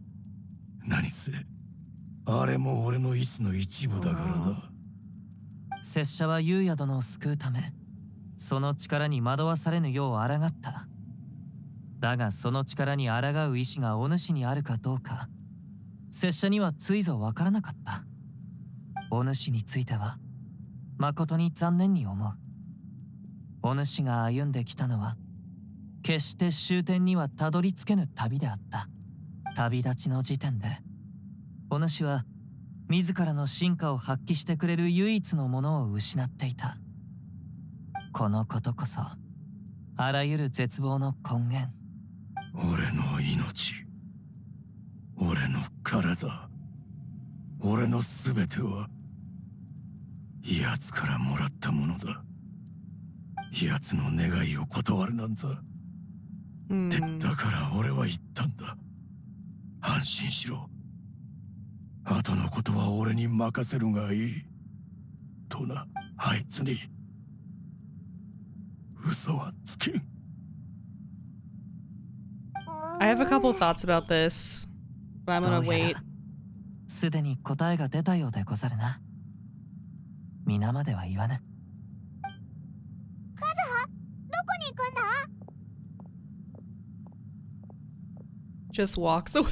Speaker 8: 何せあれも俺の意志の一部だからな。
Speaker 5: 拙者は優也殿を救うため、その力に惑わされぬよう抗った。だがその力に抗う意志がお主にあるかどうか、拙者にはついぞわからなかった。お主については誠に残念に思う。お主が歩んできたのは決して終点にはたどり着けぬ旅であった。旅立ちの時点でお主は自らの進化を発揮してくれる唯一のものを失っていた。このことこそあらゆる絶望の根源。
Speaker 8: 俺の命、俺の体、俺の全ては奴からもらったものだ。奴の願いを断るなんざ。で、だから俺は言ったんだ。安心しろ。後のことは俺に任せるがいい。とな、あいつに嘘はつけん。
Speaker 1: I have a couple thoughts about this, but I'm
Speaker 5: ど
Speaker 1: gonna
Speaker 5: うや
Speaker 1: wait.
Speaker 5: らすでに答えが出たようでござるな。皆までは言わぬ。
Speaker 3: カズハ、どこに行くんだ？
Speaker 1: Just walks away.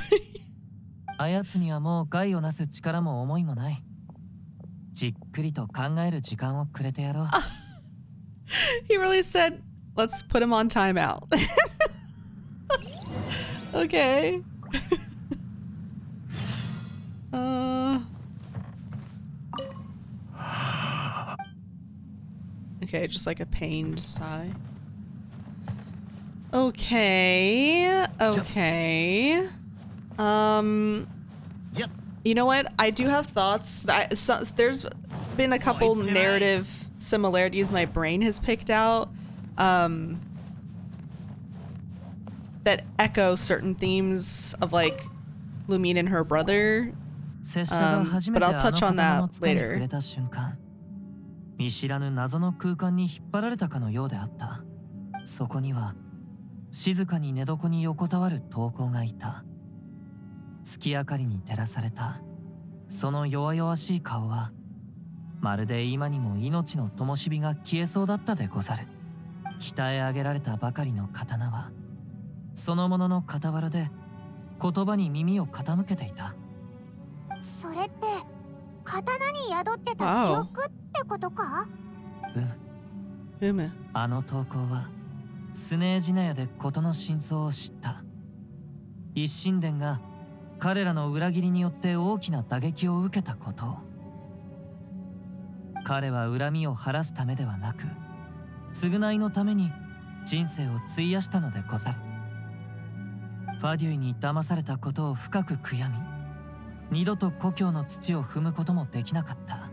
Speaker 5: あやつにはもう害をなす力も思いもない。じっくりと考える時間をくれてやろう。
Speaker 1: He really said, let's put him on timeout. Okay. Okay, just like a pained sigh. Okay. Okay.
Speaker 9: Yep.
Speaker 1: You know what? I do have thoughts. There's been a couple narrative similarities my brain has picked out that echo certain themes of like Lumine and her brother.
Speaker 5: 拙者が初めて
Speaker 1: but
Speaker 5: あ
Speaker 1: I'll
Speaker 5: の
Speaker 1: touch on
Speaker 5: 刀
Speaker 1: that
Speaker 5: の塚に
Speaker 1: later.
Speaker 5: 触れた瞬間、見知らぬ謎の空間に引っ張られたかのようであった。そこには静かに寝床に横たわる刀工がいた。月明かりに照らされたその弱々しい顔は、まるで今にも命の灯火が消えそうだったでござる。鍛え上げられたばかりの刀はそのものの傍らで言葉に耳を傾けていた。
Speaker 3: それって刀に宿ってた記憶ってことか？
Speaker 5: あの投稿はスネージナヤで事の真相を知った。一心伝が彼らの裏切りによって大きな打撃を受けたことを。彼は恨みを晴らすためではなく、償いのために人生を費やしたのでござる。ファデュイに騙されたことを深く悔やみ、二度と故郷の土を踏むこともできなかった。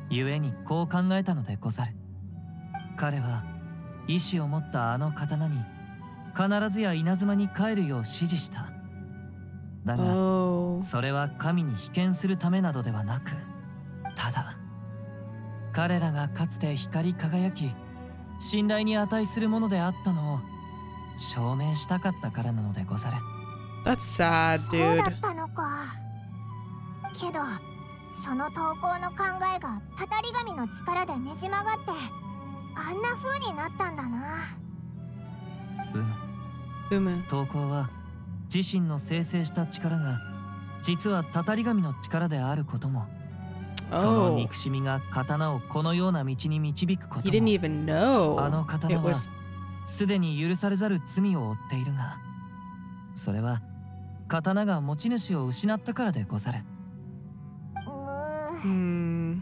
Speaker 5: 故にこう考えたのでござる。彼は意志を持ったあの刀に必ずや稲妻に帰るよう指示した。だが、それは神に被験するためなどではなく、ただ彼らがかつて光り輝き信頼に値するものであったのを証明したかったからなのでござる。
Speaker 1: That's sad,
Speaker 3: そうだ
Speaker 1: dude.
Speaker 3: ったのか。けどその投稿の考えがたたり神の力でねじ曲がってあんな風になったんだな。
Speaker 5: 投稿は自身の生成した力が実はたたり神の力であることも、その憎しみが刀をこのような道に導くこと
Speaker 1: He
Speaker 5: も、
Speaker 1: didn't even know.
Speaker 5: あの刀
Speaker 1: It
Speaker 5: は
Speaker 1: was
Speaker 5: すでに許されざる罪を負っているが、それは刀が持ち主を失ったからでござる。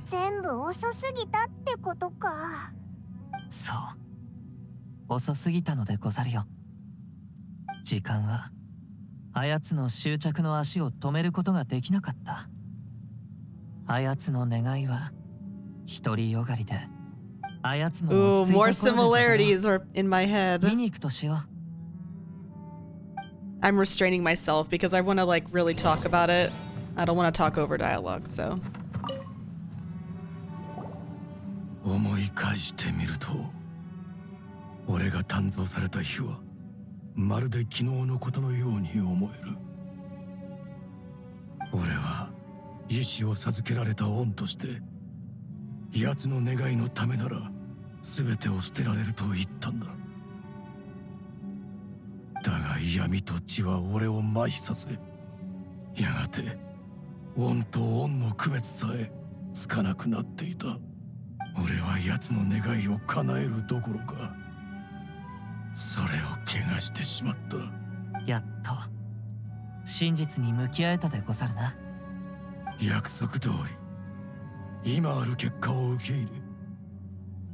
Speaker 3: 全部遅すぎたってことか。
Speaker 5: そう、遅すぎたのでござるよ。時間はあやつの執着の足を止めることができなかった。あやつの願いは独りよがりで、あやつも
Speaker 1: Ooh,
Speaker 5: 落ち着いた
Speaker 1: more
Speaker 5: 頃でござる。
Speaker 1: similarities are in my head.
Speaker 5: 見に行くとしよう。
Speaker 1: I'm restraining myself because I want to like really talk about it. I don't want to talk over dialogue, so.
Speaker 8: 思い返してみると、俺が誕生された日はまるで昨日のことのように思える。俺は意志を授けられた恩として、奴の願いのためなら全てを捨てられると言ったんだ。だが闇と血は俺を麻痺させ、やがて恩と恩の区別さえつかなくなっていた。俺は奴の願いを叶えるどころか、それを汚してしまった。
Speaker 5: やっと真実に向き合えたでござるな。
Speaker 8: 約束通り今ある結果を受け入れ、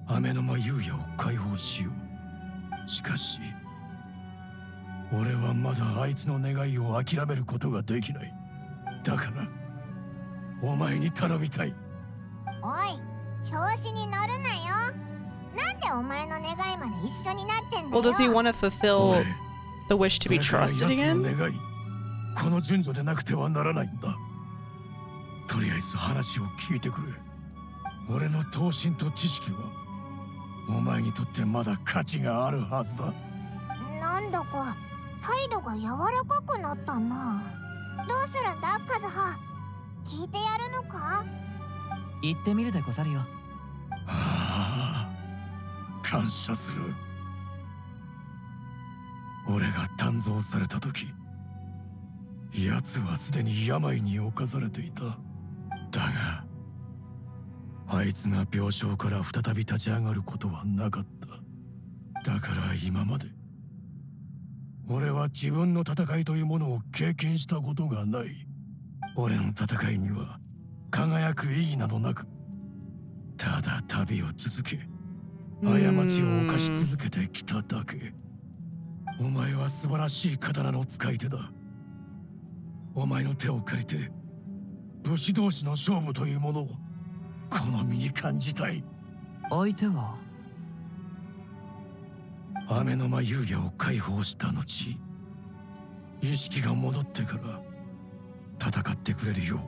Speaker 8: 雨の間優也を解放しよう。しかし俺はまだあいつの願いを諦めることができない。だからお前に頼みたい。
Speaker 3: おい、調子に乗るなよ。なんでお前の願いまで一緒になってんだ
Speaker 1: Well,
Speaker 3: よ。
Speaker 1: does he want to fulfill the wish to be
Speaker 8: それから
Speaker 1: trusted
Speaker 8: 奴の
Speaker 1: again?
Speaker 8: 願い、この順序でなくてはならないんだ。とりあえず話を聞いてくれ。俺の闘身と知識はお前にとってまだ価値があるはずだ。
Speaker 3: なんだか態度が柔らかくなったな。どうするんだカズハ、聞いてやるのか。
Speaker 5: 行ってみるでござるよ。
Speaker 8: ああ、感謝する。俺が誕生された時、奴はすでに病に侵されていた。だがあいつが病床から再び立ち上がることはなかった。だから今まで俺は自分の戦いというものを経験したことがない。俺の戦いには輝く意義などなく、ただ旅を続け、過ちを犯し続けてきただけ。お前は素晴らしい刀の使い手だ。お前の手を借りて武士同士の勝負というものを好みに感じたい。
Speaker 5: 相手は
Speaker 8: 雨の間優也を解放した後、意識が戻ってから戦ってくれるよう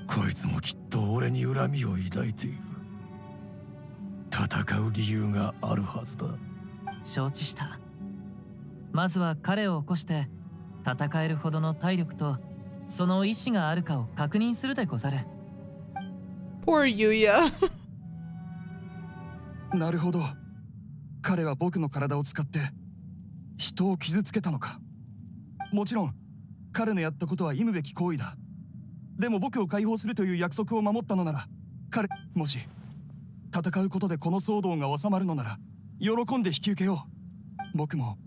Speaker 8: こいつもきっと俺に恨みを抱いている。戦う理由があるはずだ。
Speaker 5: 承知した。まずは彼を起こして戦えるほどの体力とその意志があるかを確認するでござる。
Speaker 1: Poor Yuya.
Speaker 4: なるほど。彼は僕の体を使って人を傷つけたのか。もちろん彼のやったことは忌むべき行為だ。でも僕を解放するという約束を守ったのなら、もし戦うことでこの騒動が収まるのなら喜んで引き受けよう。僕も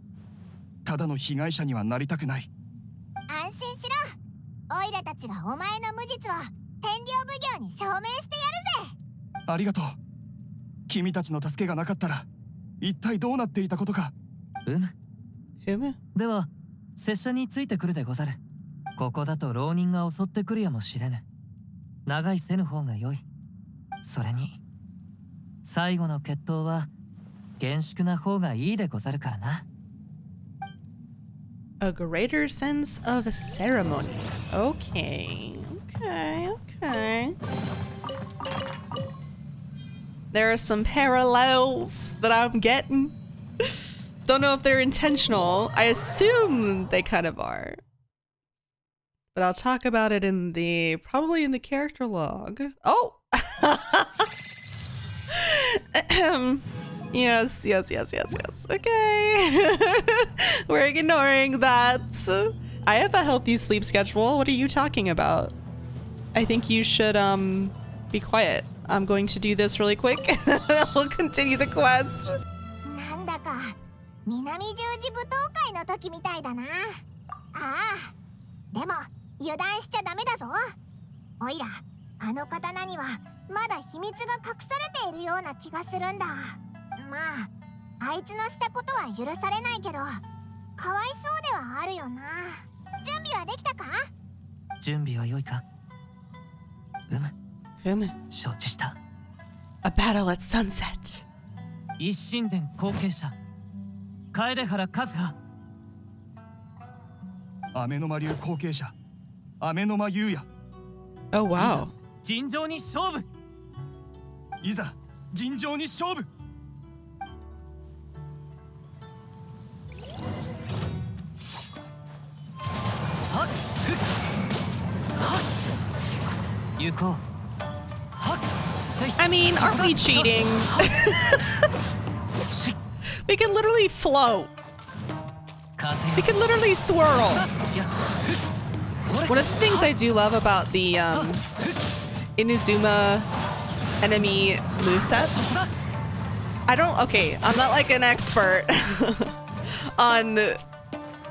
Speaker 4: ただの被害者にはなりたくない。
Speaker 3: 安心しろ。オイラたちがお前の無実を天領奉行に証明してやるぜ。
Speaker 4: ありがとう。君たちの助けがなかったら一体どうなっていたことか。
Speaker 1: Humu?
Speaker 5: では拙者についてくるでござる。ここだと浪人が襲ってくるやもしれぬ。長いせぬ方が良い。それに最後の決闘は厳粛な方がいいでござるからな。
Speaker 1: A greater sense of ceremony. Okay. Okay. There are some parallels that I'm getting. Don't know if they're intentional. I assume they kind of are. But I'll talk about it in the, probably in the character log. Oh! Yes. Okay. We're ignoring that. I have a healthy sleep schedule. What are you talking about? I think you should, be quiet. I'm going to do this really quick. We'll continue the quest.
Speaker 3: なんだか南十字舞踏会の時みたいだな。ああ、でも油断しちゃダメだぞ。おいら、あの刀にはまだ秘密が隠されているような気がするんだ。まあ、あいつのしたことは許されないけど、かわいそうではあるよな。準備はできたか？
Speaker 5: 準備は良いか？Humu. 承知した。
Speaker 1: A battle at sunset.
Speaker 5: 一神殿後継者楓原和葉。
Speaker 4: 雨の間流後継者雨の間優也。
Speaker 1: Oh wow.
Speaker 5: 尋常に勝負。
Speaker 4: いざ尋常に勝負。
Speaker 5: 行こう。
Speaker 1: I mean, aren't we cheating? We can literally float. We can literally swirl. One of the things I do love about the Inazuma enemy movesets, I'm not like an expert on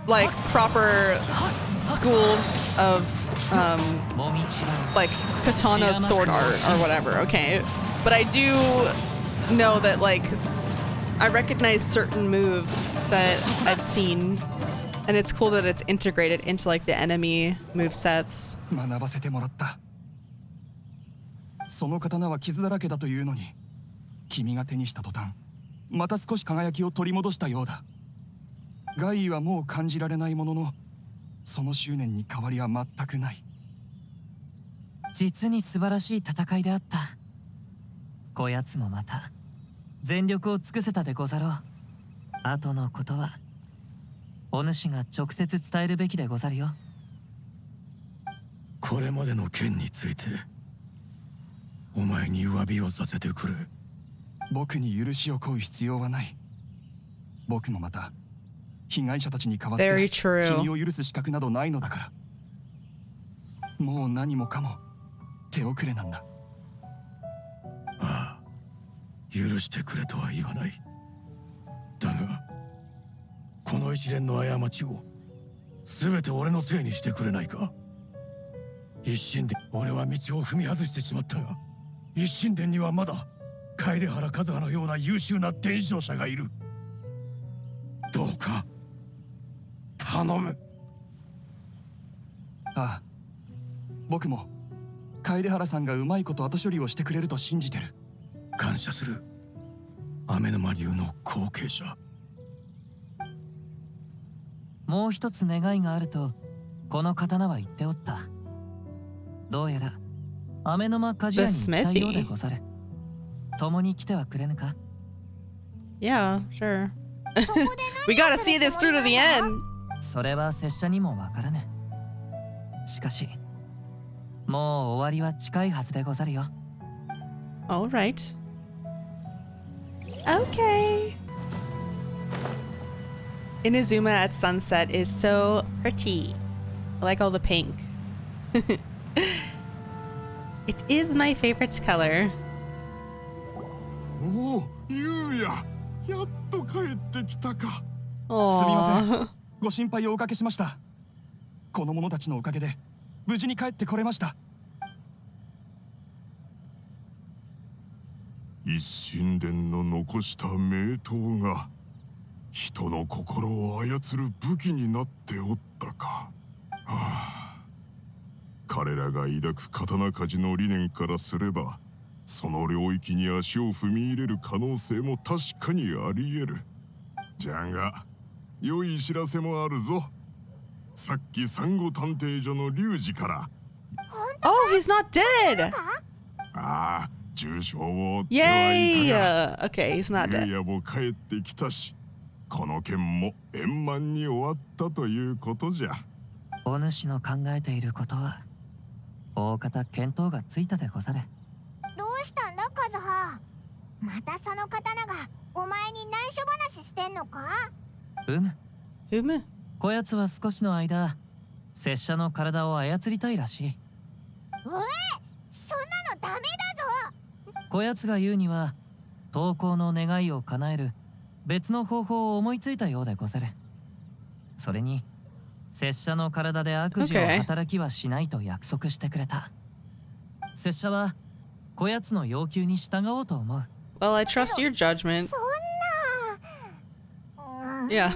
Speaker 1: like proper schools of like katana sword art or whatever, okay? But I do know that like I recognize certain moves that I've seen, and it's cool that it's integrated into like the enemy movesets.
Speaker 4: 学ばせてもらった。その刀は傷だらけだというのに、君が手にした途端、また少し輝きを取り戻したようだ。害はもう感じられないものの、その執念に変わりは全くない。
Speaker 5: 実に素晴らしい戦いであった。こやつもまた全力を尽くせたでござろう。後のことはお主が直接伝えるべきでござるよ。
Speaker 8: これまでの件についてお前に詫びをさせてくれ。
Speaker 4: 僕に許しを請う必要はない。僕もまた被害者たちに代わって
Speaker 1: Very true.
Speaker 4: 君を許す資格などないのだから。もう何もかも手遅れなんだ。
Speaker 8: ああ、許してくれとは言わない。だがこの一連の過ちを全て俺のせいにしてくれないか。一心で俺は道を踏み外してしまったが、一心殿にはまだ楓原和葉のような優秀な伝承者がいる。どうか頼む。
Speaker 4: ああ、僕も楓原さんがうまいこと後処理をしてくれると信じてる。
Speaker 8: 感謝する。雨の間流の後継者。
Speaker 5: もう一つ願いがあるとこの刀は言っておった。どうやら雨の間鍛冶屋に行きたいようでござる。共に来てはくれぬか？
Speaker 1: Yeah, sure. We gotta see this through to the end.
Speaker 5: それは拙者にもわからぬ。しかしもう終わりは近いはずでござるよ。
Speaker 1: All right. Okay. Inazuma at sunset is so pretty. I like all the pink. It is my favorite color.
Speaker 2: おお、ゆうや、やっと帰ってきたか。
Speaker 4: すみません。
Speaker 1: Aww.
Speaker 4: ご心配をおかけしました。この者たちのおかげで無事に帰ってこれました。
Speaker 2: 一神殿の残した名刀が人の心を操る武器になっておったか。はあ、彼らが抱く刀鍛冶の理念からすれば、その領域に足を踏み入れる可能性も確かにあり得る。じゃが良い知らせもあるぞ。さっき産後探偵所の龍二から。
Speaker 1: Oh, he's not dead!
Speaker 2: ああ、重傷を負ってはい
Speaker 1: Yay!
Speaker 2: たが、
Speaker 1: Okay, he's not
Speaker 2: ゆう
Speaker 1: dead.
Speaker 2: やも帰ってきたし、この件も円満に終わったということじゃ。
Speaker 5: お主の考えていることは大方見当がついたでござる。
Speaker 3: どうしたんだカズハ。またその刀がお前に内緒話してんのか。
Speaker 1: Humu?
Speaker 5: こやつは少しの間拙者の体を操りたいらしい。
Speaker 3: そんなのダメだぞ。
Speaker 5: こやつが言うには投稿の願いを叶える別の方法を思いついたようでござる。それに拙者の体で悪事を働きはしないと約束してくれた。拙者はこやつの要求に従おうと思う。
Speaker 1: Well, I trust your judgment.
Speaker 3: そんな。
Speaker 1: Yeah.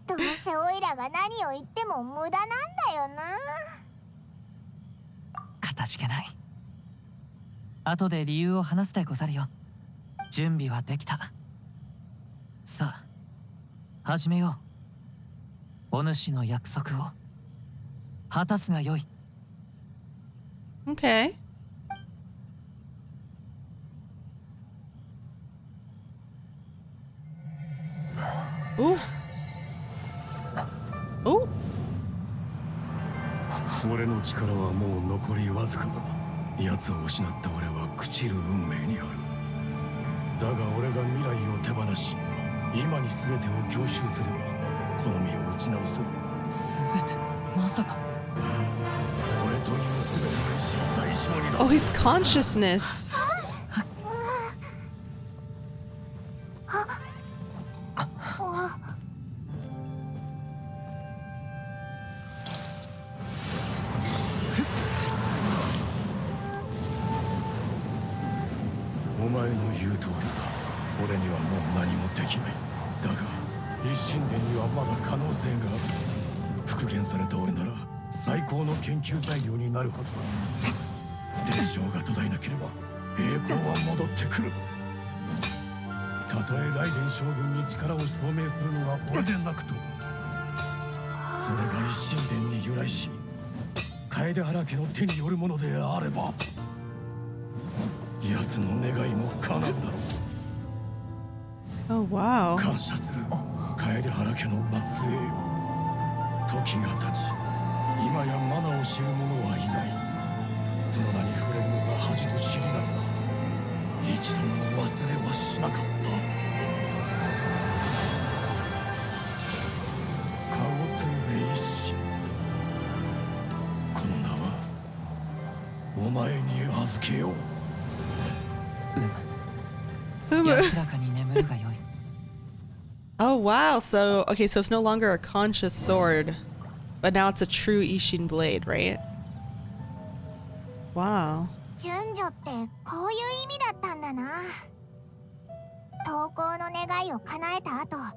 Speaker 3: どうせオイラが何を言っても無駄なんだよな。
Speaker 5: かたじけない。後で理由を話すでござるよ。準備はできた。さあ始めよう。お主の約束を果たすがよい。
Speaker 1: Okay. Ooh. Oh.
Speaker 8: 俺の力はもう残りわずかだ。奴を失った俺は朽ちる運命にある。だが俺が未来を手放し、今に全てを吸収すればこの身を打ち直せる。
Speaker 5: すべてまさか。
Speaker 8: 俺という全ての意志を代償にだ。
Speaker 1: Oh, his consciousness.
Speaker 8: お前の言う通りだ。俺にはもう何もできない。だが一神殿にはまだ可能性がある。復元された俺なら最高の研究材料になるはずだ。伝承が途絶えなければ栄光は戻ってくる。たとえライデン将軍に力を証明するのが俺でなくとも、それが一神殿に由来し楓原家の手によるものであれば、奴の願いも叶うだろう。
Speaker 1: Oh, wow.
Speaker 8: 感謝する楓原家の末裔よ。時が経ち今やマナを知る者はいない。その名に触れるのが恥と知りながら一度も忘れはしなかった。顔鶴瓶一神、この名はお前に預けよう。
Speaker 1: Humu.
Speaker 5: 安らかに眠るがよい。
Speaker 1: Oh, wow. So, okay, so it's no longer a conscious sword, but now it's a true Ishin blade, right? Wow.
Speaker 3: 順序ってこういう意味だったんだな。投稿の願いを叶えた後、あ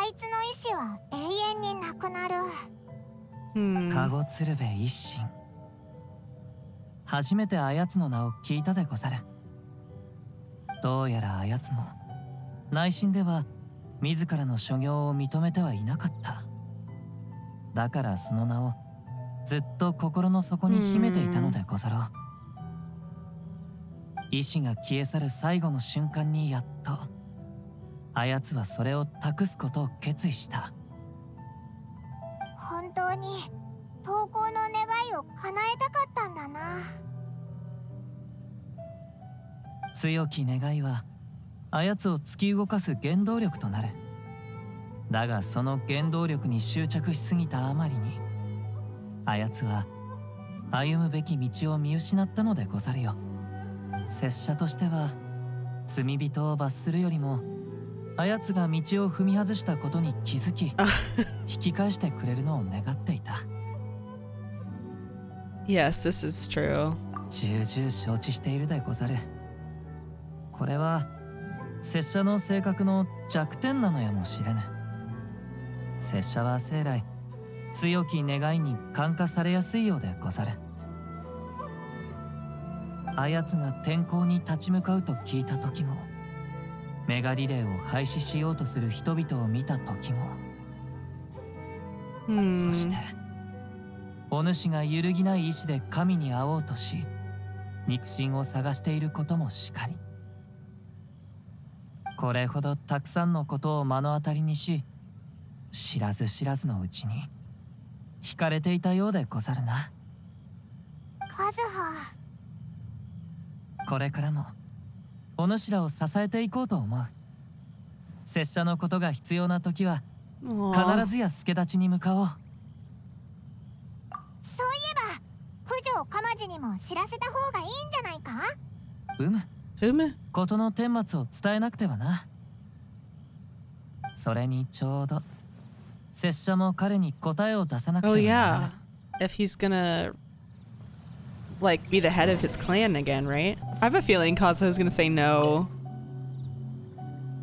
Speaker 3: いつの意志は永遠になくなる。
Speaker 5: カゴ鶴瓶一神、初めてあやつの名を聞いたでござる。どうやらあやつも内心では自らの所業を認めてはいなかった。だからその名をずっと心の底に秘めていたのでござろう。意志が消え去る最後の瞬間にやっとあやつはそれを託すことを決意した。
Speaker 3: 本当に投稿の願いを叶えたかったんだな。
Speaker 5: 強き願いはあやつを突き動かす原動力となる。だがその原動力に執着しすぎたあまりにあやつは歩むべき道を見失ったのでござるよ。拙者としては罪人を罰するよりもあやつが道を踏み外したことに気づき引き返してくれるのを願っていた。
Speaker 1: Yes, this is true.
Speaker 5: 重々承知しているでござる。これは拙者の性格の弱点なのやもしれぬ。拙者は生来強き願いに感化されやすいようでござる。あやつが天候に立ち向かうと聞いた時も、メガリレーを廃止しようとする人々を見た時も、そしてお主が揺るぎない意志で神に会おうとし、肉親を探していることもしかり、これほどたくさんのことを目の当たりにし、知らず知らずのうちに惹かれていたようでござるな。
Speaker 3: カズハ。
Speaker 5: これからもお主らを支えていこうと思う。拙者のことが必要な時は必ずや助太刀に向かおう。
Speaker 3: そういえば九条かまじにも知らせた方がいいんじゃないか。
Speaker 5: 事の顛末を伝えなくてはな。それにちょうど拙者も彼に答えを出さなくては
Speaker 1: Oh
Speaker 5: なら
Speaker 1: yeah.
Speaker 5: ない。
Speaker 1: If he's gonna like be the head of his clan again, right? I have a feeling Kazuha is gonna say no.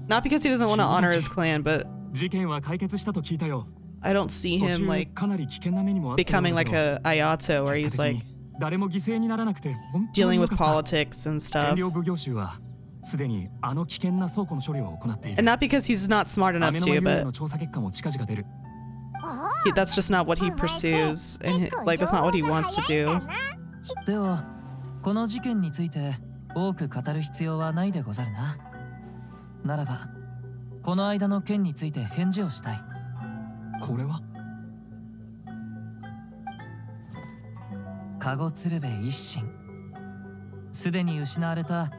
Speaker 1: Not because he doesn't want to honor his clan, but
Speaker 4: 事件は解決したと聞いたよ。
Speaker 1: I don't see
Speaker 4: 途
Speaker 1: him
Speaker 4: 中
Speaker 1: like
Speaker 4: かなり危険な目にもあったよう
Speaker 1: becoming
Speaker 4: だ
Speaker 1: like
Speaker 4: けど
Speaker 1: a Ayato where
Speaker 4: 結
Speaker 1: he's
Speaker 4: 果的
Speaker 1: like
Speaker 4: に誰も犠牲にならなくて本当
Speaker 1: dealing
Speaker 4: に良
Speaker 1: with
Speaker 4: かった。
Speaker 1: politics and
Speaker 4: 占
Speaker 1: stuff.
Speaker 4: 領奉行衆はすでにあの危険な倉庫の処理を行ってい
Speaker 1: And
Speaker 4: る。
Speaker 1: not because he's not smart enough
Speaker 4: 雨の
Speaker 1: to,
Speaker 4: 間遊泳
Speaker 1: but
Speaker 4: の調査結果も近々出る。
Speaker 1: that's just not what he pursues. And like, that's not what he wants to do.
Speaker 5: ではこの事件について多く語る必要はないでござるな。ならばこの間の件について返事をしたい。
Speaker 4: これは
Speaker 5: カゴ鶴瓶一心、すでに失われた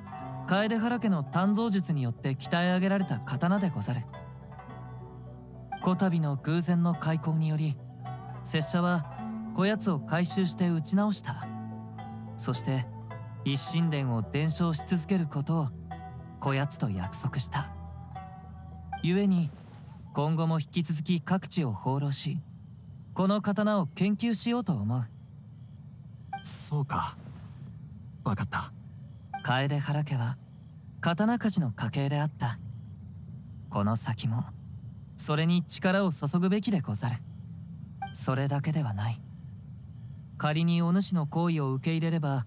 Speaker 5: 楓原家の鍛造術によって鍛え上げられた刀でござる。こたびの偶然の開口により拙者はこやつを回収して打ち直した。そして一心伝を伝承し続けることをこやつと約束した。故に今後も引き続き各地を放浪し、この刀を研究しようと思う。
Speaker 4: そうか。わかった。
Speaker 5: 楓原家は刀鍛冶の家系であった。この先もそれに力を注ぐべきでござる。それだけではない。仮にお主の行為を受け入れれば、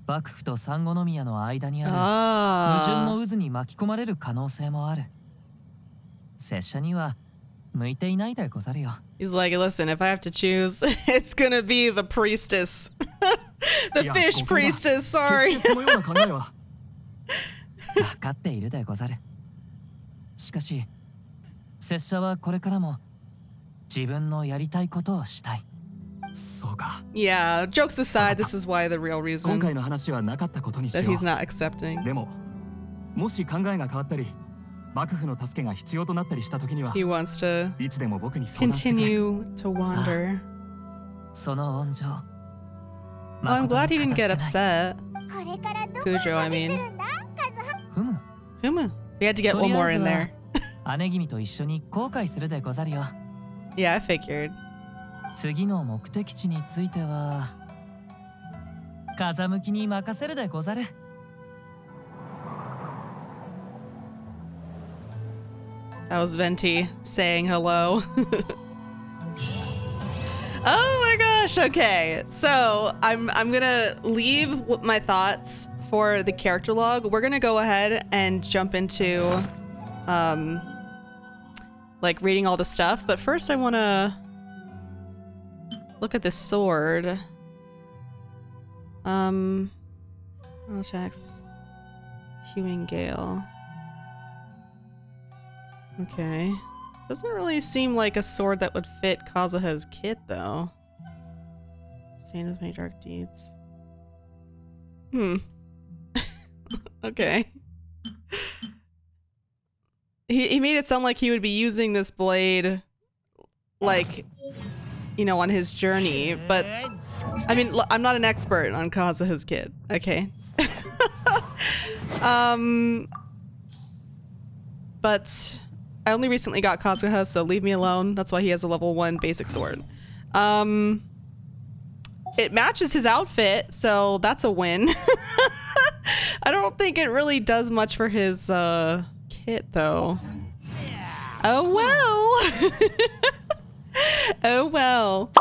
Speaker 5: 幕府と三国宮の間にある矛盾の渦に巻き込まれる可能性もある。拙者には向いていないでござるよ。
Speaker 1: He's like, listen, if I have to choose, it's gonna be the priestess. The
Speaker 4: いや
Speaker 1: fish
Speaker 4: 僕は
Speaker 1: priestess,
Speaker 4: 決
Speaker 1: sorry.
Speaker 4: してそのような考えは。
Speaker 5: 分かっているでござる。しかし拙者はこれからも自分のやりたいことをしたい。
Speaker 4: そうか。
Speaker 1: Yeah, jokes aside, this is why the real
Speaker 4: 今
Speaker 1: reason
Speaker 4: 回の話はなかったことにし
Speaker 1: that
Speaker 4: よ
Speaker 1: he's
Speaker 4: う。
Speaker 1: not accepting.
Speaker 4: でも、もし考えが変わったり、幕府の助けが必要となったりした時には、
Speaker 1: He wants to
Speaker 4: いつでも僕に相談してくれ。
Speaker 1: continue to wander.
Speaker 5: その恩情。
Speaker 1: Well, I'm glad he didn't get
Speaker 5: 誠にかたじけない。
Speaker 1: upset.
Speaker 3: これからどこへ
Speaker 1: Kujo, I
Speaker 3: 旅
Speaker 1: mean.
Speaker 3: するんだカズハ。
Speaker 5: ふむ。
Speaker 1: Humu. We had to get one more in there.
Speaker 5: 姉君と一緒に後悔するでござるよ。
Speaker 1: Yeah, I figured.
Speaker 5: 次の目的地については風向きに任せるでござる。
Speaker 1: That was Venti saying hello. Oh my gosh. Okay. So I'm gonna leave my thoughts for the character log. We're gonna go ahead and jump into like reading all the stuff, but first I wanna look at this sword. Attacks. Hewing Gale. Okay. Doesn't really seem like a sword that would fit Kazuha's kit, though. Stained with many dark deeds. Okay. He made it sound like he would be using this blade, like, you know, on his journey, but I mean, I'm not an expert on Kazuha's kit, okay? But I only recently got Kazuha, so leave me alone. That's why he has a level 1 basic sword. It matches his outfit, so that's a win. I don't think it really does much for his kit, though. Oh well. Oh well.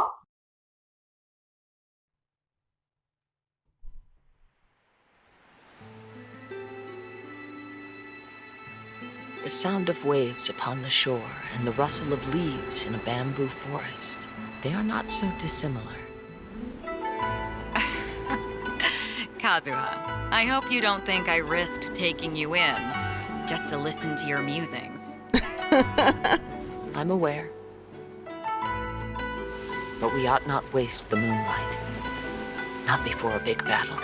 Speaker 9: The sound of waves upon the shore and the rustle of leaves in a bamboo forest, they are not so dissimilar.
Speaker 10: Kazuha, I hope you don't think I risked taking you in just to listen to your musings.
Speaker 9: I'm aware. But we ought not waste the moonlight. Not before a big battle.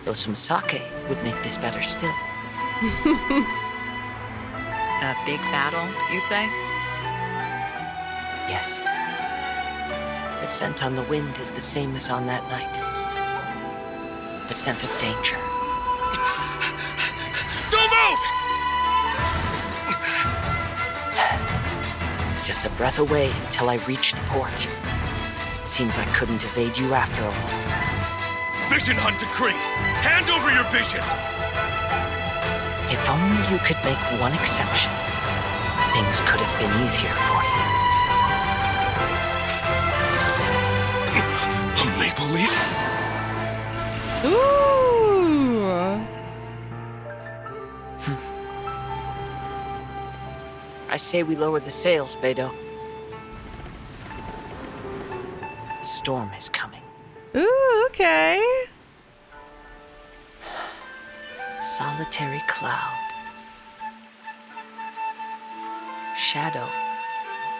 Speaker 9: Though some sake would make this better still.
Speaker 10: A big battle, you say?
Speaker 9: Yes. The scent on the wind is the same as on that night. The scent of danger.
Speaker 8: Don't move!
Speaker 9: Just a breath away until I reach the port. Seems I couldn't evade you after all.
Speaker 8: Vision Hunt decree! Hand over your vision!
Speaker 9: If only you could make one exception, things could have been easier for you.
Speaker 8: A maple leaf?
Speaker 1: Ooh.
Speaker 9: I say we lower the sails, Beidou. A storm is coming.
Speaker 1: Ooh, okay.
Speaker 9: Solitary cloud. Shadow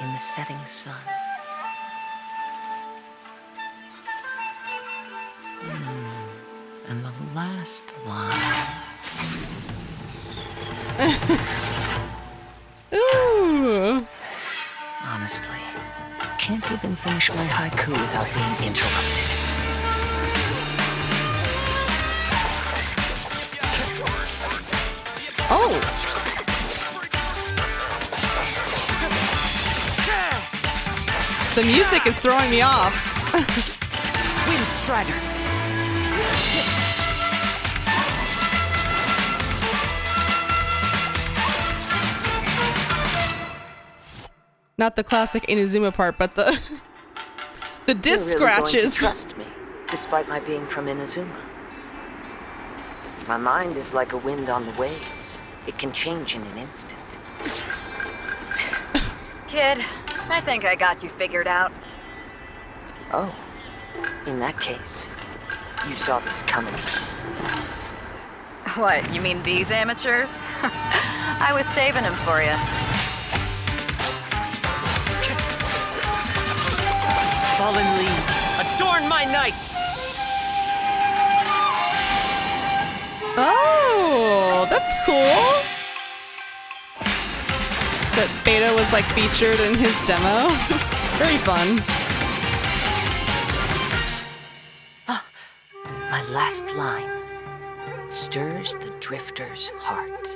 Speaker 9: in the setting sun. And the last line.
Speaker 1: Ooh.
Speaker 9: Honestly, can't even finish my haiku without being interrupted.
Speaker 1: Oh. The music is throwing me off.
Speaker 9: Wind Strider!
Speaker 1: Not the classic Inazuma part, but the disc
Speaker 9: You're really going to
Speaker 1: scratches.
Speaker 9: trust me, despite my being from Inazuma. My mind is like a wind on the waves. It can change in an instant.
Speaker 10: Kid, I think I got you figured out.
Speaker 9: Oh, in that case, you saw this coming.
Speaker 10: What, you mean these amateurs? I was saving them for you.
Speaker 9: Fallen leaves, adorn my night!
Speaker 1: Oh, that's cool. That Beta was like featured in his demo. Very fun.
Speaker 9: My last line stirs the drifter's heart.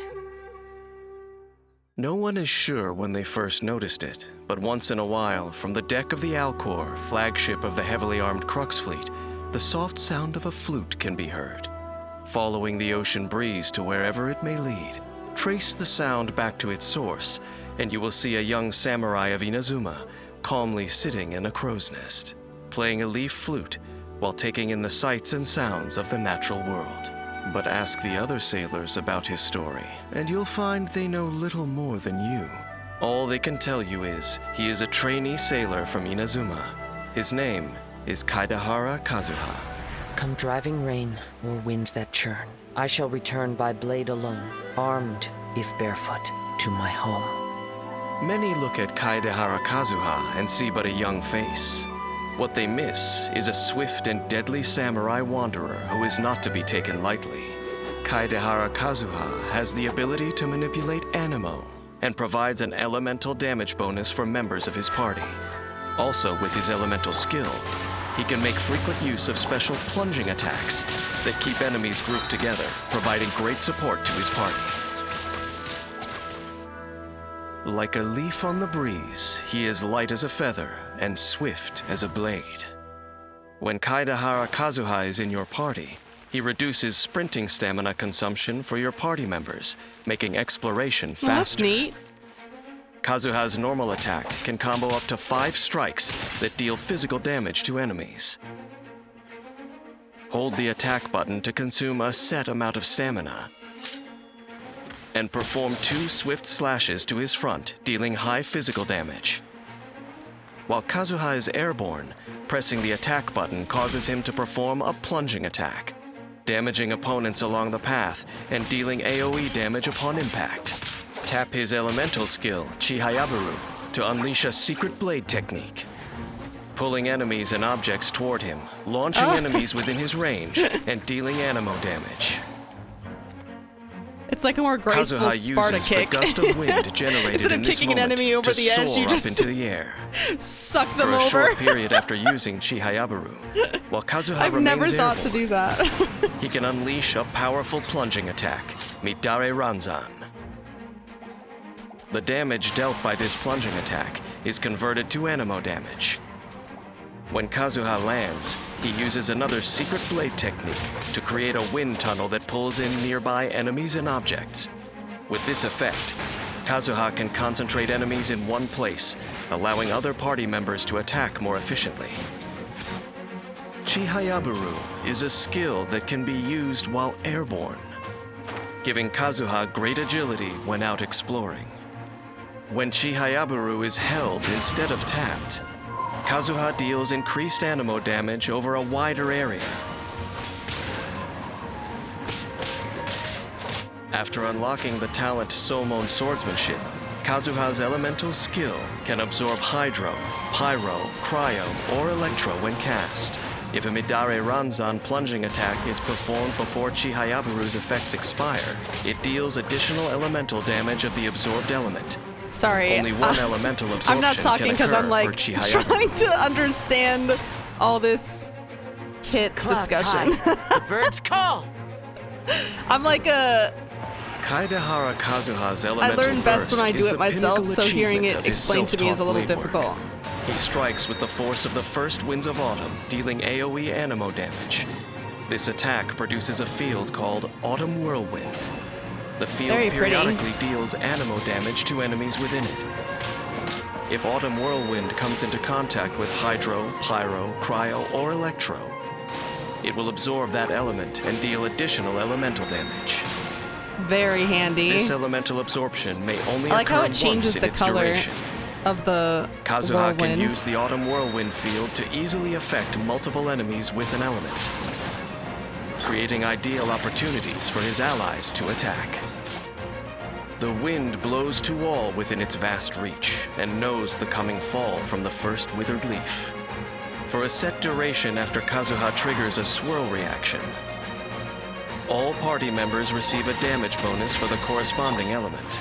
Speaker 11: No one is sure when they first noticed it, but once in a while, from the deck of the Alcor, flagship of the heavily armed Crux fleet, the soft sound of a flute can be heard. Following the ocean breeze to wherever it may lead, trace the sound back to its source, and you will see a young samurai of Inazuma calmly sitting in a crow's nest, playing a leaf flute while taking in the sights and sounds of the natural world. But ask the other sailors about his story, and you'll find they know little more than you. All they can tell you is he is a trainee sailor from Inazuma. His name is Kaidahara Kazuha.
Speaker 9: Come driving rain or winds that churn, I shall return by blade alone, armed, if barefoot, to my home.
Speaker 11: Many look at Kaidahara Kazuha and see but a young face. What they miss is a swift and deadly samurai wanderer who is not to be taken lightly. Kaidahara Kazuha has the ability to manipulate animo and provides an elemental damage bonus for members of his party. Also, with his elemental skill, he can make frequent use of special plunging attacks that keep enemies grouped together, providing great support to his party. Like a leaf on the breeze, he is light as a feather and swift as a blade. When Kaidahara Kazuha is in your party, he reduces sprinting stamina consumption for your party members, making exploration faster.
Speaker 1: Well, that's neat.
Speaker 11: Kazuha's normal attack can combo up to 5 strikes that deal physical damage to enemies. Hold the attack button to consume a set amount of stamina, and perform 2 swift slashes to his front, dealing high physical damage. While Kazuha is airborne, pressing the attack button causes him to perform a plunging attack, damaging opponents along the path and dealing AoE damage upon impact. Tap his elemental skill, Chihayabaru, to unleash a secret blade technique, pulling enemies and objects toward him, launching enemies within his range, and dealing anemo damage.
Speaker 1: It's like a more graceful
Speaker 11: Kazuha
Speaker 1: Sparta
Speaker 11: uses
Speaker 1: kick.
Speaker 11: the gust of wind generated
Speaker 1: Instead of
Speaker 11: in this
Speaker 1: kicking an
Speaker 11: moment
Speaker 1: enemy over
Speaker 11: to
Speaker 1: the edge,
Speaker 11: soar
Speaker 1: you
Speaker 11: up
Speaker 1: just
Speaker 11: into the air.
Speaker 1: Suck them
Speaker 11: For a
Speaker 1: over.
Speaker 11: short period after using Chihayabaru, while Kazuha
Speaker 1: I've
Speaker 11: remains
Speaker 1: never thought
Speaker 11: airborne,
Speaker 1: to do that.
Speaker 11: he can unleash a powerful plunging attack, Midare Ranzan. The damage dealt by this plunging attack is converted to anemo damage. When Kazuha lands, he uses another secret blade technique to create a wind tunnel that pulls in nearby enemies and objects. With this effect, Kazuha can concentrate enemies in one place, allowing other party members to attack more efficiently. Chihayabaru is a skill that can be used while airborne, giving Kazuha great agility when out exploring. When Chihayabaru is held instead of tapped, Kazuha deals increased anemo damage over a wider area. After unlocking the talent Somon Swordsmanship, Kazuha's elemental skill can absorb Hydro, Pyro, Cryo, or Electro when cast. If a Midare Ranzan plunging attack is performed before Chihayabaru's effects expire, it deals additional elemental damage of the absorbed element.
Speaker 1: Sorry.
Speaker 11: Only one elemental absorption
Speaker 1: I'm not talking
Speaker 11: because
Speaker 1: I'm like trying to understand all this kit discussion.
Speaker 5: The birds call.
Speaker 1: I'm like a.
Speaker 11: Kaidahara Kazuha's
Speaker 1: I
Speaker 11: elemental
Speaker 1: learn best when I
Speaker 11: burst
Speaker 1: do
Speaker 11: is
Speaker 1: it
Speaker 11: the
Speaker 1: myself,
Speaker 11: pinnacle
Speaker 1: so hearing
Speaker 11: achievement
Speaker 1: it
Speaker 11: of his
Speaker 1: explained to me is a
Speaker 11: self-taught
Speaker 1: little
Speaker 11: blade work.
Speaker 1: difficult.
Speaker 11: He strikes with the force of the first winds of autumn, dealing AoE anemo damage. This attack produces a field called Autumn Whirlwind. The field
Speaker 1: Very pretty.
Speaker 11: periodically deals anemo damage to enemies within it. If Autumn Whirlwind comes into contact with Hydro, Pyro, Cryo, or Electro, it will absorb that element and deal additional elemental damage.
Speaker 1: Very handy.
Speaker 11: This elemental absorption may only
Speaker 1: I like how
Speaker 11: occur
Speaker 1: it changes
Speaker 11: once in
Speaker 1: the
Speaker 11: its
Speaker 1: color
Speaker 11: duration.
Speaker 1: of the
Speaker 11: Kazuha can
Speaker 1: whirlwind.
Speaker 11: use the Autumn Whirlwind field to easily affect multiple enemies with an element, creating ideal opportunities for his allies to attack. The wind blows to all within its vast reach and knows the coming fall from the first withered leaf. For a set duration after Kazuha triggers a swirl reaction, all party members receive a damage bonus for the corresponding element.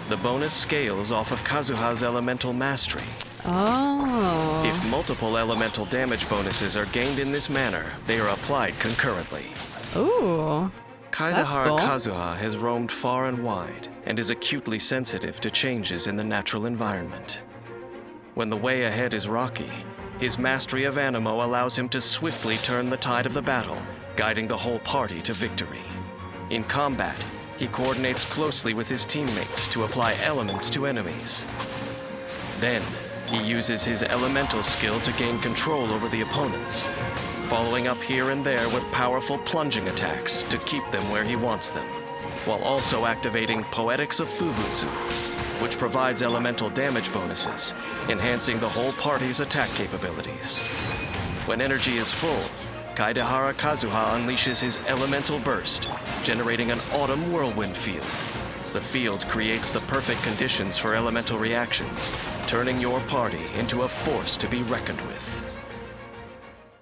Speaker 11: The bonus scales off of Kazuha's elemental mastery.
Speaker 1: Oh.
Speaker 11: If multiple elemental damage bonuses are gained in this manner, they are applied concurrently.
Speaker 1: Ooh.
Speaker 11: Kaidahara
Speaker 1: cool.
Speaker 11: Kazuha has roamed far and wide and is acutely sensitive to changes in the natural environment. When the way ahead is rocky, his mastery of anemo allows him to swiftly turn the tide of the battle, guiding the whole party to victory. In combat, he coordinates closely with his teammates to apply elements to enemies. Then, he uses his elemental skill to gain control over the opponents, following up here and there with powerful plunging attacks to keep them where he wants them, while also activating Poetics of Fubutsu, which provides elemental damage bonuses, enhancing the whole party's attack capabilities. When energy is full, Kaidahara Kazuha unleashes his elemental burst, generating an Autumn Whirlwind field. The field creates the perfect conditions for elemental reactions, turning your party into a force to be reckoned with.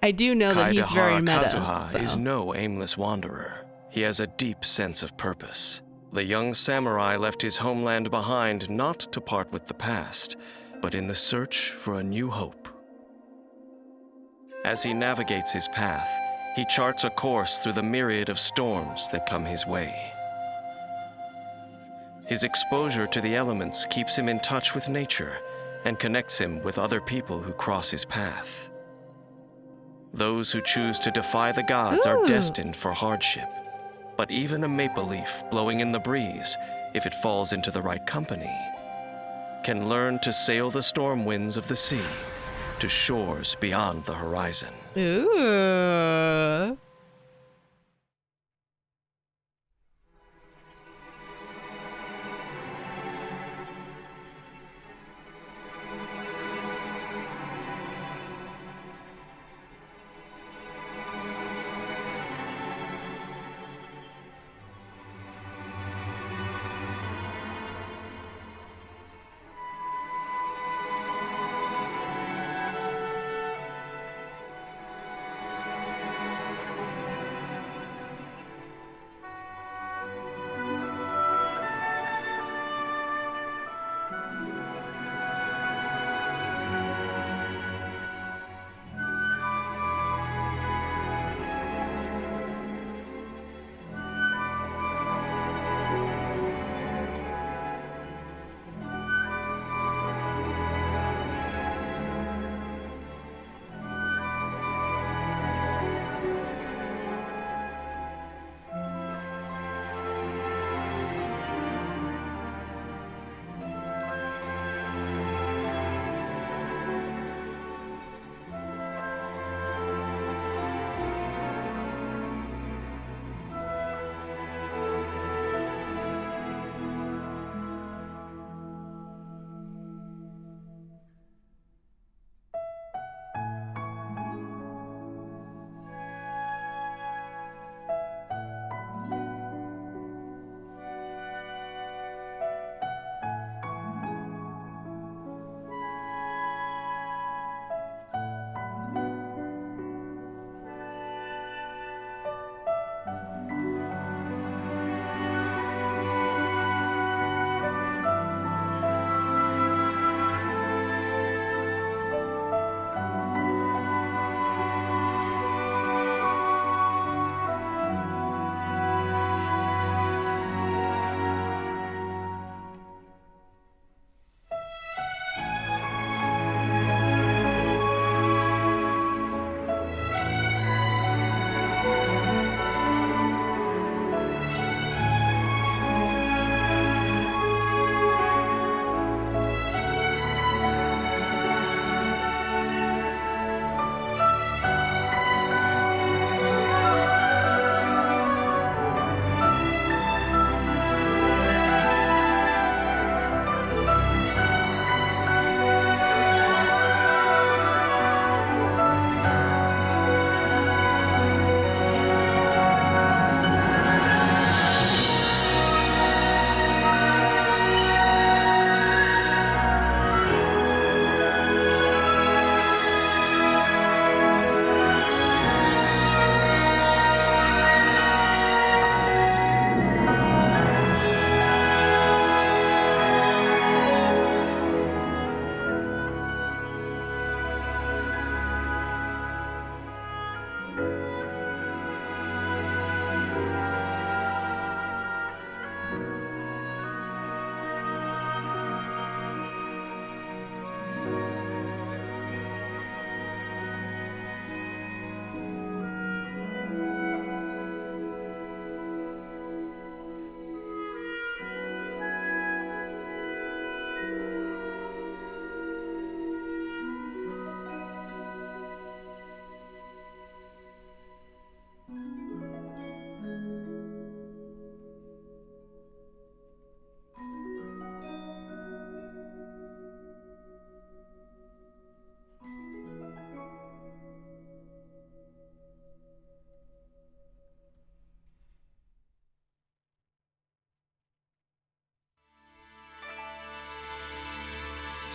Speaker 1: I do know that he's very
Speaker 11: Kaidahara
Speaker 1: meta.
Speaker 11: Kazuha
Speaker 1: So.
Speaker 11: is no aimless wanderer. He has a deep sense of purpose. The young samurai left his homeland behind not to part with the past, but in the search for a new hope. As he navigates his path, he charts a course through the myriad of storms that come his way. His exposure to the elements keeps him in touch with nature and connects him with other people who cross his path. Those who choose to defy the gods are destined for hardship. But even a maple leaf blowing in the breeze, if it falls into the right company, can learn to sail the storm winds of the sea to shores beyond the horizon.
Speaker 1: Ooh.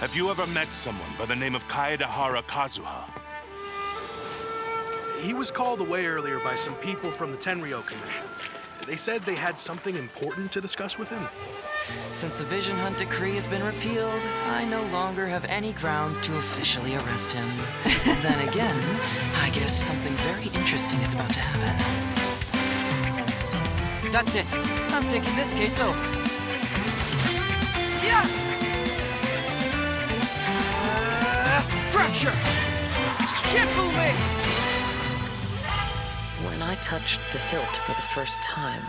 Speaker 12: Have you ever met someone by the name of Kaedehara Kazuha?
Speaker 13: He was called away earlier by some people from the Tenryou Commission. They said they had something important to discuss with him.
Speaker 5: Since the Vision Hunt decree has been repealed, I no longer have any grounds to officially arrest him. Then again, I guess something very interesting is about to happen. That's it. I'm taking this case over. Yeah! Fracture! Can't fool me!
Speaker 9: I touched the hilt for the first time,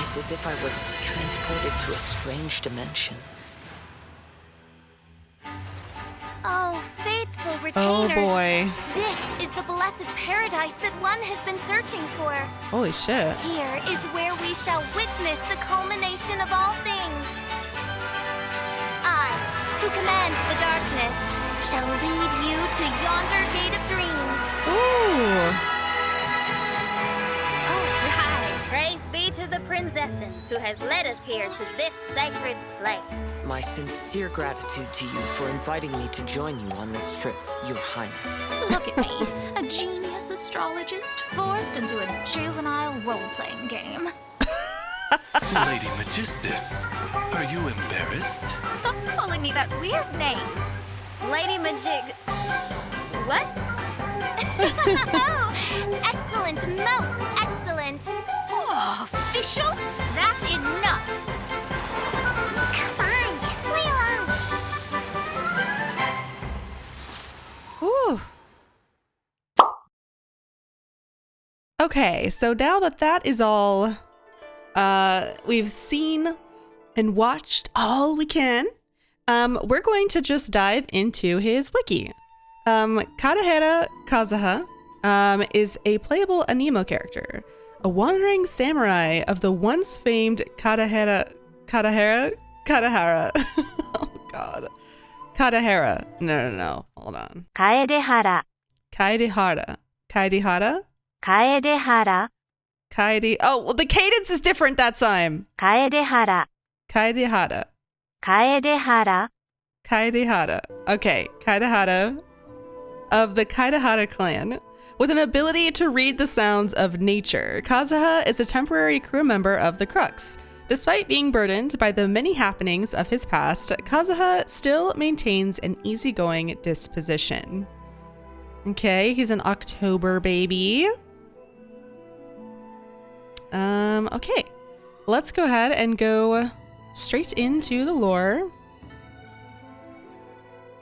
Speaker 9: it's as if I was transported to a strange dimension.
Speaker 14: Oh, faithful
Speaker 1: Oh
Speaker 14: retainers.
Speaker 1: boy.
Speaker 14: This is the blessed paradise that one has been searching for.
Speaker 1: Holy shit.
Speaker 14: Here is where we shall witness the culmination of all things. I, who command the darkness, shall lead you to yonder gate of dreams.
Speaker 1: Ooh.
Speaker 15: Right. Praise be to the Prinzessin, who has led us here to this sacred place.
Speaker 9: My sincere gratitude to you for inviting me to join you on this trip, Your Highness.
Speaker 14: Look at me, a genius astrologist forced into a juvenile role-playing game.
Speaker 16: Lady Magistus, are you embarrassed?
Speaker 14: Stop calling me that weird name.
Speaker 15: Lady Majig... What?
Speaker 14: Oh, excellent, most excellent. Oh, official? That's enough.
Speaker 3: Come on, just play along.
Speaker 1: Ooh. Okay, so now that is all, we've seen and watched all we can, we're going to just dive into his wiki. Kadahera Kazuha is a playable anemo character, a wandering samurai of the once famed Kadahera. Oh god. Kadahera. No. Hold on.
Speaker 15: Kaedehara.
Speaker 1: Kaedehara.
Speaker 15: Kaedehara.
Speaker 1: Oh, well, the cadence is different that time.
Speaker 15: Kaedehara.
Speaker 1: Kaedehara. Okay, Kaedehara of the Kaedehara clan. With an ability to read the sounds of nature, Kazuha is a temporary crew member of the Crux. Despite being burdened by the many happenings of his past, Kazuha still maintains an easygoing disposition. Okay, he's an October baby. Okay, let's go ahead and go straight into the lore.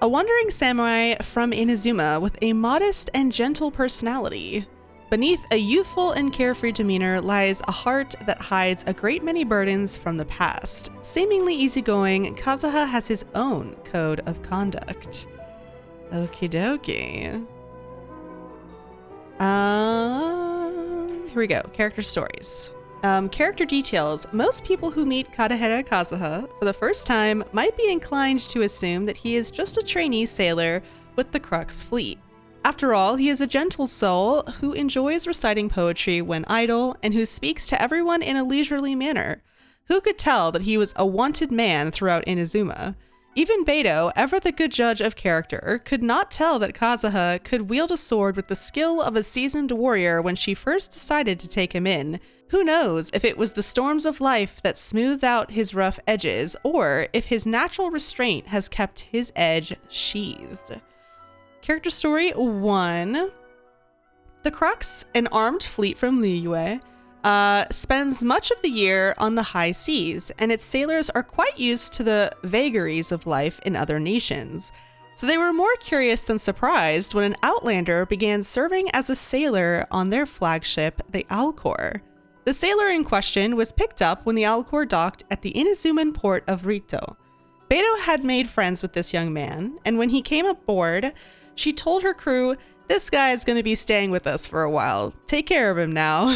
Speaker 1: A wandering samurai from Inazuma with a modest and gentle personality. Beneath a youthful and carefree demeanor lies a heart that hides a great many burdens from the past. Seemingly easygoing, Kazuha has his own code of conduct. Okie dokie. Here we go. Character stories. Character details. Most people who meet Kadahera Kazuha for the first time might be inclined to assume that he is just a trainee sailor with the Crux fleet. After all, he is a gentle soul who enjoys reciting poetry when idle and who speaks to everyone in a leisurely manner. Who could tell that he was a wanted man throughout Inazuma? Even Beto, ever the good judge of character, could not tell that Kazuha could wield a sword with the skill of a seasoned warrior when she first decided to take him in. Who knows if it was the storms of life that smoothed out his rough edges, or if his natural restraint has kept his edge sheathed. Character story 1. The Crux, an armed fleet from Liyue, spends much of the year on the high seas, and its sailors are quite used to the vagaries of life in other nations. So they were more curious than surprised when an outlander began serving as a sailor on their flagship, the Alcor. The sailor in question was picked up when the Alcor docked at the Inazuman port of Rito. Beto had made friends with this young man, and when he came aboard, she told her crew, "This guy is going to be staying with us for a while. Take care of him now."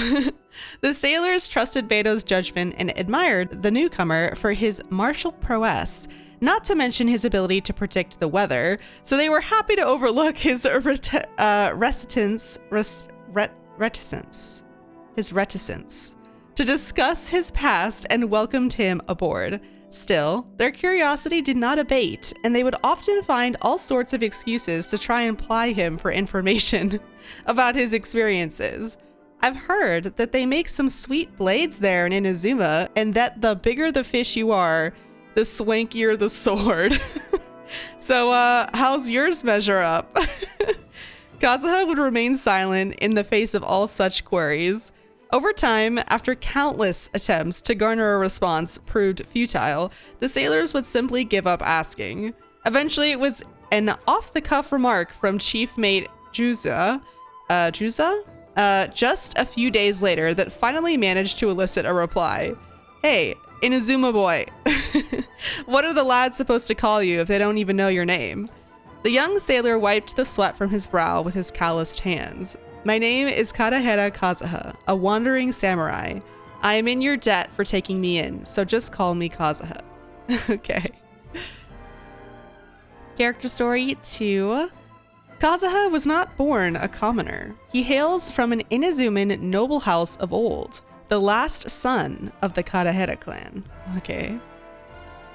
Speaker 1: The sailors trusted Beto's judgment and admired the newcomer for his martial prowess, not to mention his ability to predict the weather, so they were happy to overlook his reticence to discuss his past and welcomed him aboard. Still, their curiosity did not abate, and they would often find all sorts of excuses to try and ply him for information about his experiences. I've heard that they make some sweet blades there in Inazuma, and that the bigger the fish you are, the swankier the sword. So, how's yours measure up? Kazuha would remain silent in the face of all such queries. Over time, after countless attempts to garner a response proved futile, the sailors would simply give up asking. Eventually, it was an off-the-cuff remark from chief mate Juza, just a few days later that finally managed to elicit a reply. Hey, Inazuma boy, what are the lads supposed to call you if they don't even know your name? The young sailor wiped the sweat from his brow with his calloused hands. My name is Kadahera Kazuha, a wandering samurai. I am in your debt for taking me in, so just call me Kazuha. Okay. Character story 2. Kazuha was not born a commoner. He hails from an Inazuman noble house of old, the last son of the Kadahera clan. Okay,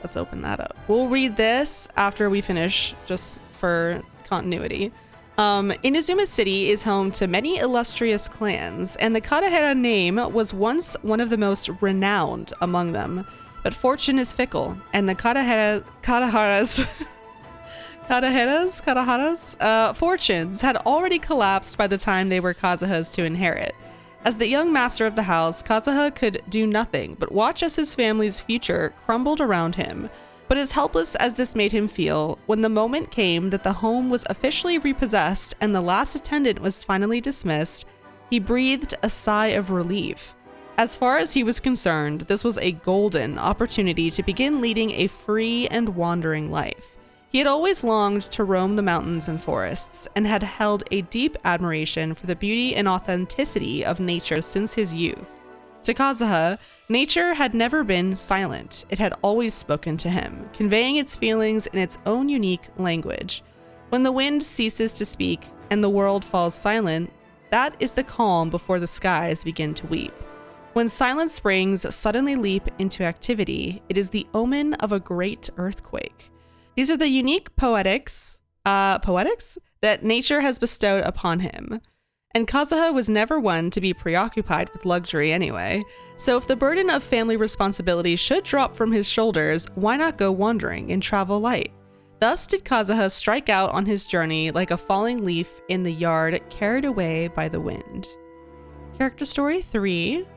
Speaker 1: let's open that up. We'll read this after we finish, just for continuity. Inazuma City is home to many illustrious clans, and the Kadahera name was once one of the most renowned among them. But fortune is fickle, and the Kadahera's fortunes had already collapsed by the time they were Kazuha's to inherit. As the young master of the house, Kazuha could do nothing but watch as his family's future crumbled around him. But as helpless as this made him feel, when the moment came that the home was officially repossessed and the last attendant was finally dismissed, he breathed a sigh of relief. As far as he was concerned, this was a golden opportunity to begin leading a free and wandering life. He had always longed to roam the mountains and forests, and had held a deep admiration for the beauty and authenticity of nature since his youth. To Kazuha, nature had never been silent. It had always spoken to him, conveying its feelings in its own unique language. When the wind ceases to speak and the world falls silent, that is the calm before the skies begin to weep. When silent springs suddenly leap into activity, it is the omen of a great earthquake. These are the unique poetics that nature has bestowed upon him. And Kazuha was never one to be preoccupied with luxury anyway. So if the burden of family responsibility should drop from his shoulders, why not go wandering and travel light? Thus did Kazuha strike out on his journey like a falling leaf in the yard carried away by the wind. Character story 3.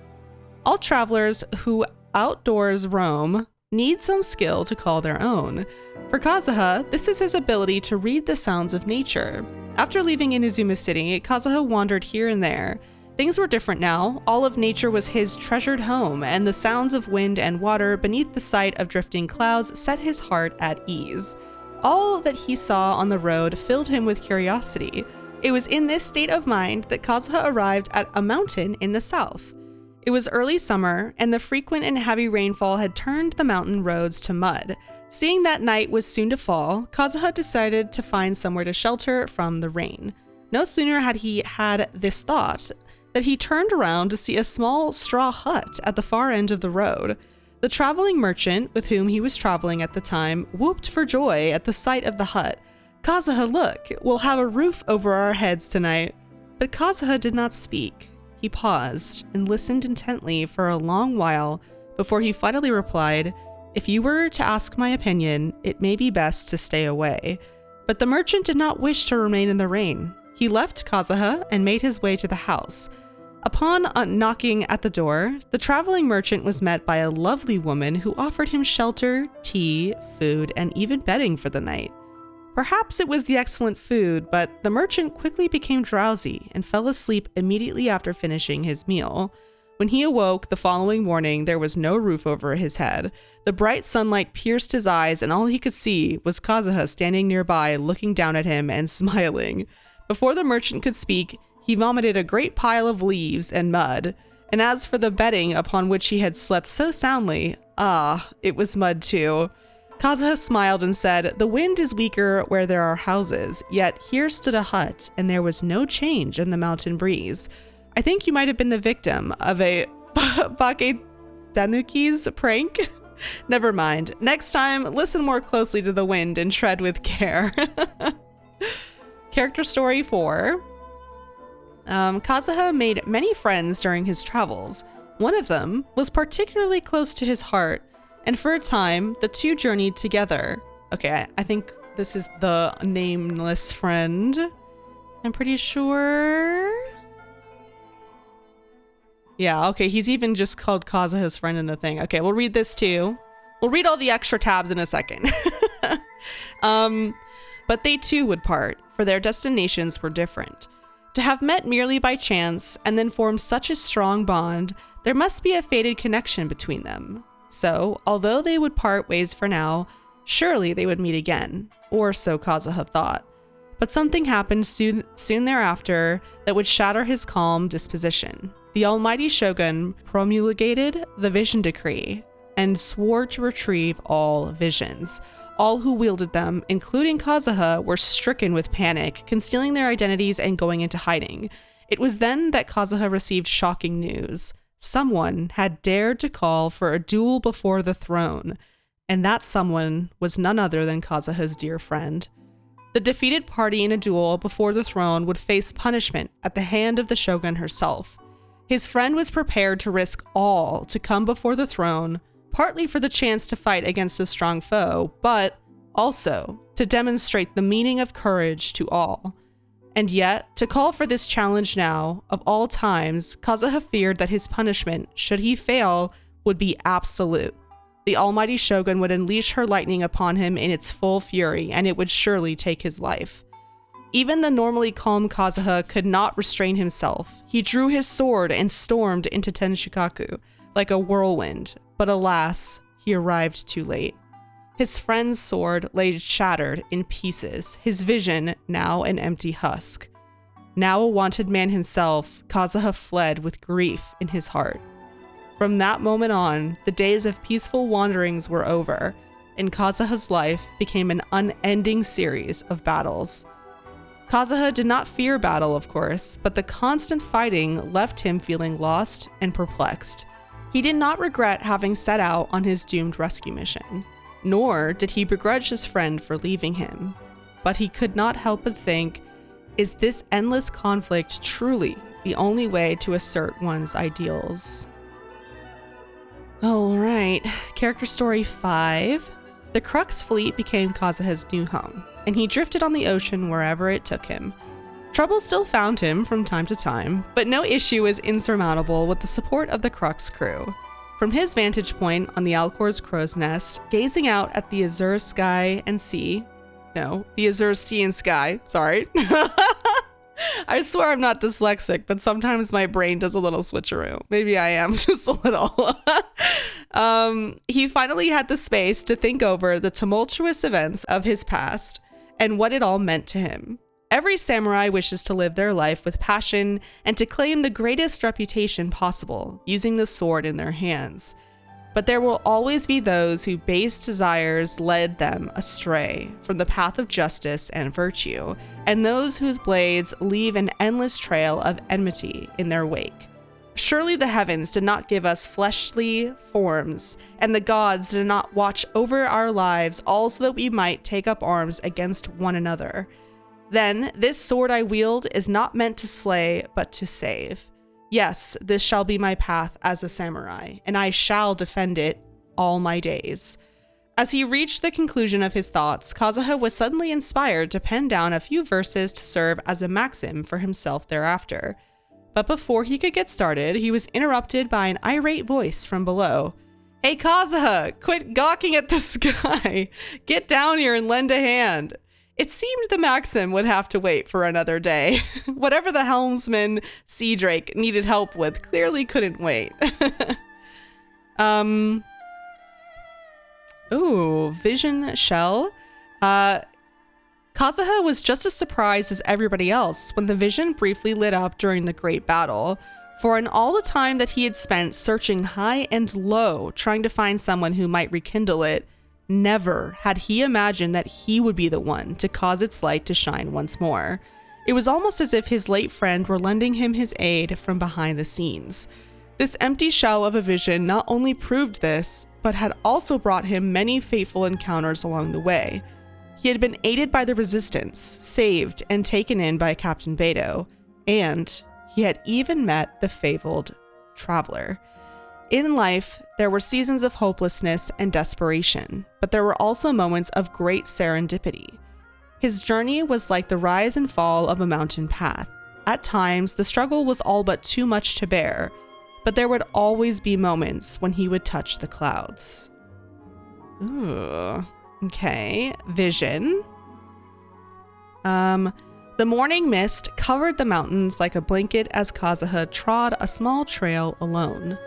Speaker 1: All travelers who outdoors roam need some skill to call their own. For Kazuha, this is his ability to read the sounds of nature. After leaving Inazuma City, Kazuha wandered here and there. Things were different now. All of nature was his treasured home, and the sounds of wind and water beneath the sight of drifting clouds set his heart at ease. All that he saw on the road filled him with curiosity. It was in this state of mind that Kazuha arrived at a mountain in the south. It was early summer, and the frequent and heavy rainfall had turned the mountain roads to mud. Seeing that night was soon to fall, Kazuha decided to find somewhere to shelter from the rain. No sooner had he had this thought that he turned around to see a small straw hut at the far end of the road. The traveling merchant with whom he was traveling at the time whooped for joy at the sight of the hut. "Kazuha, look, we'll have a roof over our heads tonight." But Kazuha did not speak. He paused and listened intently for a long while before he finally replied, "If you were to ask my opinion, it may be best to stay away." But the merchant did not wish to remain in the rain. He left Kazuha and made his way to the house. Upon knocking at the door, the traveling merchant was met by a lovely woman who offered him shelter, tea, food, and even bedding for the night. Perhaps it was the excellent food, but the merchant quickly became drowsy and fell asleep immediately after finishing his meal. When he awoke the following morning, there was no roof over his head. The bright sunlight pierced his eyes, and all he could see was Kazuha standing nearby, looking down at him and smiling. Before the merchant could speak, he vomited a great pile of leaves and mud. And as for the bedding upon which he had slept so soundly, it was mud too. Kazuha smiled and said, "The wind is weaker where there are houses, yet here stood a hut, and there was no change in the mountain breeze. I think you might have been the victim of a Bake Tanuki's prank." Never mind. Next time, listen more closely to the wind and tread with care. Character story 4. Kazuha made many friends during his travels. One of them was particularly close to his heart, and for a time, the two journeyed together. Okay, I think this is the nameless friend. I'm pretty sure. Yeah, okay, he's even just called Kazuha's friend in the thing. Okay, we'll read this too. We'll read all the extra tabs in a second. But they too would part, for their destinations were different. To have met merely by chance and then formed such a strong bond, there must be a fated connection between them. So, although they would part ways for now, surely they would meet again, or so Kazuha thought. But something happened soon thereafter that would shatter his calm disposition. The almighty shogun promulgated the vision decree and swore to retrieve all visions. All who wielded them, including Kazuha, were stricken with panic, concealing their identities and going into hiding. It was then that Kazuha received shocking news. Someone had dared to call for a duel before the throne, and that someone was none other than Kazuha's dear friend. The defeated party in a duel before the throne would face punishment at the hand of the shogun herself. His friend was prepared to risk all to come before the throne, partly for the chance to fight against a strong foe, but also to demonstrate the meaning of courage to all. And yet, to call for this challenge now, of all times, Kazuha feared that his punishment, should he fail, would be absolute. The almighty shogun would unleash her lightning upon him in its full fury, and it would surely take his life. Even the normally calm Kazuha could not restrain himself. He drew his sword and stormed into Tenshikaku like a whirlwind, but alas, he arrived too late. His friend's sword lay shattered in pieces, his vision now an empty husk. Now a wanted man himself, Kazuha fled with grief in his heart. From that moment on, the days of peaceful wanderings were over, and Kazuha's life became an unending series of battles. Kazuha did not fear battle, of course, but the constant fighting left him feeling lost and perplexed. He did not regret having set out on his doomed rescue mission, nor did he begrudge his friend for leaving him. But he could not help but think, is this endless conflict truly the only way to assert one's ideals? Alright, character story 5. The Crux fleet became Kazuha's new home, and he drifted on the ocean wherever it took him. Trouble still found him from time to time, but no issue was insurmountable with the support of the Crux crew. From his vantage point on the Alcor's crow's nest, gazing out at the azure sky and sea, the azure sea and sky, sorry. I swear I'm not dyslexic, but sometimes my brain does a little switcheroo. Maybe I am just a little. He finally had the space to think over the tumultuous events of his past and what it all meant to him. Every samurai wishes to live their life with passion and to claim the greatest reputation possible, using the sword in their hands. But there will always be those whose base desires led them astray from the path of justice and virtue, and those whose blades leave an endless trail of enmity in their wake. Surely the heavens did not give us fleshly forms, and the gods did not watch over our lives all so that we might take up arms against one another. Then this sword I wield is not meant to slay, but to save. Yes, this shall be my path as a samurai, and I shall defend it all my days. As he reached the conclusion of his thoughts, Kazuha was suddenly inspired to pen down a few verses to serve as a maxim for himself thereafter. But before he could get started, he was interrupted by an irate voice from below. "Hey Kazuha, quit gawking at the sky! Get down here and lend a hand!" It seemed the maxim would have to wait for another day. Whatever the helmsman Sea Drake needed help with clearly couldn't wait. Ooh, Vision Shell. Kazuha was just as surprised as everybody else when the vision briefly lit up during the great battle. For in all the time that he had spent searching high and low trying to find someone who might rekindle it, never had he imagined that he would be the one to cause its light to shine once more. It was almost as if his late friend were lending him his aid from behind the scenes. This empty shell of a vision not only proved this, but had also brought him many fateful encounters along the way. He had been aided by the resistance, saved, and taken in by Captain Beto, and he had even met the fabled Traveler. In life, there were seasons of hopelessness and desperation, but there were also moments of great serendipity. His journey was like the rise and fall of a mountain path. At times, the struggle was all but too much to bear, but there would always be moments when he would touch the clouds. Ooh, okay. Vision. The morning mist covered the mountains like a blanket as Kazuha trod a small trail alone.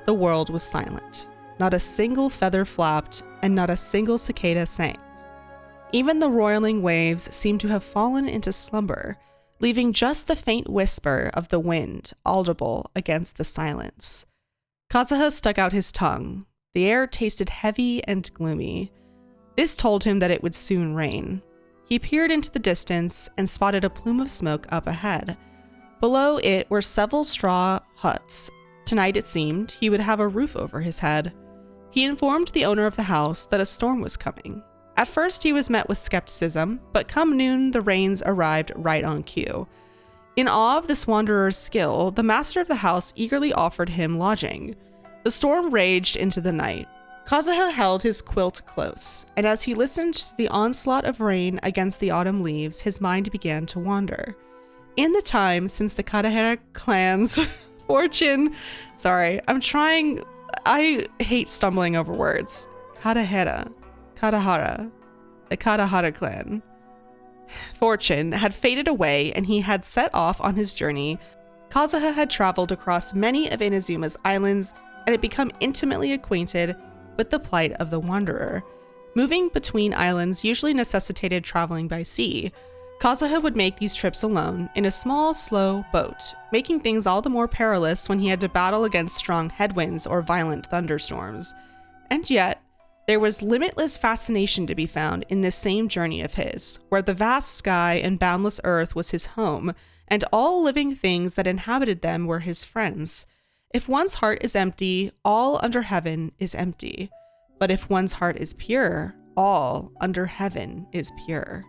Speaker 1: The world was silent. Not a single feather flapped, and not a single cicada sang. Even the roiling waves seemed to have fallen into slumber, leaving just the faint whisper of the wind audible against the silence. Kazuha stuck out his tongue. The air tasted heavy and gloomy. This told him that it would soon rain. He peered into the distance and spotted a plume of smoke up ahead. Below it were several straw huts. Tonight, it seemed, he would have a roof over his head. He informed the owner of the house that a storm was coming. At first, he was met with skepticism, but come noon, the rains arrived right on cue. In awe of this wanderer's skill, the master of the house eagerly offered him lodging. The storm raged into the night. Kazuha held his quilt close, and as he listened to the onslaught of rain against the autumn leaves, his mind began to wander. In the time since the Kadahara clan's fortune... I hate stumbling over words. Kadahara. The Kadahara clan. Fortune had faded away, and he had set off on his journey. Kazuha had traveled across many of Inazuma's islands and had become intimately acquainted with the plight of the wanderer. Moving between islands usually necessitated traveling by sea. Kazuha would make these trips alone, in a small, slow boat, making things all the more perilous when he had to battle against strong headwinds or violent thunderstorms. And yet, there was limitless fascination to be found in this same journey of his, where the vast sky and boundless earth was his home, and all living things that inhabited them were his friends. If one's heart is empty, all under heaven is empty. But if one's heart is pure, all under heaven is pure.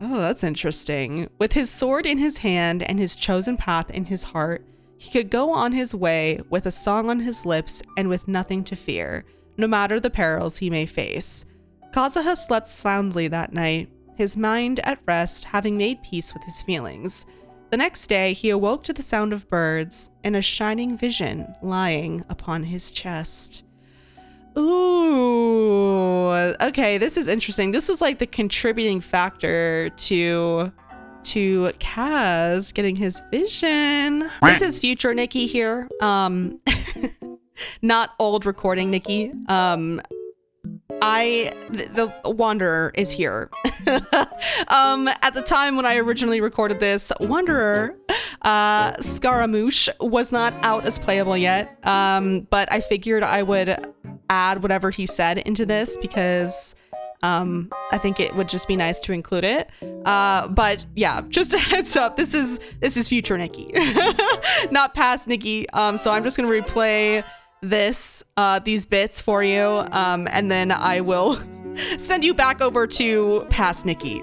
Speaker 1: Oh, that's interesting. With his sword in his hand and his chosen path in his heart, he could go on his way with a song on his lips and with nothing to fear, no matter the perils he may face. Kazuha slept soundly that night, his mind at rest, having made peace with his feelings. The next day, he awoke to the sound of birds and a shining vision lying upon his chest. Ooh, okay, this is interesting. This is like the contributing factor to Kaz getting his vision. This is future Nikki here. Not old recording Nikki. The Wanderer is here. At the time when I originally recorded this, Wanderer, Scaramouche was not out as playable yet. But I figured I would add whatever he said into this because I think it would just be nice to include it. But yeah, just a heads up, this is future Nikki, not past Nikki. So I'm just gonna replay these bits for you, and then I will send you back over to past Nikki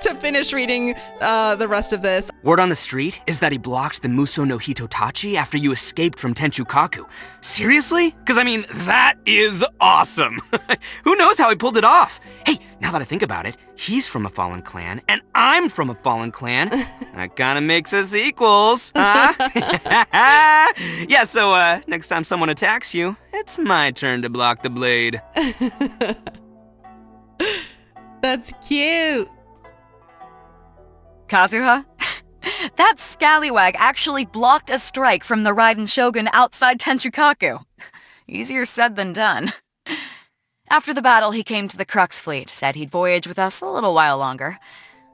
Speaker 1: to finish reading the rest of this.
Speaker 17: Word on the street is that he blocked the Muso no Hitotachi after you escaped from Tenchukaku. Seriously? Because I mean, that is awesome. Who knows how he pulled it off? Hey, now that I think about it, he's from a fallen clan, and I'm from a fallen clan. That kind of makes us equals, huh? Yeah, so next time someone attacks you, it's my turn to block the blade.
Speaker 1: That's cute.
Speaker 10: Kazuha? That scallywag actually blocked a strike from the Raiden Shogun outside Tenchukaku. Easier said than done. After the battle, he came to the Crux fleet, said he'd voyage with us a little while longer.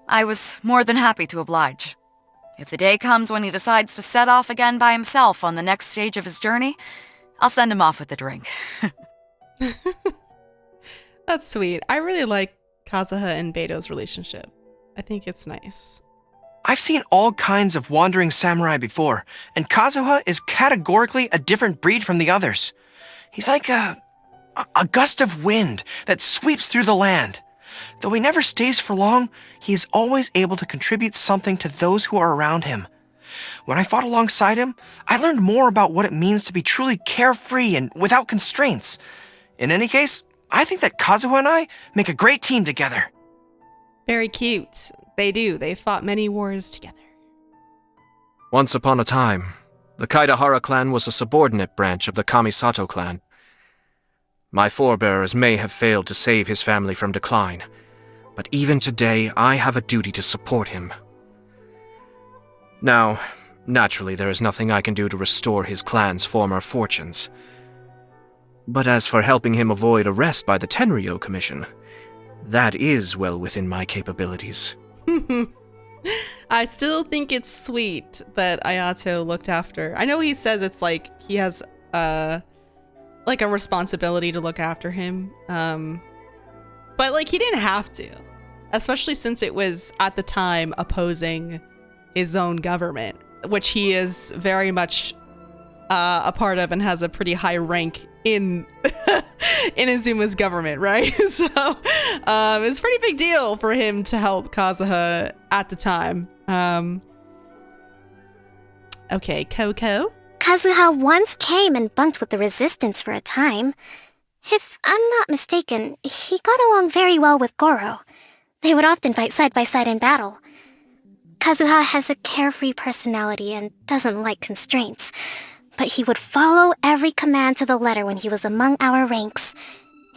Speaker 10: I was more than happy to oblige. If the day comes when he decides to set off again by himself on the next stage of his journey, I'll send him off with a drink.
Speaker 1: That's sweet. I really like Kazuha and Beto's relationship. I think it's nice.
Speaker 18: I've seen all kinds of wandering samurai before, and Kazuha is categorically a different breed from the others. He's like a gust of wind that sweeps through the land. Though he never stays for long, he is always able to contribute something to those who are around him. When I fought alongside him, I learned more about what it means to be truly carefree and without constraints. In any case, I think that Kazuha and I make a great team together.
Speaker 1: Very cute. They do. They fought many wars together.
Speaker 19: Once upon a time, the Kaidahara clan was a subordinate branch of the Kamisato clan. My forebears may have failed to save his family from decline, but even today I have a duty to support him. Now, naturally there is nothing I can do to restore his clan's former fortunes. But as for helping him avoid arrest by the Tenryou Commission, that is well within my capabilities.
Speaker 1: I still think it's sweet that Ayato looked after. I know he says it's like he has like a responsibility to look after him. But like he didn't have to, especially since it was at the time opposing his own government, which he is very much a part of and has a pretty high rank in Inazuma's government, right? So it's a pretty big deal for him to help Kazuha at the time. Okay, Coco?
Speaker 20: Kazuha once came and bunked with the resistance for a time. If I'm not mistaken, he got along very well with Goro. They would often fight side by side in battle. Kazuha has a carefree personality and doesn't like constraints, but he would follow every command to the letter when he was among our ranks.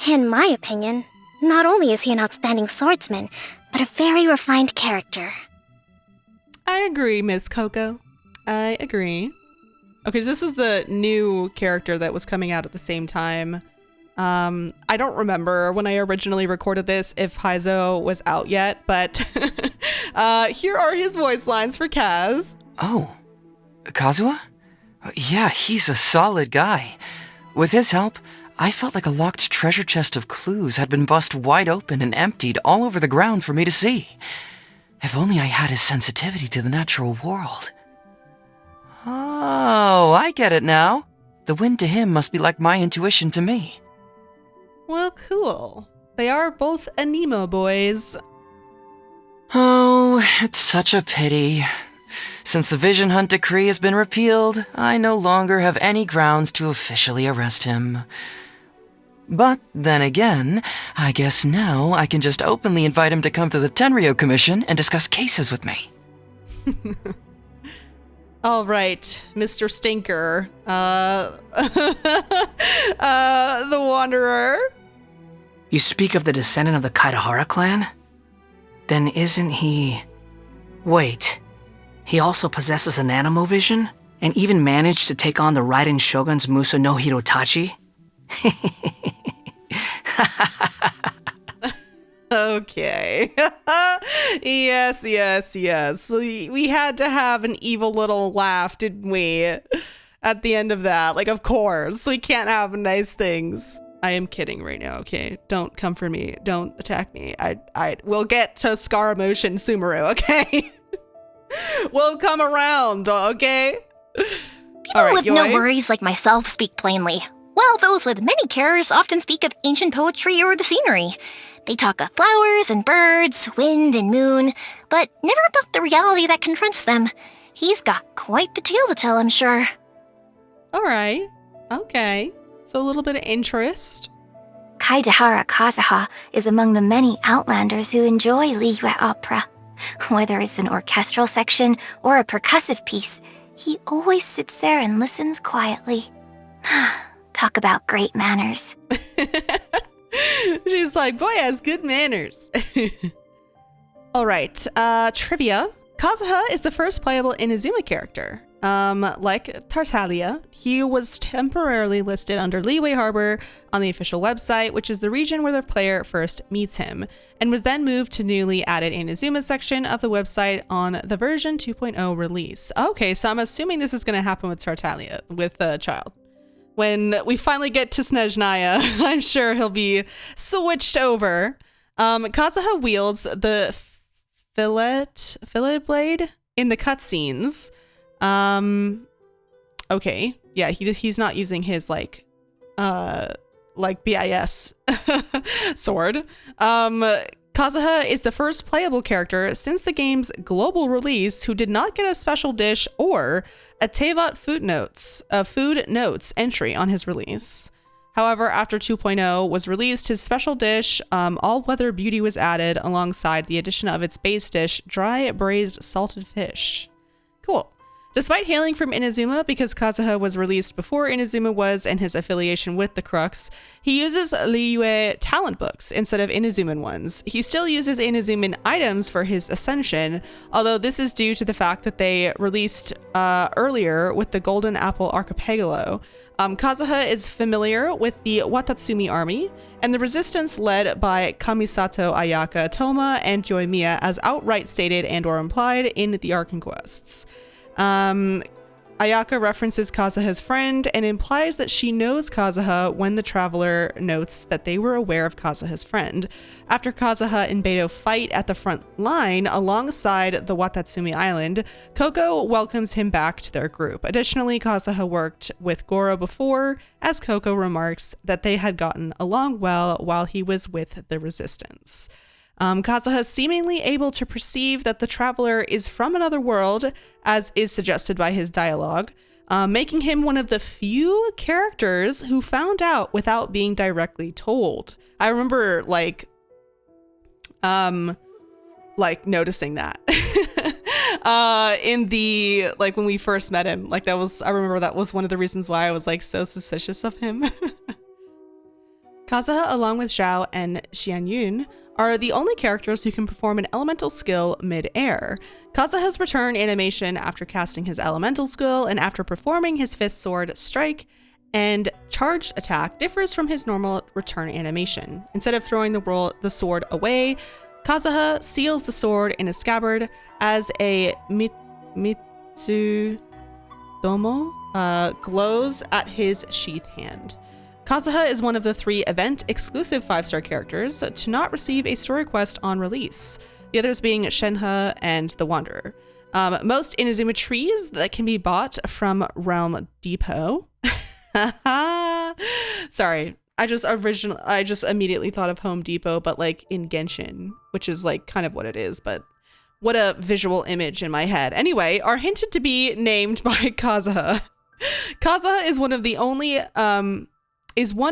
Speaker 20: In my opinion, not only is he an outstanding swordsman, but a very refined character.
Speaker 1: I agree, Miss Coco. I agree. Okay, so this was the new character that was coming out at the same time. I don't remember when I originally recorded this if Heizo was out yet, but here are his voice lines for Kaz.
Speaker 21: Oh, Kazuha? Yeah, he's a solid guy. With his help, I felt like a locked treasure chest of clues had been bust wide open and emptied all over the ground for me to see. If only I had his sensitivity to the natural world. Oh, I get it now. The wind to him must be like my intuition to me.
Speaker 1: Well, cool. They are both Anemo boys.
Speaker 21: Oh, it's such a pity. Since the Vision Hunt decree has been repealed, I no longer have any grounds to officially arrest him. But then again, I guess now I can just openly invite him to come to the Tenryou Commission and discuss cases with me.
Speaker 1: All right, Mr. Stinker, the Wanderer.
Speaker 22: You speak of the descendant of the Kaidahara clan? Then isn't he... Wait, he also possesses an animo vision? And even managed to take on the Raiden Shogun's Muso no Hirotachi?
Speaker 1: Okay. Yes. We had to have an evil little laugh, didn't we? At the end of that. Like, of course. We can't have nice things. I am kidding right now, okay? Don't come for me. Don't attack me. We'll get to Scar Emotion Sumeru, okay? We'll come around, okay?
Speaker 23: People with no worries like myself speak plainly, while those with many cares often speak of ancient poetry or the scenery. They talk of flowers and birds, wind and moon, but never about the reality that confronts them. He's got quite the tale to tell, I'm sure.
Speaker 1: All right. Okay. So a little bit of interest.
Speaker 24: Kaidahara Kazuha is among the many Outlanders who enjoy Liyue opera. Whether it's an orchestral section or a percussive piece, he always sits there and listens quietly. Talk about great manners.
Speaker 1: She's like, boy has good manners. All right, trivia. Kazuha is the first playable Inazuma character. Like Tartaglia, he was temporarily listed under Liyue Harbor on the official website, which is the region where the player first meets him, and was then moved to newly added Inazuma section of the website on the version 2.0 release. Okay, so I'm assuming this is going to happen with Tartaglia, with the child. When we finally get to Snezhnaya, I'm sure he'll be switched over. Kazuha wields the fillet blade in the cutscenes. Okay, yeah, he's not using his like BIS sword. Kazuha is the first playable character since the game's global release who did not get a special dish or a Tevat food notes entry on his release. However, after 2.0 was released, his special dish, All-Weather Beauty, was added alongside the addition of its base dish, dry braised salted fish. Cool. Despite hailing from Inazuma, because Kazuha was released before Inazuma was and his affiliation with the Crux, he uses Liyue talent books instead of Inazuman ones. He still uses Inazuman items for his ascension, although this is due to the fact that they released earlier with the Golden Apple Archipelago. Kazuha is familiar with the Watatsumi army and the resistance led by Kamisato Ayaka Toma and Yoimiya as outright stated and or implied in the Arc Quests. Ayaka references Kazuha's friend and implies that she knows Kazuha when the traveler notes that they were aware of Kazuha's friend. After Kazuha and Beto fight at the front line alongside the Watatsumi Island, Koko welcomes him back to their group. Additionally, Kazuha worked with Goro before, as Koko remarks that they had gotten along well while he was with the Resistance. Kazuha is seemingly able to perceive that the traveler is from another world, as is suggested by his dialogue, making him one of the few characters who found out without being directly told. I remember noticing that in the, when we first met him, I remember that was one of the reasons why I was so suspicious of him. Kazuha, along with Zhao and Xianyun, are the only characters who can perform an elemental skill mid-air. Kazuha's return animation after casting his elemental skill and after performing his 5th sword strike and charged attack differs from his normal return animation. Instead of throwing the sword away, Kazuha seals the sword in a scabbard as a Mitsudomo glows at his sheath hand. Kazuha is one of the 3 event-exclusive 5-star characters to not receive a story quest on release, the others being Shenhe and the Wanderer. Most Inazuma trees that can be bought from Realm Depot. Sorry, I just immediately thought of Home Depot, but in Genshin, which is kind of what it is, but what a visual image in my head. Anyway, are hinted to be named by Kazuha. Kazuha is one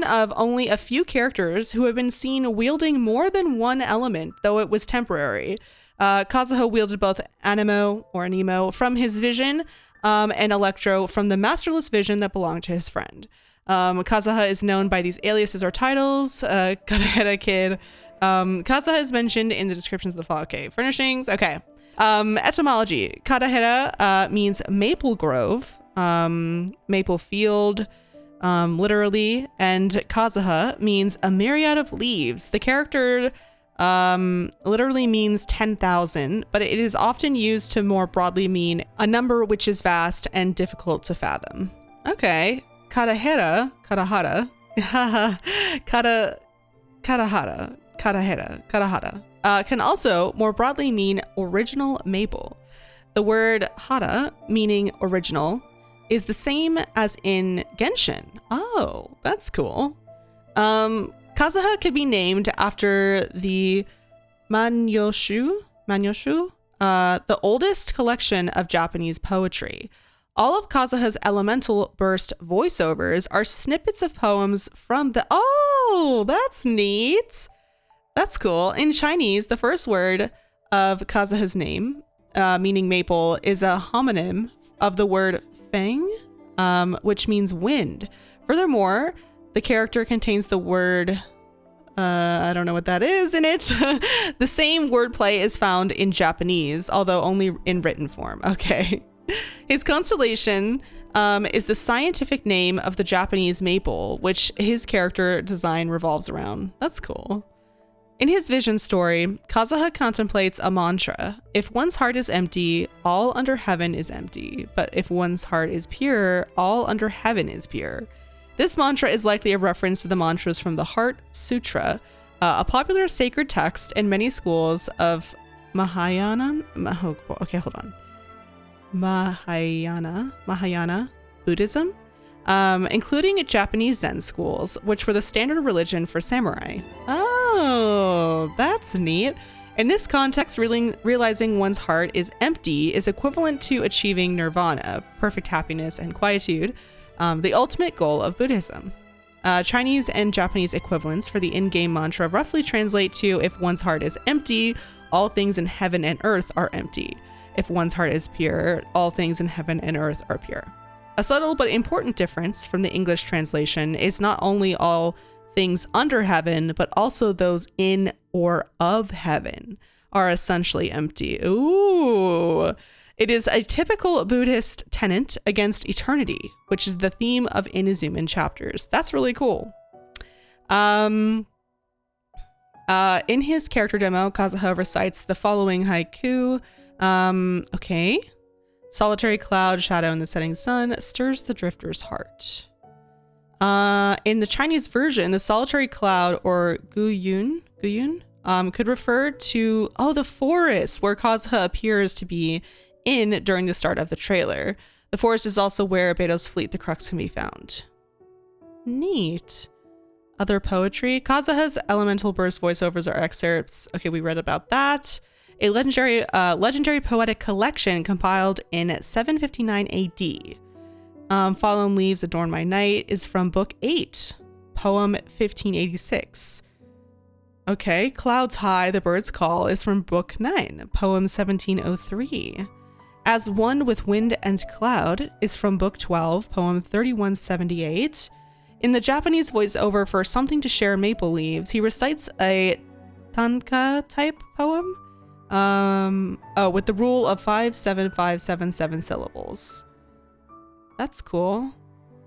Speaker 1: of only a few characters who have been seen wielding more than one element, though it was temporary. Kazuha wielded both Anemo from his vision and Electro from the masterless vision that belonged to his friend. Kazuha is known by these aliases or titles. Katahera Kid. Kazuha is mentioned in the descriptions of the file. Okay, furnishings. Okay. Etymology. Katahera means maple grove, maple field, literally, and Kazuha means a myriad of leaves. The character literally means 10,000, but it is often used to more broadly mean a number which is vast and difficult to fathom. Okay, Katahera can also more broadly mean original maple. The word hara, meaning original, is the same as in Genshin. Oh, that's cool. Kazuha could be named after the Manyoshu, the oldest collection of Japanese poetry. All of Kazuha's elemental burst voiceovers are snippets of poems from the... Oh, that's neat. That's cool. In Chinese, the first word of Kazuha's name, meaning maple, is a homonym of the word feng, which means wind. Furthermore, the character contains the word, I don't know what that is in it. The same wordplay is found in Japanese, although only in written form. Okay. His constellation is the scientific name of the Japanese maple, which his character design revolves around. That's cool. In his vision story, Kazuha contemplates a mantra. If one's heart is empty, all under heaven is empty. But if one's heart is pure, all under heaven is pure. This mantra is likely a reference to the mantras from the Heart Sutra, a popular sacred text in many schools of Mahayana Buddhism, including Japanese Zen schools, which were the standard religion for samurai. Oh, that's neat. In this context, realizing one's heart is empty is equivalent to achieving nirvana, perfect happiness and quietude, the ultimate goal of Buddhism. Chinese and Japanese equivalents for the in-game mantra roughly translate to, if one's heart is empty, all things in heaven and earth are empty. If one's heart is pure, all things in heaven and earth are pure. A subtle but important difference from the English translation is not only all things under heaven, but also those in or of heaven are essentially empty. Ooh. It is a typical Buddhist tenet against eternity, which is the theme of Inazuman chapters. That's really cool. In his character demo, Kazuha recites the following haiku. Okay. Solitary cloud, shadow in the setting sun, stirs the drifter's heart. In the Chinese version, the solitary cloud, or guyun, could refer to, the forest where Kazuha appears to be in during the start of the trailer. The forest is also where Beto's fleet, the Crux, can be found. Neat. Other poetry. Kazuha's elemental burst voiceovers are excerpts. Okay, we read about that. A legendary poetic collection compiled in 759 AD. Fallen Leaves Adorn My Night is from Book 8, poem 1586. Okay, Clouds High, The Bird's Call is from Book 9, poem 1703. As One with Wind and Cloud is from Book 12, poem 3178. In the Japanese voiceover for Something to Share Maple Leaves, he recites a tanka type poem with the rule of 5-7-5-7-7 syllables. That's cool.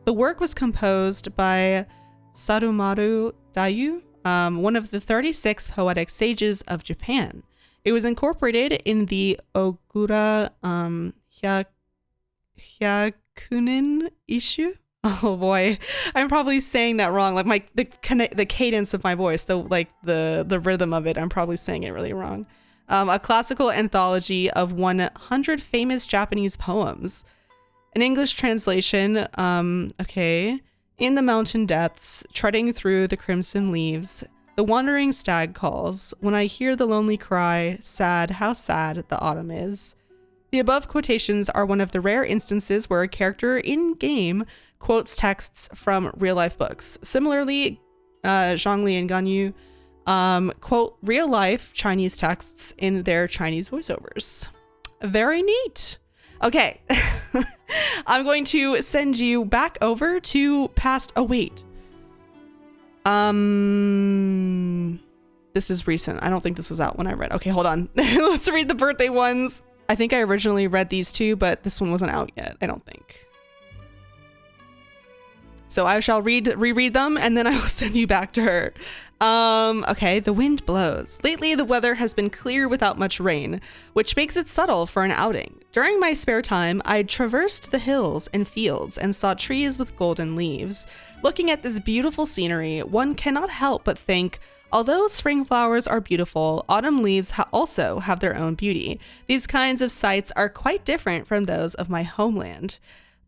Speaker 1: The work was composed by Sarumaru Dayu, one of the 36 poetic sages of Japan. It was incorporated in the Ogura Hyakunin Issue. Oh boy, I'm probably saying that wrong. Like the cadence of my voice, the rhythm of it, I'm probably saying it really wrong. A classical anthology of 100 famous Japanese poems. An English translation, okay. In the mountain depths, treading through the crimson leaves, the wandering stag calls. When I hear the lonely cry, sad, how sad the autumn is. The above quotations are one of the rare instances where a character in-game quotes texts from real-life books. Similarly, Zhongli and Ganyu quote real-life Chinese texts in their Chinese voiceovers. Very neat. Okay, I'm going to send you back over to past. Oh wait, this is recent. I don't think this was out when I read. Okay, hold on. Let's read the birthday ones. I think I originally read these two, but this one wasn't out yet, I don't think. So I shall reread them, and then I will send you back to her. Okay, the wind blows. Lately, the weather has been clear without much rain, which makes it subtle for an outing. During my spare time, I traversed the hills and fields and saw trees with golden leaves. Looking at this beautiful scenery, one cannot help but think, although spring flowers are beautiful, autumn leaves also have their own beauty. These kinds of sights are quite different from those of my homeland.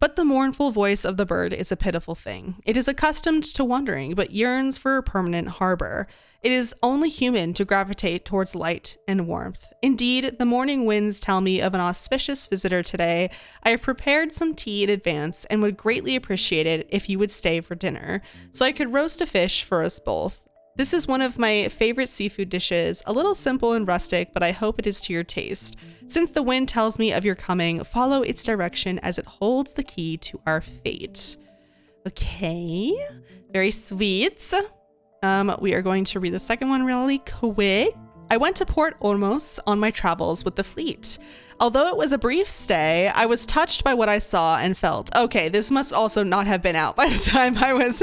Speaker 1: But the mournful voice of the bird is a pitiful thing. It is accustomed to wandering, but yearns for a permanent harbor. It is only human to gravitate towards light and warmth. Indeed, the morning winds tell me of an auspicious visitor today. I have prepared some tea in advance and would greatly appreciate it if you would stay for dinner, so I could roast a fish for us both. This is one of my favorite seafood dishes, a little simple and rustic, but I hope it is to your taste. Since the wind tells me of your coming, follow its direction as it holds the key to our fate. Okay, very sweet. We are going to read the second one really quick. I went to Port Ormos on my travels with the fleet. Although it was a brief stay, I was touched by what I saw and felt. Okay, this must also not have been out by the time I was...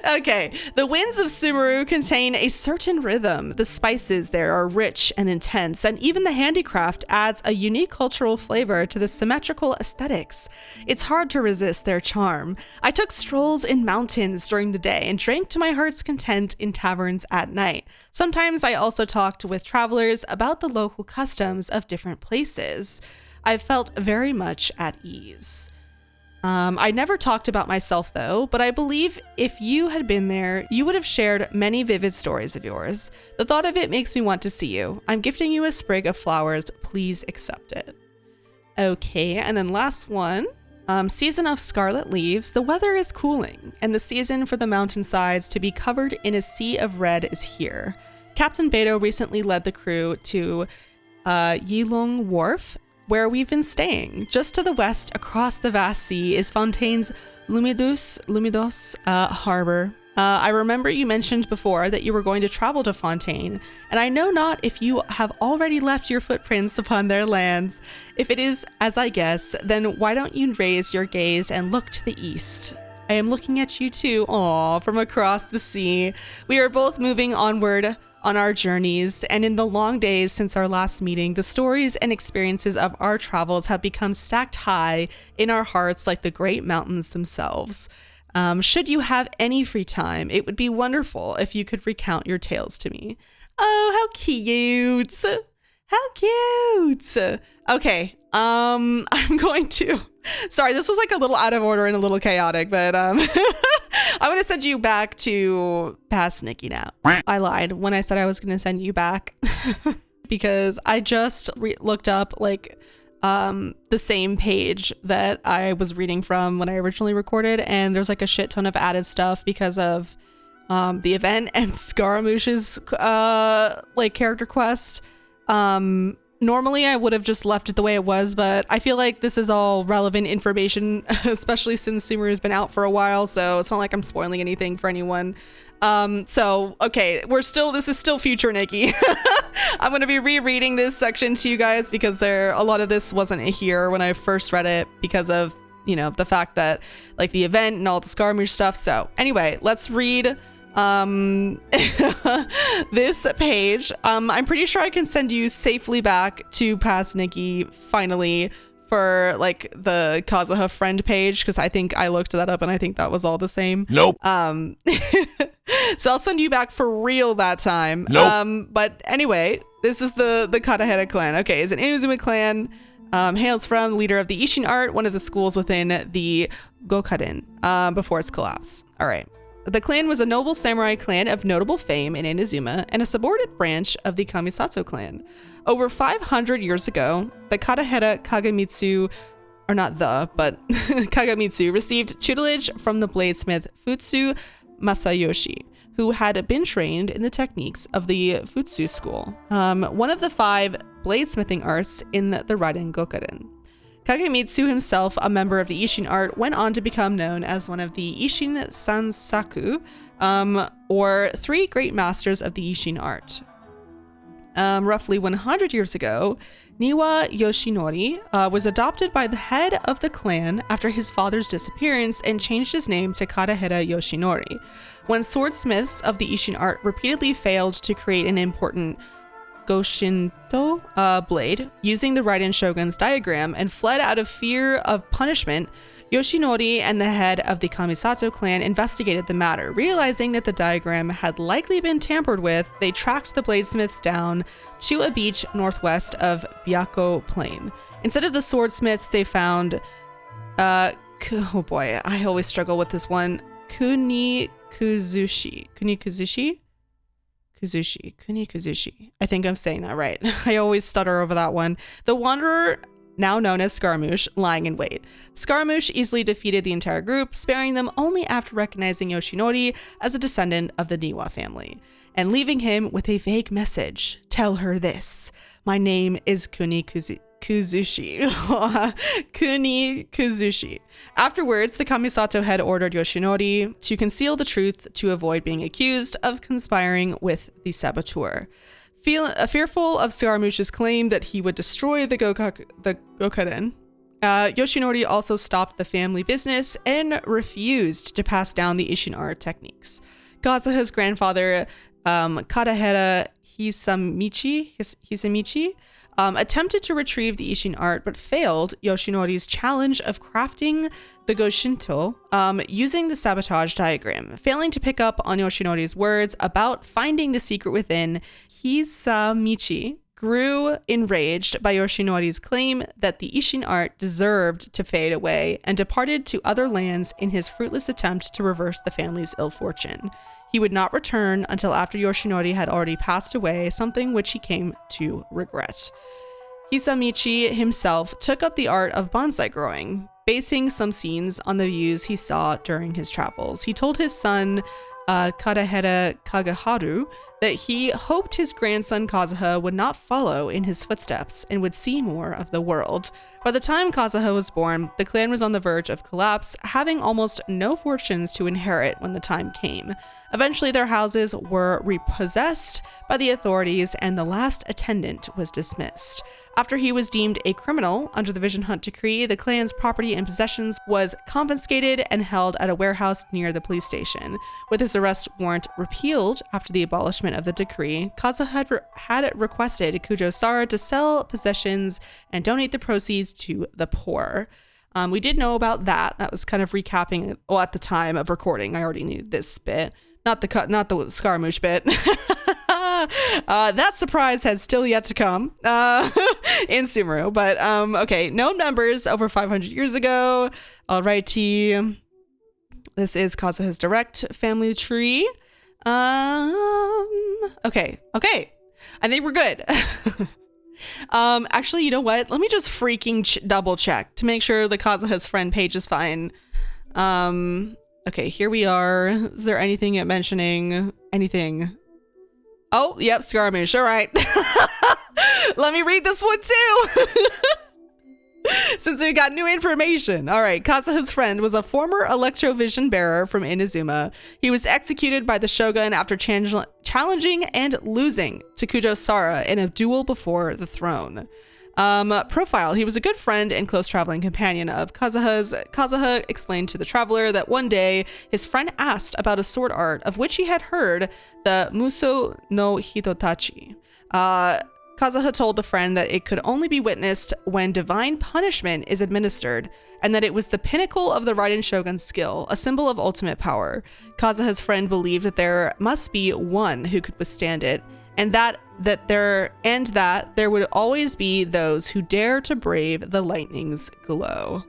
Speaker 1: Okay, the winds of Sumeru contain a certain rhythm. The spices there are rich and intense, and even the handicraft adds a unique cultural flavor to the symmetrical aesthetics. It's hard to resist their charm. I took strolls in mountains during the day and drank to my heart's content in taverns at night. Sometimes I also talked with travelers about the local customs of different places. I felt very much at ease. I never talked about myself though, but I believe if you had been there, you would have shared many vivid stories of yours. The thought of it makes me want to see you. I'm gifting you a sprig of flowers. Please accept it. Okay, and then last one. Season of scarlet leaves. The weather is cooling, and the season for the mountainsides to be covered in a sea of red is here. Captain Beto recently led the crew to Yilong Wharf, where we've been staying. Just to the west, across the vast sea, is Fontaine's Lumidos harbor. I remember you mentioned before that you were going to travel to Fontaine, and I know not if you have already left your footprints upon their lands. If it is as I guess, then why don't you raise your gaze and look to the east? I am looking at you too, from across the sea. We are both moving onward on our journeys, and in the long days since our last meeting, the stories and experiences of our travels have become stacked high in our hearts like the great mountains themselves. Should you have any free time, it would be wonderful if you could recount your tales to me. Oh, how cute! How cute! Okay, I'm going to... Sorry, this was like a little out of order and a little chaotic, but I'm going to send you back to past Nikki now. I lied when I said I was going to send you back because I just looked up like the same page that I was reading from when I originally recorded, and there's like a shit ton of added stuff because of the event and Scaramouche's like character quest. Normally I would have just left it the way it was, but I feel like this is all relevant information, especially since Sumeru has been out for a while, so it's not like I'm spoiling anything for anyone. So, okay, this is still future Nikki. I'm going to be rereading this section to you guys because a lot of this wasn't here when I first read it because of, you know, the fact that like the event and all the Scaramouche stuff. So anyway, let's read this page. I'm pretty sure I can send you safely back to past Nikki finally for like the Kazuha friend page, because I think I looked that up and I think that was all the same.
Speaker 12: Nope.
Speaker 1: So I'll send you back for real that time.
Speaker 12: Nope.
Speaker 1: But anyway, this is the Kataheta clan. Okay, it's an Inazuma clan. Hails from leader of the Ishin Art, one of the schools within the Gokaden, before its collapse. All right. The clan was a noble samurai clan of notable fame in Inazuma and a subordinate branch of the Kamisato clan. Over 500 years ago, the Kataheta Kagamitsu, or not the, but Kagamitsu, received tutelage from the bladesmith Futsu Masayoshi, who had been trained in the techniques of the Futsu school, one of the 5 bladesmithing arts in the Raiden Gokaden. Kagamitsu himself, a member of the Ishin Art, went on to become known as one of the Ishin Sansaku, or 3 great masters of the Ishin Art. Roughly 100 years ago, Niwa Yoshinori was adopted by the head of the clan after his father's disappearance and changed his name to Kataheta Yoshinori. When swordsmiths of the Ishin Art repeatedly failed to create an important Goshinto blade using the Raiden Shogun's diagram and fled out of fear of punishment, Yoshinori and the head of the Kamisato clan investigated the matter. Realizing that the diagram had likely been tampered with, they tracked the bladesmiths down to a beach northwest of Byako Plain. Instead of the swordsmiths, they found oh boy, I always struggle with this one. Kunikuzushi. Kunikuzushi. I think I'm saying that right. I always stutter over that one. The Wanderer, now known as Scaramouche, lying in wait. Scaramouche easily defeated the entire group, sparing them only after recognizing Yoshinori as a descendant of the Niwa family, and leaving him with a vague message. Tell her this. My name is Kunikuzushi. Kunikuzushi. Afterwards, the Kamisato had ordered Yoshinori to conceal the truth to avoid being accused of conspiring with the saboteur. Fearful of Scaramouche's claim that he would destroy the Gokaden, Yoshinori also stopped the family business and refused to pass down the Ishin Art techniques. Kazuha's grandfather, Kataheta Hisamichi, attempted to retrieve the Ishin Art but failed Yoshinori's challenge of crafting the Goshinto using the sabotage diagram. Failing to pick up on Yoshinori's words about finding the secret within, Hisamichi grew enraged by Yoshinori's claim that the Ishin Art deserved to fade away and departed to other lands in his fruitless attempt to reverse the family's ill fortune. He would not return until after Yoshinori had already passed away, something which he came to regret. Hisamichi himself took up the art of bonsai growing, basing some scenes on the views he saw during his travels. He told his son, Kadahera Kagaharu, that he hoped his grandson Kazuha would not follow in his footsteps and would see more of the world. By the time Kazuha was born, the clan was on the verge of collapse, having almost no fortunes to inherit when the time came. Eventually, their houses were repossessed by the authorities, and the last attendant was dismissed. After he was deemed a criminal under the Vision Hunt decree, the clan's property and possessions was confiscated and held at a warehouse near the police station. With his arrest warrant repealed after the abolishment of the decree, Kazuha had requested Kujo Sara to sell possessions and donate the proceeds to the poor. We did know about that. That was kind of recapping. Well, at the time of recording, I already knew this bit, not the Scaramouche bit. That surprise has still yet to come in Sumeru, but okay, known members over 500 years ago. Alrighty, this is Kazuha's direct family tree. Okay, I think we're good. Actually, you know what? Let me just freaking double check to make sure the Kazuha's friend page is fine. Okay, here we are. Is there anything yet mentioning anything? Oh, yep, Scaramouche. All right. Let me read this one too. Since we got new information. All right, Kazuha's friend was a former Electrovision bearer from Inazuma. He was executed by the Shogun after challenging and losing to Kujo Sara in a duel before the throne. Profile. He was a good friend and close traveling companion of Kazuha's. Kazuha explained to the traveler that one day his friend asked about a sword art of which he had heard, the Muso no Hitotachi. Kazuha told the friend that it could only be witnessed when divine punishment is administered, and that it was the pinnacle of the Raiden Shogun's skill, a symbol of ultimate power. Kazuha's friend believed that there must be one who could withstand it, and that there would always be those who dare to brave the lightning's glow.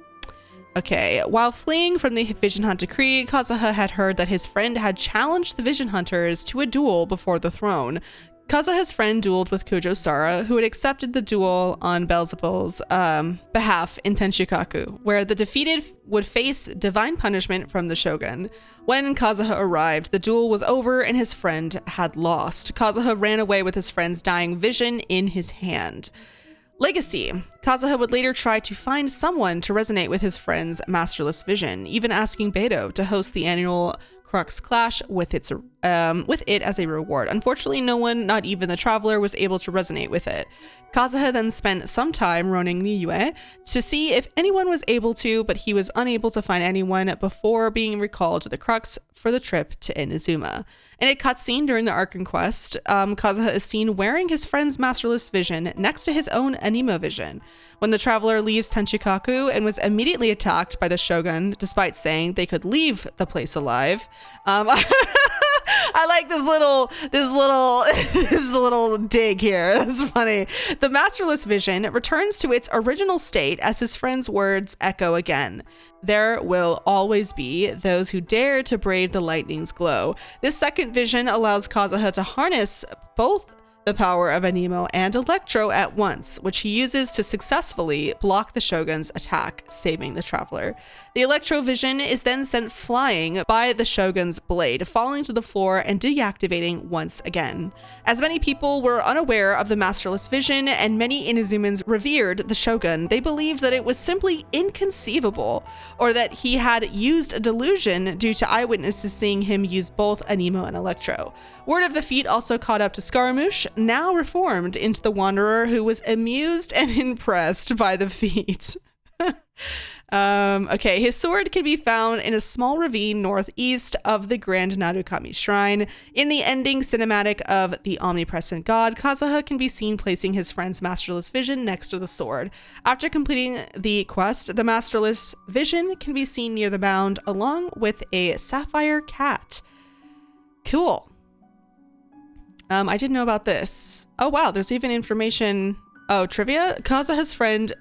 Speaker 1: Okay, while fleeing from the Vision Hunt decree, Kazuha had heard that his friend had challenged the Vision Hunters to a duel before the throne. Kazuha's friend dueled with Kujo Sara, who had accepted the duel on Beelzebub's behalf in Tenchukaku, where the defeated would face divine punishment from the Shogun. When Kazuha arrived, the duel was over and his friend had lost. Kazuha ran away with his friend's dying vision in his hand. Legacy. Kazuha would later try to find someone to resonate with his friend's masterless vision, even asking Beidou to host the annual Crux Clash with it as a reward. Unfortunately, no one, not even the traveler, was able to resonate with it. Kazuha then spent some time roaming Liyue to see if anyone was able to, but he was unable to find anyone before being recalled to the Crux for the trip to Inazuma. In a cutscene during the Arkan quest, Kazuha is seen wearing his friend's masterless vision next to his own Anemo vision. When the traveler leaves Tenchukaku and was immediately attacked by the Shogun, despite saying they could leave the place alive. I like this little dig here. That's funny. The masterless vision returns to its original state as his friend's words echo again. There will always be those who dare to brave the lightning's glow. This second vision allows Kazuha to harness both the power of Anemo and Electro at once, which he uses to successfully block the Shogun's attack, saving the traveler. The Electro vision is then sent flying by the Shogun's blade, falling to the floor and deactivating once again. As many people were unaware of the masterless vision and many Inazumans revered the Shogun, they believed that it was simply inconceivable, or that he had used a delusion due to eyewitnesses seeing him use both Anemo and Electro. Word of the feat also caught up to Scaramouche, now reformed into the Wanderer, who was amused and impressed by the feat. Okay, his sword can be found in a small ravine northeast of the Grand Narukami Shrine. In the ending cinematic of The Omnipresent God, Kazuha can be seen placing his friend's masterless vision next to the sword. After completing the quest, the masterless vision can be seen near the mound along with a sapphire cat. Cool. I didn't know about this. Oh wow, there's even information. Oh, trivia. Kazuha's friend,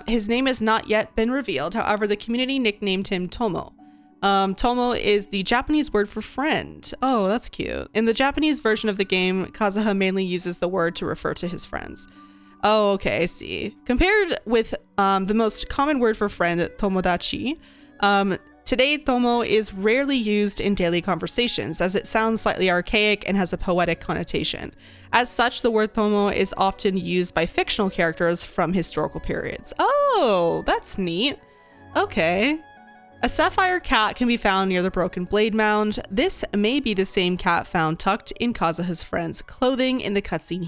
Speaker 1: his name has not yet been revealed. However, the community nicknamed him Tomo. Tomo is the Japanese word for friend. Oh, that's cute. In the Japanese version of the game, Kazuha mainly uses the word to refer to his friends. Oh, okay, I see. Compared with the most common word for friend, tomodachi, Today, Tomo is rarely used in daily conversations as it sounds slightly archaic and has a poetic connotation. As such, the word Tomo is often used by fictional characters from historical periods. Oh, that's neat. Okay. A sapphire cat can be found near the broken blade mound. This may be the same cat found tucked in Kazuha's friend's clothing in the cutscene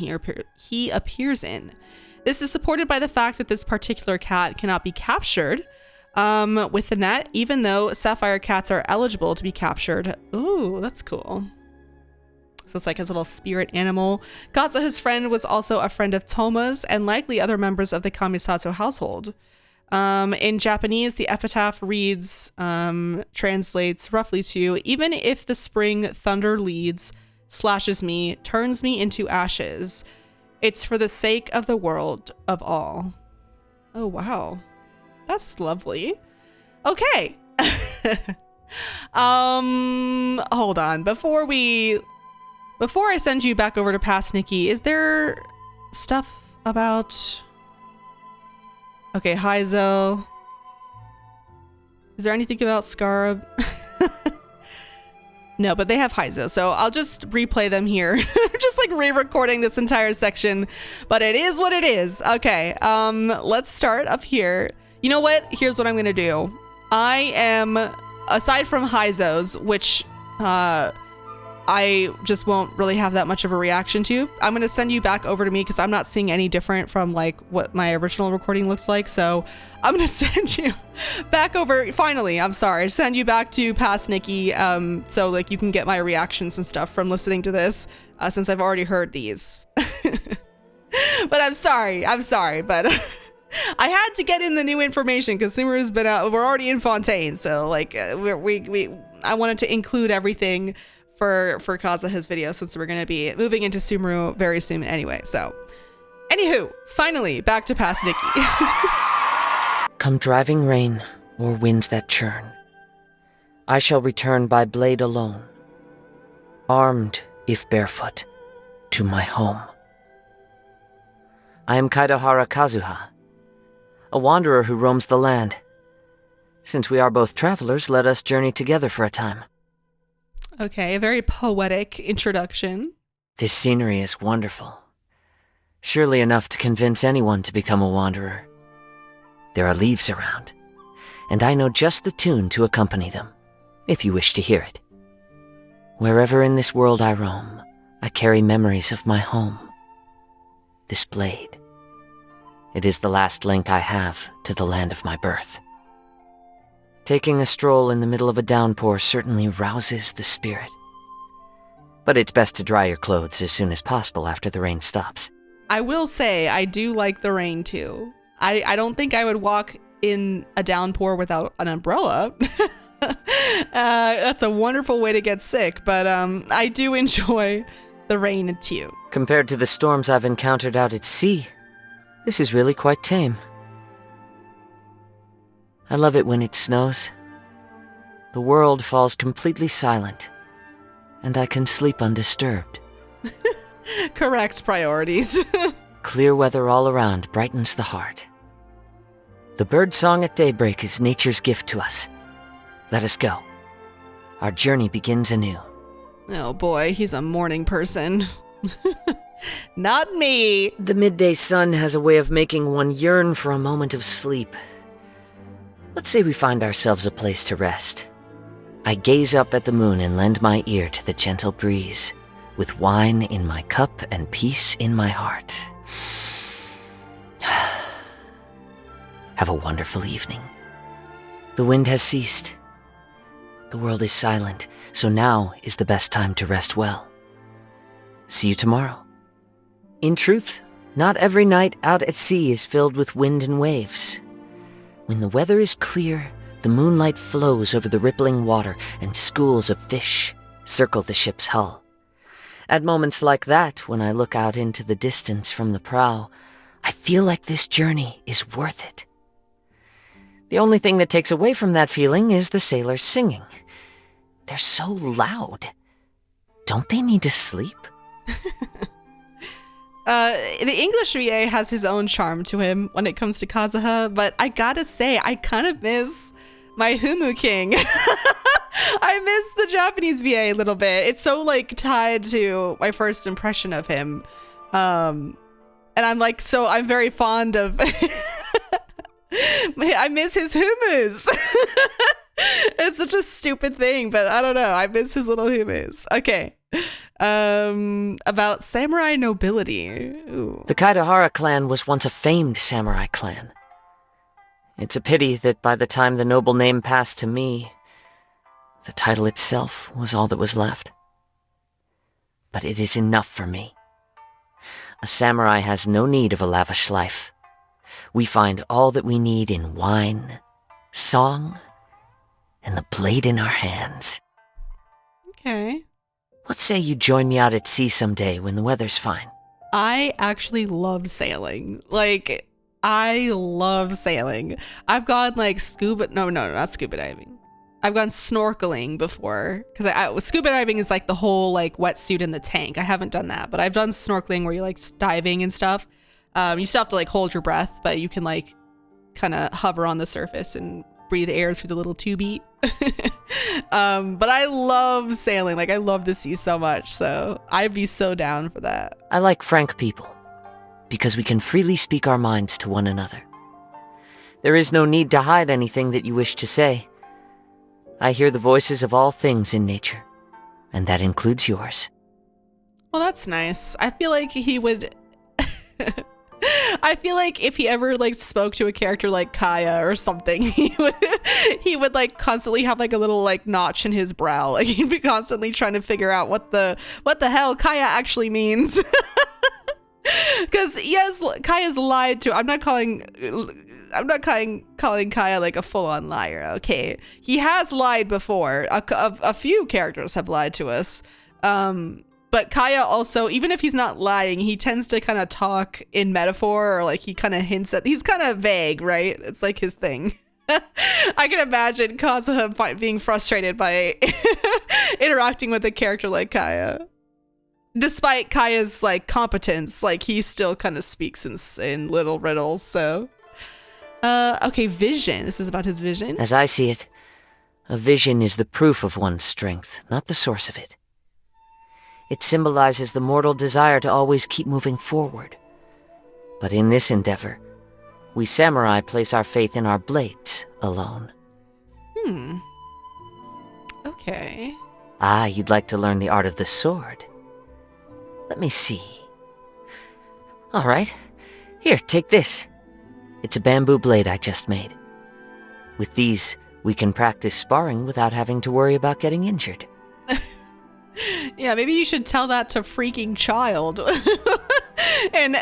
Speaker 1: he appears in. This is supported by the fact that this particular cat cannot be captured with the net, even though sapphire cats are eligible to be captured. Ooh, that's cool. So it's like his little spirit animal. Kazuha's friend was also a friend of Toma's and likely other members of the Kamisato household. In Japanese, the epitaph reads, translates roughly to, even if the spring thunder leads, slashes me, turns me into ashes, it's for the sake of the world of all. Oh, wow. That's lovely. Okay. Hold on. Before I send you back over to Past Nikki, is there stuff about... Okay, Haizo. Is there anything about Scarab? No, but they have Haizo, so I'll just replay them here. Just like re-recording this entire section, but it is what it is. Okay, let's start up here. You know what? Here's what I'm gonna do. I am, aside from Haizo's, which I just won't really have that much of a reaction to, I'm gonna send you back over to me because I'm not seeing any different from like what my original recording looked like. So I'm gonna send you back over, finally, I'm sorry, send you back to Past Nikki, so like you can get my reactions and stuff from listening to this, since I've already heard these. But I'm sorry, but I had to get in the new information because Sumeru's been out. We're already in Fontaine, so like I wanted to include everything for Kazuha's video since we're gonna be moving into Sumeru very soon anyway. So, anywho, finally back to Past Nikki.
Speaker 21: Come driving rain or winds that churn, I shall return by blade alone, armed if barefoot, to my home. I am Kaidahara Kazuha, a wanderer who roams the land. Since we are both travelers, let us journey together for a time.
Speaker 1: Okay, a very poetic introduction.
Speaker 21: This scenery is wonderful. Surely enough to convince anyone to become a wanderer. There are leaves around, and I know just the tune to accompany them, if you wish to hear it. Wherever in this world I roam, I carry memories of my home. This blade. It is the last link I have to the land of my birth. Taking a stroll in the middle of a downpour certainly rouses the spirit. But it's best to dry your clothes as soon as possible after the rain stops.
Speaker 1: I will say, I do like the rain too. I don't think I would walk in a downpour without an umbrella. That's a wonderful way to get sick, but I do enjoy the rain too.
Speaker 21: Compared to the storms I've encountered out at sea, this is really quite tame. I love it when it snows. The world falls completely silent, and I can sleep undisturbed.
Speaker 1: Correct priorities.
Speaker 21: Clear weather all around brightens the heart. The bird song at daybreak is nature's gift to us. Let us go. Our journey begins anew.
Speaker 1: Oh boy, he's a morning person. Not me.
Speaker 21: The midday sun has a way of making one yearn for a moment of sleep. Let's say we find ourselves a place to rest. I gaze up at the moon and lend my ear to the gentle breeze, with wine in my cup and peace in my heart. Have a wonderful evening. The wind has ceased. The world is silent, so now is the best time to rest well. See you tomorrow. In truth, not every night out at sea is filled with wind and waves. When the weather is clear, the moonlight flows over the rippling water and schools of fish circle the ship's hull. At moments like that, when I look out into the distance from the prow, I feel like this journey is worth it. The only thing that takes away from that feeling is the sailors singing. They're so loud. Don't they need to sleep?
Speaker 1: The English VA has his own charm to him when it comes to Kazuha, but I gotta say, I kind of miss My Humu King. I miss the Japanese VA a little bit. It's so like tied to my first impression of him. And I'm like, so I'm very fond of I miss his humus. It's such a stupid thing, but I don't know. I miss his little humus. Okay. About samurai nobility. Ooh.
Speaker 9: The Kaidahara clan was once a famed samurai clan. It's a pity that by the time the noble name passed to me, the title itself was all that was left. But it is enough for me. A samurai has no need of a lavish life. We find all that we need in wine, song, and the blade in our hands.
Speaker 1: Okay.
Speaker 9: What say you join me out at sea someday when the weather's fine?
Speaker 1: I actually love sailing. Like, I love sailing. I've gone like not scuba diving. I've gone snorkeling before, because scuba diving is like the whole like wetsuit in the tank. I haven't done that, but I've done snorkeling where you're like diving and stuff. You still have to like hold your breath, but you can like kind of hover on the surface and breathe air through the little tubey. But I love sailing. Like, I love the sea so much, so I'd be so down for that.
Speaker 9: I like frank people, because we can freely speak our minds to one another. There is no need to hide anything that you wish to say. I hear the voices of all things in nature, and that includes yours.
Speaker 1: Well, that's nice. I feel like he would... I feel like if he ever like spoke to a character like Kaya or something, he would like constantly have like a little like notch in his brow. Like, he'd be constantly trying to figure out what the hell Kaya actually means. Because yes, Kaya's lied to. I'm not calling Kaya like a full-on liar. Okay, he has lied before. A few characters have lied to us. But Kaya also, even if he's not lying, he tends to kind of talk in metaphor, or like he kind of hints at, he's kind of vague, right? It's like his thing. I can imagine Kazuha being frustrated by interacting with a character like Kaya. Despite Kaya's like competence, like he still kind of speaks in little riddles, so. Okay, vision. This is about his vision.
Speaker 9: As I see it, a vision is the proof of one's strength, not the source of it. It symbolizes the mortal desire to always keep moving forward. But in this endeavor, we samurai place our faith in our blades alone.
Speaker 1: Okay.
Speaker 9: Ah, you'd like to learn the art of the sword. Let me see. All right. Here, take this. It's a bamboo blade I just made. With these, we can practice sparring without having to worry about getting injured.
Speaker 1: Yeah, maybe you should tell that to freaking Child. And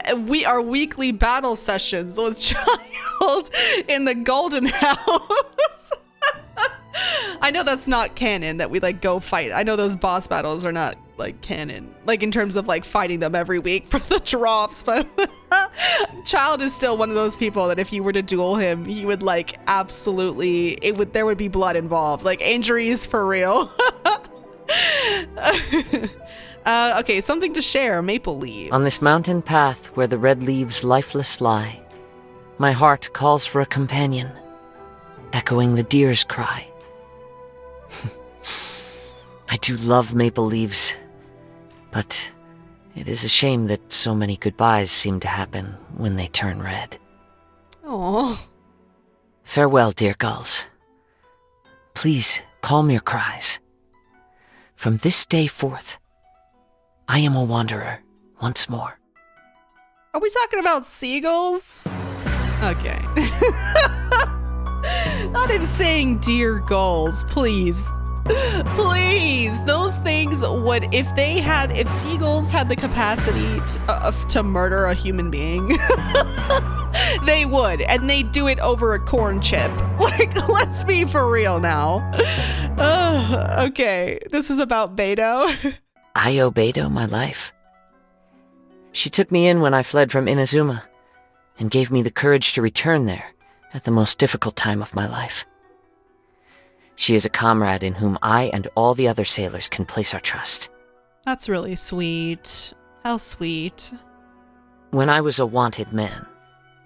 Speaker 1: our weekly battle sessions with Child in the Golden House. I know that's not canon, that we like go fight. I know those boss battles are not like canon, like in terms of like fighting them every week for the drops, but Child is still one of those people that if you were to duel him, he would like absolutely, there would be blood involved, like injuries for real. Okay, something to share. Maple leaves.
Speaker 9: On this mountain path where the red leaves lifeless lie, my heart calls for a companion, echoing the deer's cry. I do love maple leaves, but it is a shame that so many goodbyes seem to happen when they turn red.
Speaker 1: Oh.
Speaker 9: Farewell, dear gulls. Please calm your cries. From this day forth, I am a wanderer once more.
Speaker 1: Are we talking about seagulls? Okay. Not him saying dear gulls, please. Please, those things would, if seagulls had the capacity to murder a human being, they would, and they'd do it over a corn chip. Like, let's be for real now. Okay, this is about Beidou.
Speaker 9: I owe Beidou my life. She took me in when I fled from Inazuma, and gave me the courage to return there at the most difficult time of my life. She is a comrade in whom I and all the other sailors can place our trust.
Speaker 1: That's really sweet. How sweet.
Speaker 9: When I was a wanted man,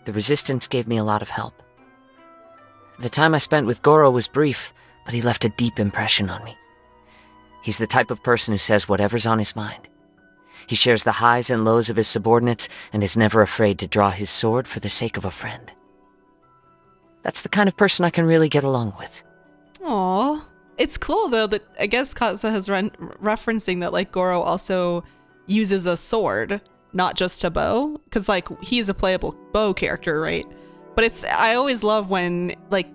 Speaker 9: the Resistance gave me a lot of help. The time I spent with Goro was brief, but he left a deep impression on me. He's the type of person who says whatever's on his mind. He shares the highs and lows of his subordinates and is never afraid to draw his sword for the sake of a friend. That's the kind of person I can really get along with.
Speaker 1: Aww. It's cool, though, that I guess Kazuha is referencing that, like, Goro also uses a sword, not just a bow. Because, like, he's a playable bow character, right? But I always love when, like,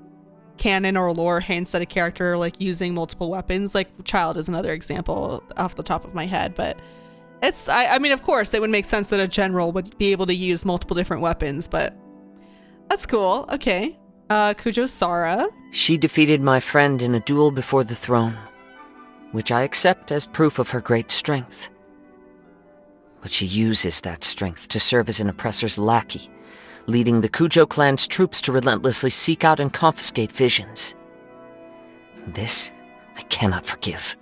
Speaker 1: canon or lore hints at a character, like, using multiple weapons. Like, Child is another example off the top of my head, but I mean, of course, it would make sense that a general would be able to use multiple different weapons, but that's cool. Okay. Kujo Sara.
Speaker 9: She defeated my friend in a duel before the throne, which I accept as proof of her great strength. But she uses that strength to serve as an oppressor's lackey, leading the Kujo clan's troops to relentlessly seek out and confiscate visions. This, I cannot forgive.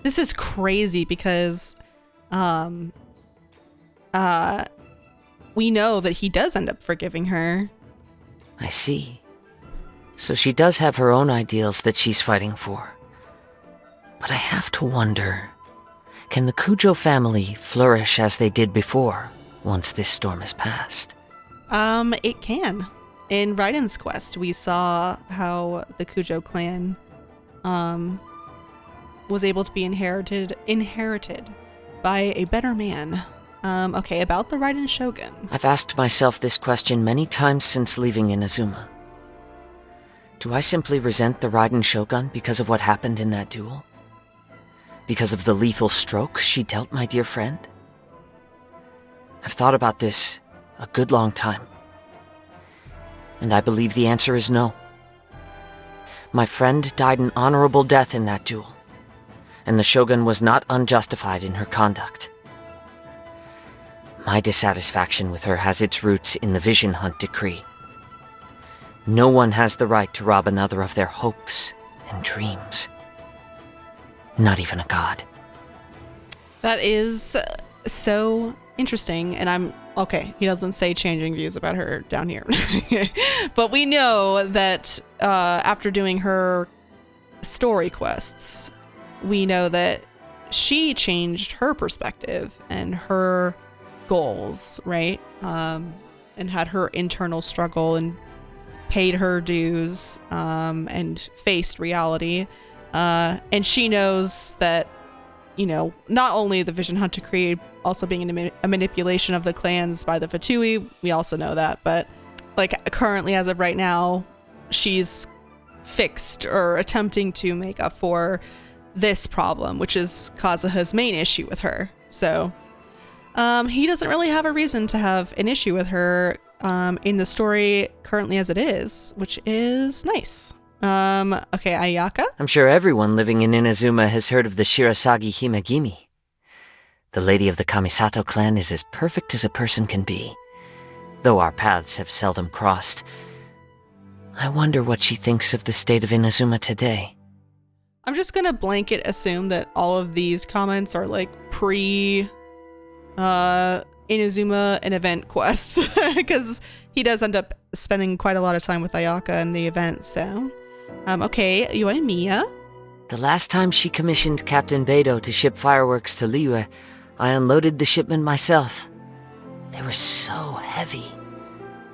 Speaker 1: This is crazy because, we know that he does end up forgiving her.
Speaker 9: I see. So she does have her own ideals that she's fighting for. But I have to wonder, can the Kujo family flourish as they did before, once this storm is past?
Speaker 1: It can. In Raiden's quest, we saw how the Kujo clan, was able to be inherited by a better man. Okay, about the Raiden Shogun.
Speaker 9: I've asked myself this question many times since leaving Inazuma. Do I simply resent the Raiden Shogun because of what happened in that duel? Because of the lethal stroke she dealt my dear friend? I've thought about this a good long time, and I believe the answer is no. My friend died an honorable death in that duel, and the Shogun was not unjustified in her conduct. My dissatisfaction with her has its roots in the Vision Hunt decree. No one has the right to rob another of their hopes and dreams. Not even a god.
Speaker 1: That is so interesting, and okay, he doesn't say changing views about her down here. But we know that after doing her story quests, we know that she changed her perspective and her goals, right? And had her internal struggle and paid her dues and faced reality. And she knows that, you know, not only the Vision Hunt Decree also being a manipulation of the clans by the Fatui, we also know that, but like currently as of right now, she's fixed or attempting to make up for this problem, which is Kazuha's main issue with her. So he doesn't really have a reason to have an issue with her in the story currently as it is, which is nice. Okay, Ayaka?
Speaker 9: I'm sure everyone living in Inazuma has heard of the Shirasagi Himegimi. The lady of the Kamisato clan is as perfect as a person can be, though our paths have seldom crossed. I wonder what she thinks of the state of Inazuma today.
Speaker 1: I'm just gonna blanket assume that all of these comments are like Inazuma and event quests, because he does end up spending quite a lot of time with Ayaka in the event, so. Okay, Yue Mia.
Speaker 9: The last time she commissioned Captain Beidou to ship fireworks to Liyue, I unloaded the shipment myself. They were so heavy.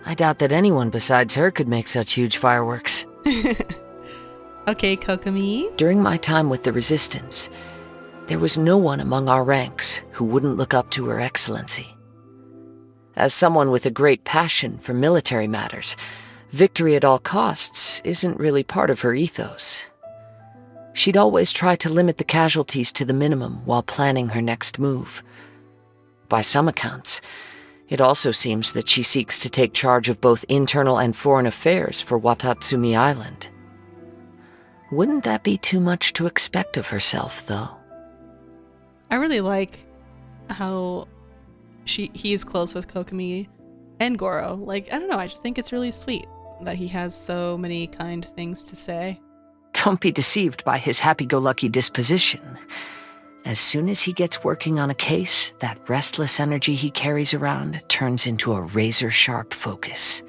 Speaker 9: I doubt that anyone besides her could make such huge fireworks.
Speaker 1: Okay, Kokomi.
Speaker 9: During my time with the Resistance, there was no one among our ranks who wouldn't look up to Her Excellency. As someone with a great passion for military matters, victory at all costs isn't really part of her ethos. She'd always try to limit the casualties to the minimum while planning her next move. By some accounts, it also seems that she seeks to take charge of both internal and foreign affairs for Watatsumi Island. Wouldn't that be too much to expect of herself, though?
Speaker 1: I really like how he's close with Kokomi and Goro. Like, I don't know, I just think it's really sweet that he has so many kind things to say.
Speaker 9: Don't be deceived by his happy-go-lucky disposition. As soon as he gets working on a case, that restless energy he carries around turns into a razor-sharp focus.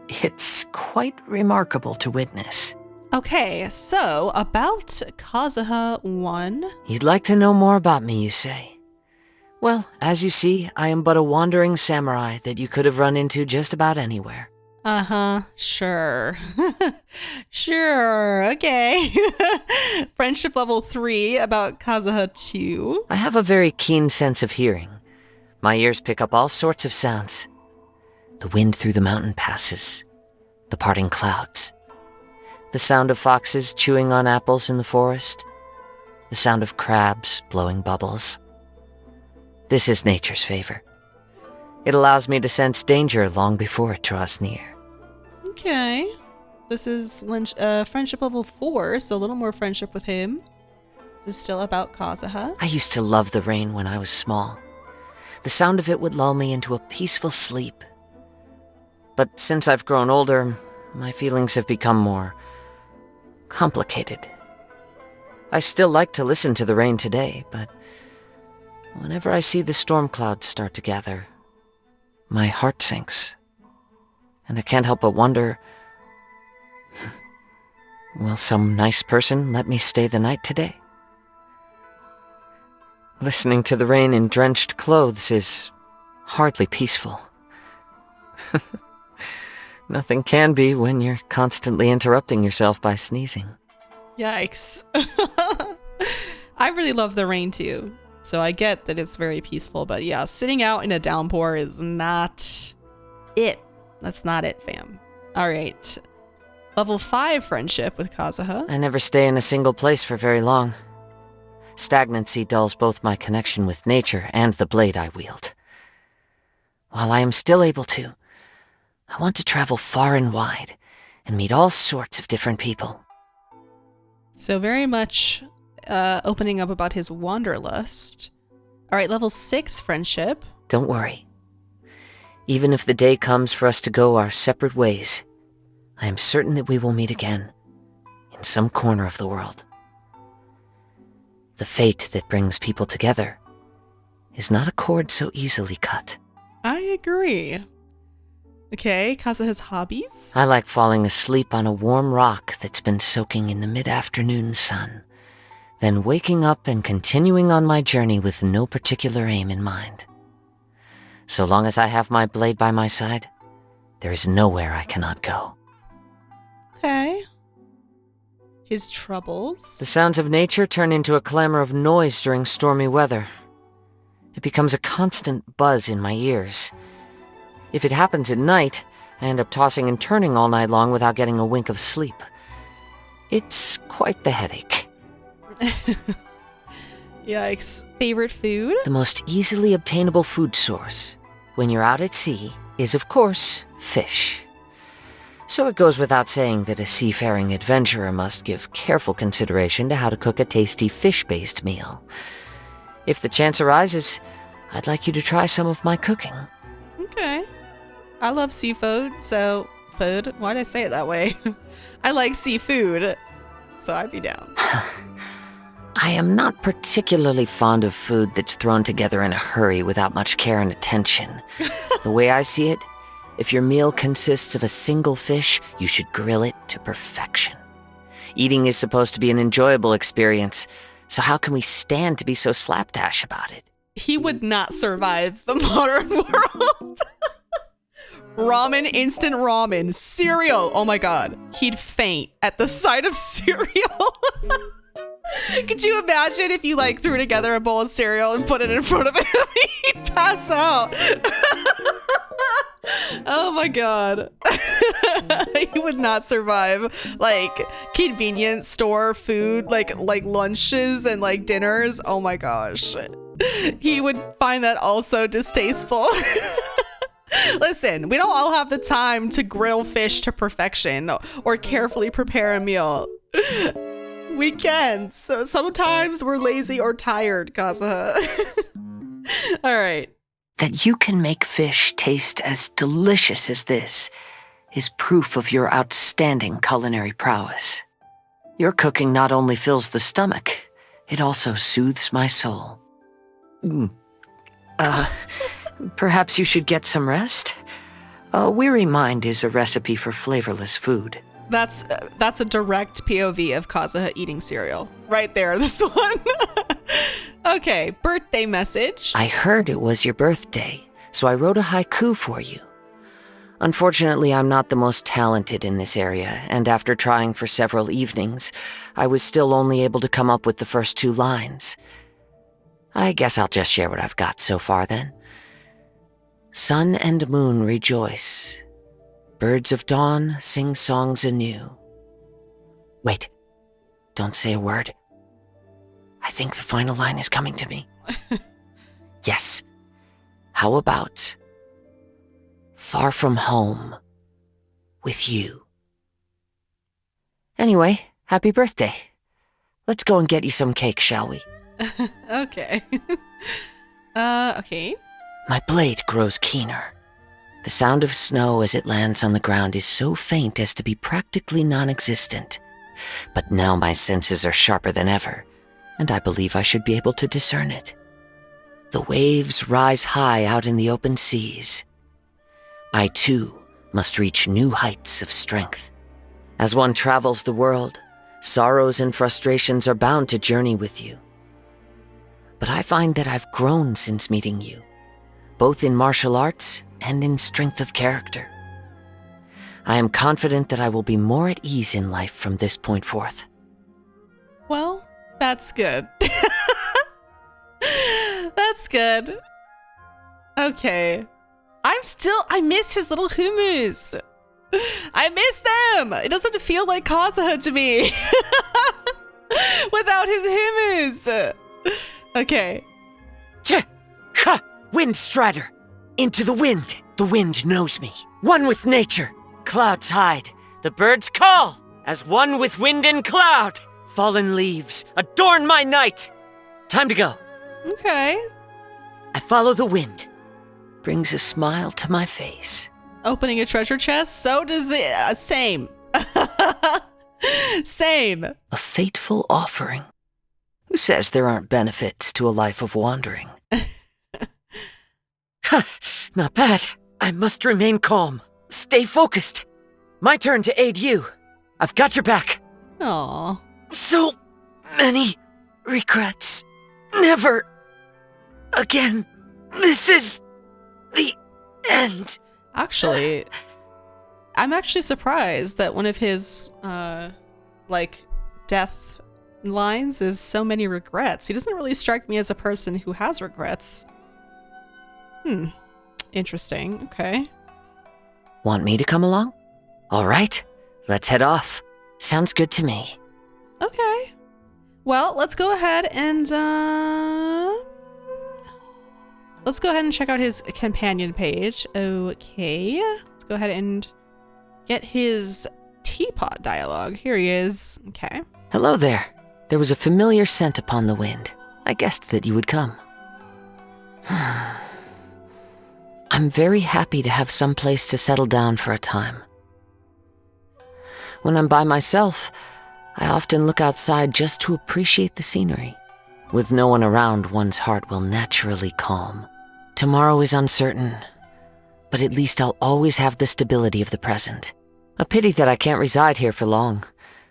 Speaker 21: It's quite remarkable to witness.
Speaker 1: Okay, so about Kazuha 1.
Speaker 9: You'd like to know more about me, you say? Well, as you see, I am but a wandering samurai that you could have run into just about anywhere.
Speaker 1: Uh-huh, sure. Sure, okay. Friendship level 3 about Kazuha 2.
Speaker 9: I have a very keen sense of hearing. My ears pick up all sorts of sounds. The wind through the mountain passes, the parting clouds, the sound of foxes chewing on apples in the forest, the sound of crabs blowing bubbles. This is nature's favor. It allows me to sense danger long before it draws near.
Speaker 1: Okay. This is friendship level 4, so a little more friendship with him. This is still about Kazuha.
Speaker 9: I used to love the rain when I was small. The sound of it would lull me into a peaceful sleep. But since I've grown older, my feelings have become more complicated. I still like to listen to the rain today, but whenever I see the storm clouds start to gather, my heart sinks. And I can't help but wonder, will some nice person let me stay the night today? Listening to the rain in drenched clothes is hardly peaceful. Nothing can be when you're constantly interrupting yourself by sneezing.
Speaker 1: Yikes. I really love the rain too, so I get that it's very peaceful, but yeah, sitting out in a downpour is not it. That's not it, fam. All right. Level 5 friendship with Kazuha.
Speaker 9: I never stay in a single place for very long. Stagnancy dulls both my connection with nature and the blade I wield. While I am still able to, I want to travel far and wide and meet all sorts of different people.
Speaker 1: So very much opening up about his wanderlust. All right, level 6 friendship.
Speaker 9: Don't worry. Even if the day comes for us to go our separate ways, I am certain that we will meet again in some corner of the world. The fate that brings people together is not a cord so easily cut.
Speaker 1: I agree. Okay, Kazuha's hobbies?
Speaker 9: I like falling asleep on a warm rock that's been soaking in the mid-afternoon sun, then waking up and continuing on my journey with no particular aim in mind. So long as I have my blade by my side, there is nowhere I cannot go.
Speaker 1: Okay. His troubles?
Speaker 9: The sounds of nature turn into a clamor of noise during stormy weather. It becomes a constant buzz in my ears. If it happens at night, I end up tossing and turning all night long without getting a wink of sleep. It's quite the headache.
Speaker 1: Yikes. Favorite food?
Speaker 9: The most easily obtainable food source, when you're out at sea, is of course, fish. So it goes without saying that a seafaring adventurer must give careful consideration to how to cook a tasty fish-based meal. If the chance arises, I'd like you to try some of my cooking.
Speaker 1: Okay. I love seafood, so... Food? Why'd I say it that way? I like seafood, so I'd be down.
Speaker 9: I am not particularly fond of food that's thrown together in a hurry without much care and attention. The way I see it, if your meal consists of a single fish, you should grill it to perfection. Eating is supposed to be an enjoyable experience, so how can we stand to be so slapdash about it?
Speaker 1: He would not survive the modern world. Ramen, instant ramen, cereal. Oh my god. He'd faint at the sight of cereal. Could you imagine if you like threw together a bowl of cereal and put it in front of him? He'd pass out. Oh my god. He would not survive like convenience store food, like lunches and like dinners. Oh my gosh. He would find that also distasteful. Listen, we don't all have the time to grill fish to perfection or carefully prepare a meal. We can. So sometimes we're lazy or tired, Kazuha. All right.
Speaker 21: That you can make fish taste as delicious as this is proof of your outstanding culinary prowess. Your cooking not only fills the stomach, it also soothes my soul. Perhaps you should get some rest?
Speaker 9: A weary mind is a recipe for flavorless food.
Speaker 1: That's a direct POV of Kazuha eating cereal. Right there, this one. Okay, birthday message.
Speaker 9: I heard it was your birthday, so I wrote a haiku for you. Unfortunately, I'm not the most talented in this area, and after trying for several evenings, I was still only able to come up with the first 2 lines. I guess I'll just share what I've got so far then. Sun and moon rejoice. Birds of dawn sing songs anew. Wait, don't say a word. I think the final line is coming to me. Yes. How about far from home with you? Anyway, happy birthday. Let's go and get you some cake, shall we?
Speaker 1: Okay. Okay.
Speaker 9: My blade grows keener. The sound of snow as it lands on the ground is so faint as to be practically non-existent. But now my senses are sharper than ever, and I believe I should be able to discern it. The waves rise high out in the open seas. I too must reach new heights of strength. As one travels the world, sorrows and frustrations are bound to journey with you. But I find that I've grown since meeting you, both in martial arts and in strength of character. I am confident that I will be more at ease in life from this point forth.
Speaker 1: Well, that's good. That's good. Okay. I miss his little humus. I miss them. It doesn't feel like Kazuha to me without his humus. Okay.
Speaker 9: Ha! Wind Strider! Into the wind! The wind knows me. One with nature. Clouds hide. The birds call. As one with wind and cloud. Fallen leaves adorn my night. Time to go.
Speaker 1: Okay.
Speaker 9: I follow the wind. Brings a smile to my face.
Speaker 1: Opening a treasure chest? So does it. Same. Same.
Speaker 9: A fateful offering. Who says there aren't benefits to a life of wandering? Ha! Not bad. I must remain calm. Stay focused. My turn to aid you. I've got your back.
Speaker 1: Aww.
Speaker 9: So many regrets. Never again. This is the end.
Speaker 1: Actually, I'm actually surprised that one of his, death lines is so many regrets. He doesn't really strike me as a person who has regrets. Interesting. Okay.
Speaker 9: Want me to come along? All right. Let's head off. Sounds good to me.
Speaker 1: Okay. Well, let's go ahead and, check out his companion page. Okay. Let's go ahead and get his teapot dialogue. Here he is. Okay.
Speaker 9: Hello there. There was a familiar scent upon the wind. I guessed that you would come. I'm very happy to have some place to settle down for a time. When I'm by myself, I often look outside just to appreciate the scenery. With no one around, one's heart will naturally calm. Tomorrow is uncertain, but at least I'll always have the stability of the present. A pity that I can't reside here for long,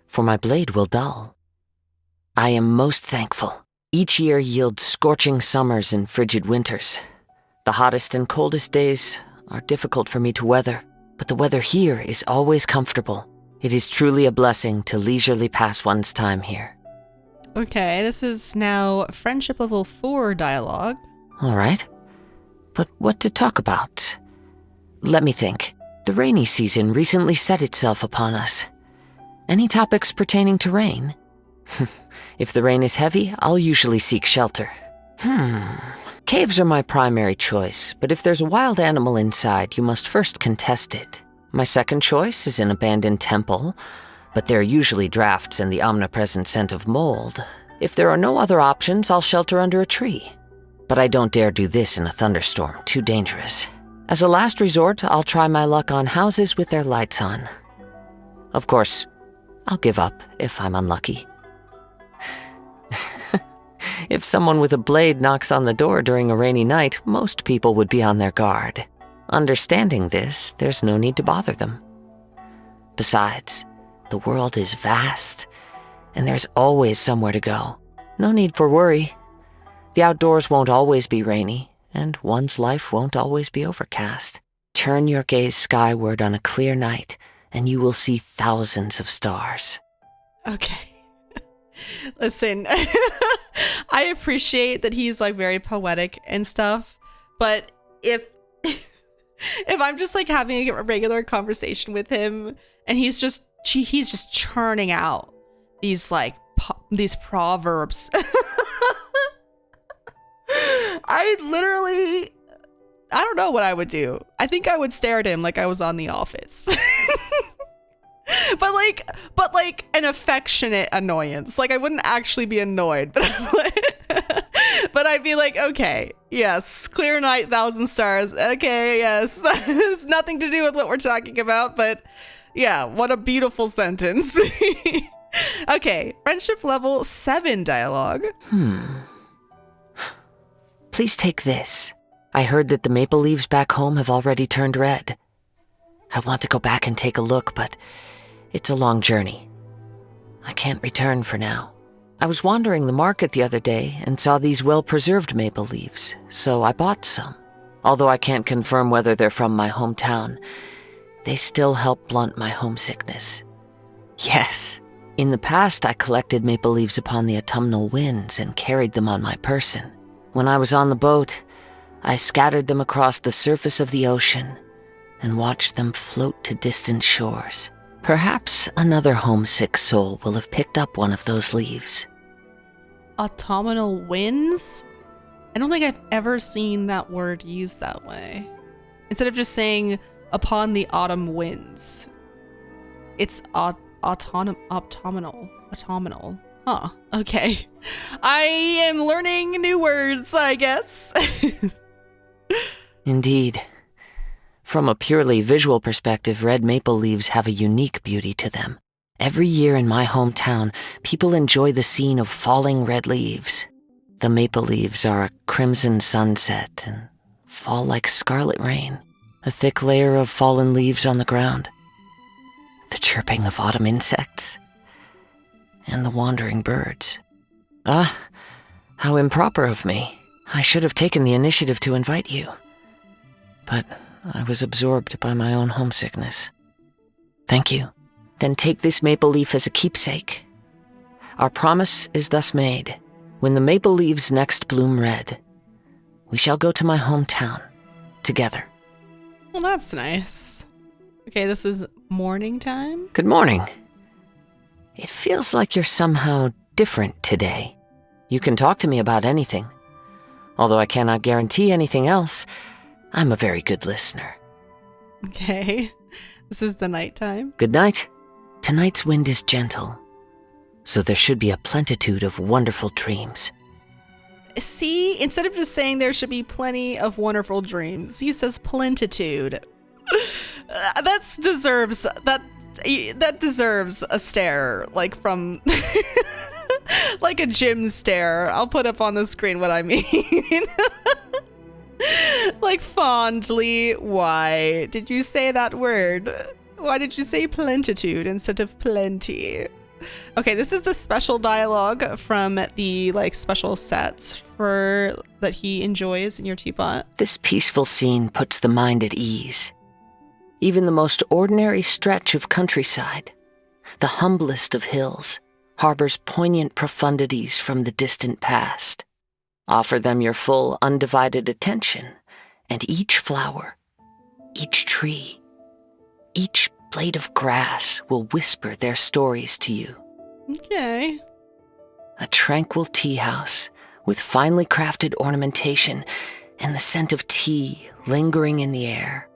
Speaker 9: for my blade will dull. I am most thankful. Each year yields scorching summers and frigid winters. The hottest and coldest days are difficult for me to weather, but the weather here is always comfortable. It is truly a blessing to leisurely pass one's time here.
Speaker 1: Okay, this is now friendship level 4 dialogue.
Speaker 9: All right. But what to talk about? Let me think. The rainy season recently set itself upon us. Any topics pertaining to rain? If the rain is heavy, I'll usually seek shelter. Caves are my primary choice, but if there's a wild animal inside, you must first contest it. My second choice is an abandoned temple, but there are usually drafts and the omnipresent scent of mold. If there are no other options, I'll shelter under a tree. But I don't dare do this in a thunderstorm, too dangerous. As a last resort, I'll try my luck on houses with their lights on. Of course, I'll give up if I'm unlucky. If someone with a blade knocks on the door during a rainy night, most people would be on their guard. Understanding this, there's no need to bother them. Besides, the world is vast, and there's always somewhere to go. No need for worry. The outdoors won't always be rainy, and one's life won't always be overcast. Turn your gaze skyward on a clear night, and you will see thousands of stars.
Speaker 1: Okay. Listen, I appreciate that he's like very poetic and stuff, but if I'm just like having a regular conversation with him and he's just churning out these like these proverbs, I don't know what I would do. I think I would stare at him like I was on The Office. but like an affectionate annoyance. Like I wouldn't actually be annoyed, but I'd be like, okay, yes, clear night, 1,000 stars. Okay, yes. It's nothing to do with what we're talking about, but yeah, what a beautiful sentence. Okay, friendship level 7 dialogue.
Speaker 9: Please take this. I heard that the maple leaves back home have already turned red. I want to go back and take a look, but it's a long journey. I can't return for now. I was wandering the market the other day and saw these well-preserved maple leaves, so I bought some. Although I can't confirm whether they're from my hometown, they still help blunt my homesickness. Yes, in the past I collected maple leaves upon the autumnal winds and carried them on my person. When I was on the boat, I scattered them across the surface of the ocean and watched them float to distant shores. Perhaps another homesick soul will have picked up one of those leaves.
Speaker 1: Autumnal winds? I don't think I've ever seen that word used that way. Instead of just saying upon the autumn winds, it's autumnal. Huh, okay. I am learning new words, I guess.
Speaker 9: Indeed. From a purely visual perspective, red maple leaves have a unique beauty to them. Every year in my hometown, people enjoy the scene of falling red leaves. The maple leaves are a crimson sunset and fall like scarlet rain, a thick layer of fallen leaves on the ground, the chirping of autumn insects, and the wandering birds. Ah, how improper of me. I should have taken the initiative to invite you. But I was absorbed by my own homesickness. Thank you. Then take this maple leaf as a keepsake. Our promise is thus made. When the maple leaves next bloom red, we shall go to my hometown together.
Speaker 1: Well, that's nice. Okay, this is morning time.
Speaker 9: Good morning. It feels like you're somehow different today. You can talk to me about anything. Although I cannot guarantee anything else, I'm a very good listener.
Speaker 1: Okay, this is the nighttime.
Speaker 9: Good night. Tonight's wind is gentle, so there should be a plenitude of wonderful dreams.
Speaker 1: See, instead of just saying there should be plenty of wonderful dreams, he says plenitude. That deserves a stare, like from like a gym stare. I'll put up on the screen what I mean. Like fondly, why did you say that word? Why did you say plenitude instead of plenty? Okay, this is the special dialogue from the like special sets for that he enjoys in your teapot.
Speaker 9: This peaceful scene puts the mind at ease. Even the most ordinary stretch of countryside, the humblest of hills, harbors poignant profundities from the distant past. Offer them your full, undivided attention, and each flower, each tree, each blade of grass will whisper their stories to you.
Speaker 1: Okay.
Speaker 9: A tranquil tea house with finely crafted ornamentation and the scent of tea lingering in the air.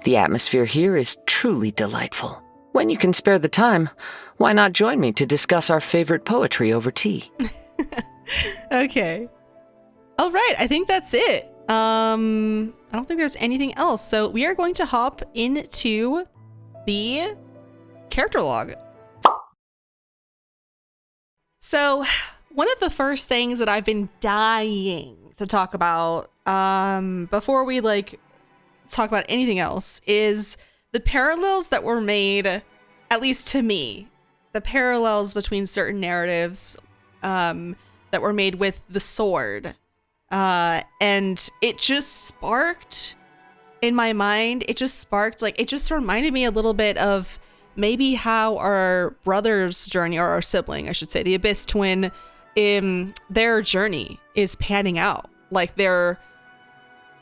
Speaker 9: The atmosphere here is truly delightful. When you can spare the time, why not join me to discuss our favorite poetry over tea?
Speaker 1: Okay. All right, I think that's it. I don't think there's anything else. So we are going to hop into the character log. So one of the first things that I've been dying to talk about before we like talk about anything else, is the parallels that were made, at least to me, the parallels between certain narratives that were made with the sword. And it just sparked in my mind, it just reminded me a little bit of maybe how our brother's journey, or our sibling, I should say, the Abyss twin, their journey is panning out. Like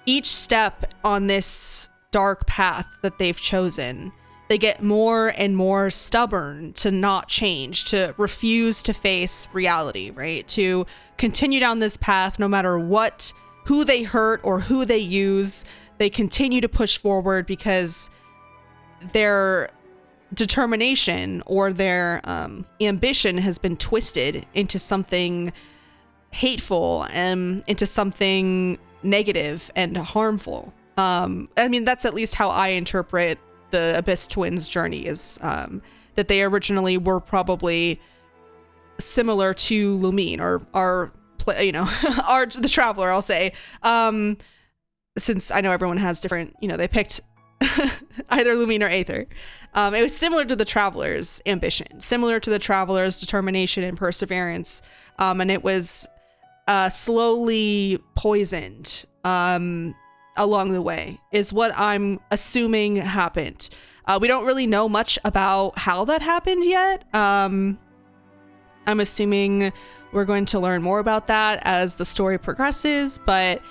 Speaker 1: each step on this dark path that they've chosen, they get more and more stubborn to not change, to refuse to face reality, right? To continue down this path no matter who they hurt or who they use. They continue to push forward because their determination or their ambition has been twisted into something hateful and into something negative and harmful. I mean, that's at least how I interpret the Abyss twins' journey, is that they originally were probably similar to Lumine, or the Traveler, I'll say. Since I know everyone has different, they picked either Lumine or Aether. It was similar to the Traveler's ambition, similar to the Traveler's determination and perseverance. And it was slowly poisoned along the way, is what I'm assuming happened. We don't really know much about how that happened yet. I'm assuming we're going to learn more about that as the story progresses, but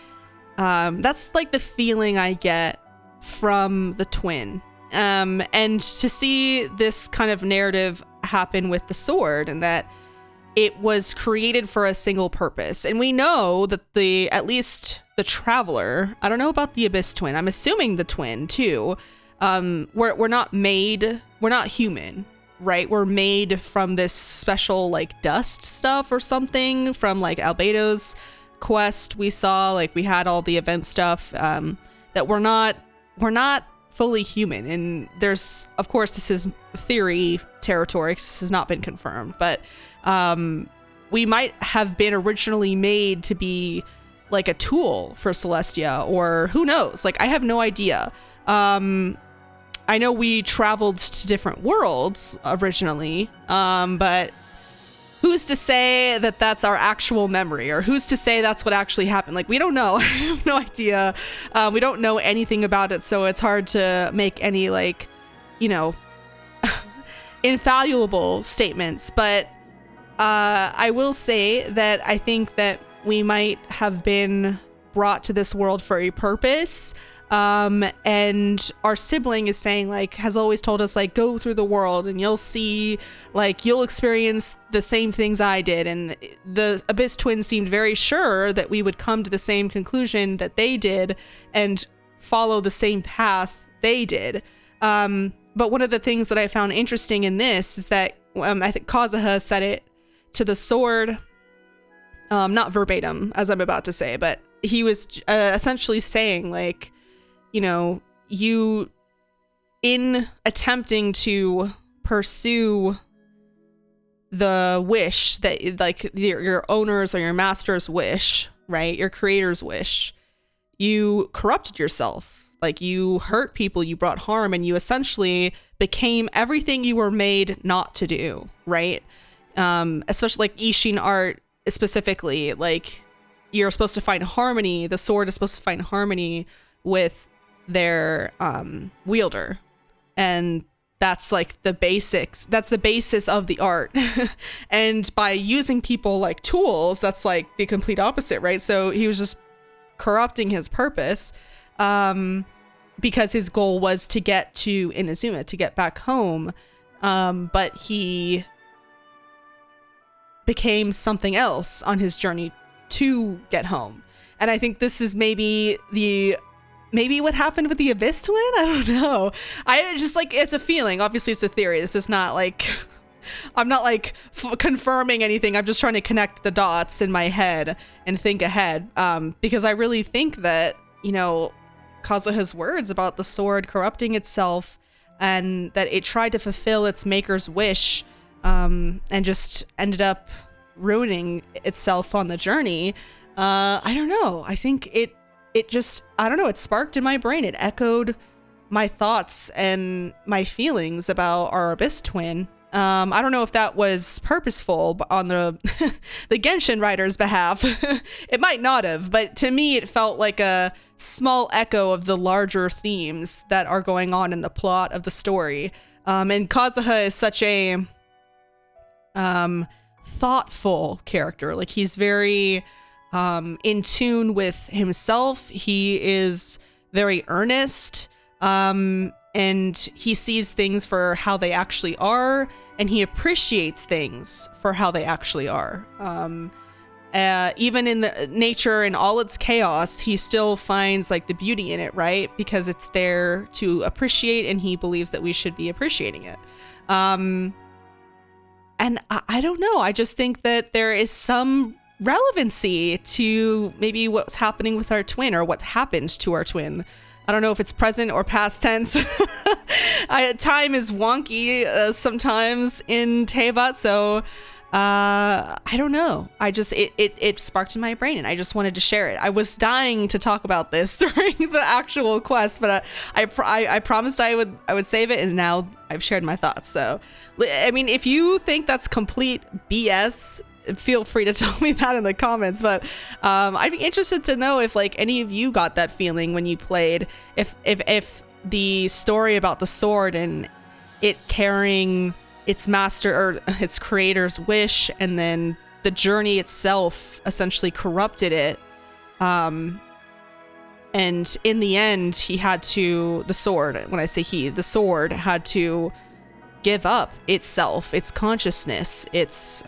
Speaker 1: that's like the feeling I get from the twin. And to see this kind of narrative happen with the sword, and that it was created for a single purpose. And we know that at least the Traveler, I don't know about the Abyss twin, I'm assuming the twin too, we're not human, right? We're made from this special like dust stuff or something from like Albedo's quest. We saw, like, we had all the event stuff, that we're not fully human. And there's, of course, this is theory territory because this has not been confirmed, but we might have been originally made to be like a tool for Celestia, or who knows? Like, I have no idea. I know we traveled to different worlds originally, but who's to say that that's our actual memory, or who's to say that's what actually happened? Like, we don't know. I have no idea. We don't know anything about it, so it's hard to make any, like, infallible statements. But I will say that I think that we might have been brought to this world for a purpose. And our sibling is saying, like, has always told us, like, go through the world and you'll see, like, you'll experience the same things I did. And the Abyss twins seemed very sure that we would come to the same conclusion that they did and follow the same path they did. But one of the things that I found interesting in this is that I think Kazuha said it to the sword, not verbatim as I'm about to say, but he was essentially saying, like, you, in attempting to pursue the wish that, like, your owner's or your master's wish, right? Your creator's wish, you corrupted yourself. Like, you hurt people, you brought harm, and you essentially became everything you were made not to do, right? Especially like Ishin art specifically, like, you're supposed to find harmony. The sword is supposed to find harmony with their wielder, and that's like the basics. That's the basis of the art. And by using people like tools, that's like the complete opposite, right? So he was just corrupting his purpose, because his goal was to get to Inazuma, to get back home, but he became something else on his journey to get home. And I think this is maybe what happened with the Abyss twin. I don't know. I just, like, it's a feeling. Obviously it's a theory. This is not like, I'm not like confirming anything. I'm just trying to connect the dots in my head and think ahead. Because I really think that, Kazuha's words about the sword corrupting itself, and that it tried to fulfill its maker's wish, and just ended up ruining itself on the journey. I don't know. I think it it just, I don't know, it sparked in my brain. It echoed my thoughts and my feelings about our Abyss twin. I don't know if that was purposeful on the the Genshin writer's behalf. It might not have, but to me it felt like a small echo of the larger themes that are going on in the plot of the story. And Kazuha is such a thoughtful character. Like, he's very in tune with himself. He is very earnest, and he sees things for how they actually are, and he appreciates things for how they actually are. Even in the nature and all its chaos, he still finds like the beauty in it, right? Because it's there to appreciate, and he believes that we should be appreciating it. And I don't know. I just think that there is some relevancy to maybe what's happening with our twin, or what's happened to our twin. I don't know if it's present or past tense. Time is wonky sometimes in Teyvat, so I don't know. I just, it sparked in my brain, and I just wanted to share it. I was dying to talk about this during the actual quest, but I promised I would save it, and now I've shared my thoughts. So, I mean, if you think that's complete BS, feel free to tell me that in the comments. But I'd be interested to know if like any of you got that feeling when you played, if the story about the sword and it carrying its master or its creator's wish, and then the journey itself essentially corrupted it. And in the end, he had to, the sword, when I say he, the sword had to give up itself, its consciousness, its,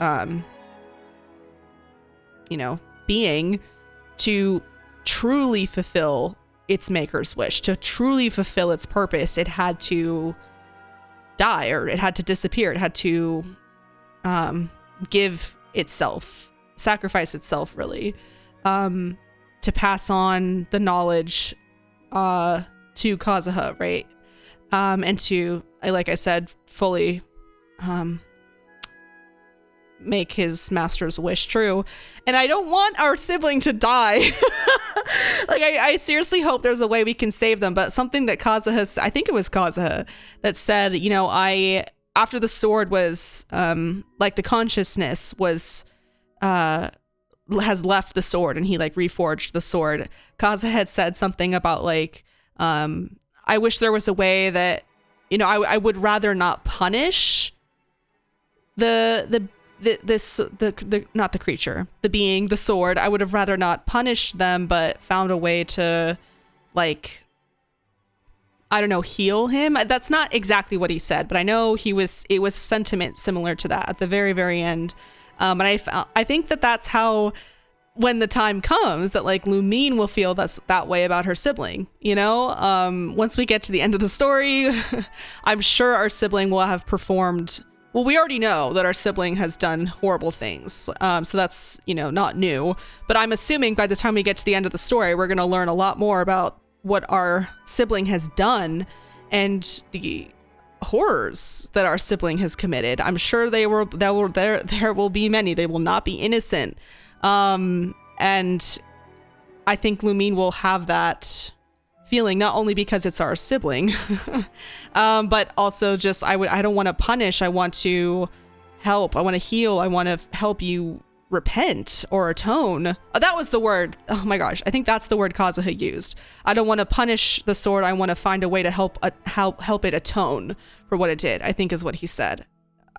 Speaker 1: being, to truly fulfill its maker's wish, to truly fulfill its purpose. It had to die, or it had to disappear. It had to give itself, sacrifice itself, really, to pass on the knowledge to Kazuha, right? And to, like I said, fully make his master's wish true. And I don't want our sibling to die. Like, I seriously hope there's a way we can save them. But something that Kazuha, I think it was Kazuha, that said, after the sword was, like, the consciousness was, has left the sword, and he, like, reforged the sword. Kazuha had said something about, like, I wish there was a way that, I would rather not punish the not the creature, the being, the sword. I would have rather not punished them, but found a way to, like, I don't know, heal him. That's not exactly what he said, but I know it was sentiment similar to that at the very, very end. And I think that's how, when the time comes, that like Lumine will feel that way about her sibling, once we get to the end of the story. I'm sure our sibling will have performed. Well, we already know that our sibling has done horrible things, so that's, not new. But I'm assuming by the time we get to the end of the story, we're going to learn a lot more about what our sibling has done and the horrors that our sibling has committed. I'm sure there will be many. They will not be innocent. And I think Lumine will have that feeling, not only because it's our sibling, but also just, I don't want to punish. I want to help. I want to heal. I want to help you repent or atone. That was the word. Oh my gosh. I think that's the word Kazuha used. I don't want to punish the sword. I want to find a way to help it atone for what it did, I think is what he said.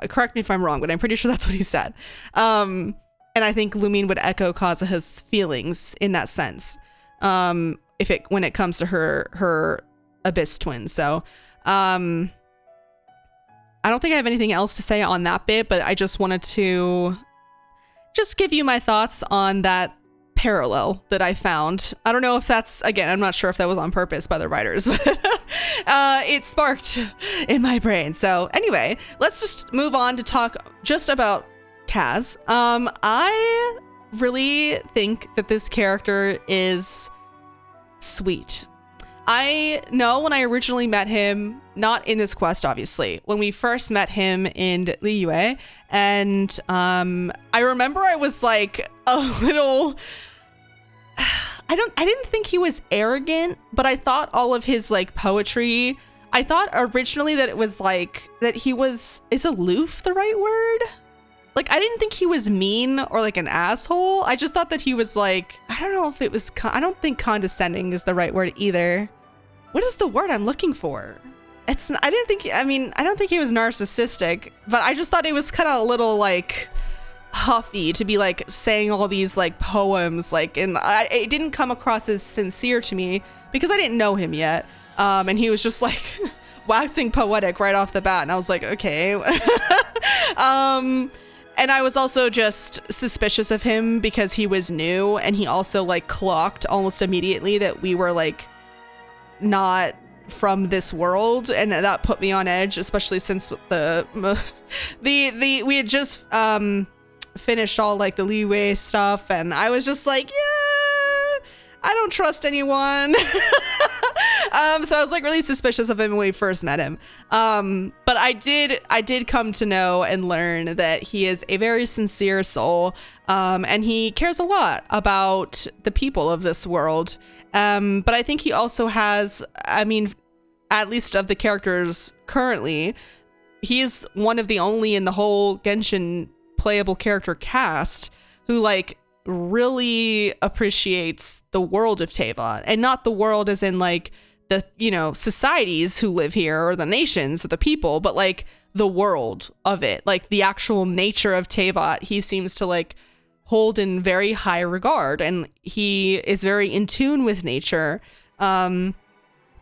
Speaker 1: Correct me if I'm wrong, but I'm pretty sure that's what he said. And I think Lumine would echo Kazuha's feelings in that sense. When it comes to her Abyss twin. So, I don't think I have anything else to say on that bit, but I just wanted to just give you my thoughts on that parallel that I found. I don't know if that's, again, I'm not sure if that was on purpose by the writers, but it sparked in my brain. So anyway, let's just move on to talk just about Kaz. I really think that this character is sweet. I know when I originally met him, not in this quest, obviously, when we first met him in Liyue, and I remember I was like a little, I didn't think he was arrogant, but I thought all of his like poetry, I thought originally that it was like that he was, is aloof the right word? Like, I didn't think he was mean or like an asshole. I just thought that he was like, I don't know if it was, I don't think condescending is the right word either. What is the word I'm looking for? I don't think he was narcissistic, but I just thought it was kind of a little like huffy to be like saying all these like poems, like, and it didn't come across as sincere to me because I didn't know him yet. And he was just like waxing poetic right off the bat. And I was like, okay. And I was also just suspicious of him because he was new, and he also like clocked almost immediately that we were like not from this world, and that put me on edge, especially since we had just finished all like the leeway stuff, and I was just like, yeah, I don't trust anyone. So I was like really suspicious of him when we first met him. But I did come to know and learn that he is a very sincere soul, and he cares a lot about the people of this world. But I think he also has, I mean, at least of the characters currently, he is one of the only in the whole Genshin playable character cast who like really appreciates the world of Teyvat, and not the world as in like the, you know, societies who live here or the nations or the people, but like the world of it, like the actual nature of Teyvat. He seems to like hold in very high regard, and he is very in tune with nature,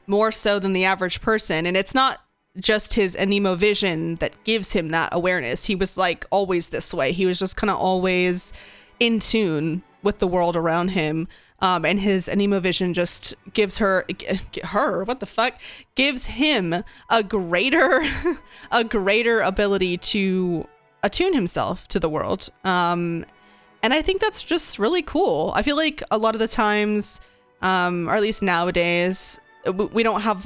Speaker 1: more so than the average person. And it's not just his anemo vision that gives him that awareness. He was like always this way. He was just kind of always in tune with the world around him. And his anemo vision just gives gives him a greater ability to attune himself to the world. And I think that's just really cool. I feel like a lot of the times, or at least nowadays, we don't have,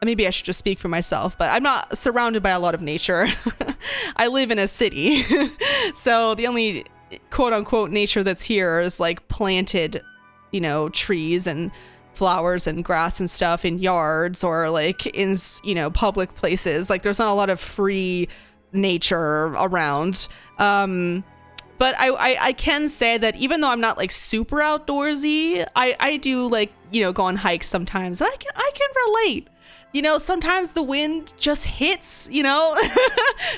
Speaker 1: maybe I should just speak for myself, but I'm not surrounded by a lot of nature. I live in a city. So the only quote unquote nature that's here is like planted, you know, trees and flowers and grass and stuff in yards, or like in, you know, public places. Like there's not a lot of free nature around. But I can say that even though I'm not like super outdoorsy, I do like, you know, go on hikes sometimes. And I can relate. You know, sometimes the wind just hits, you know,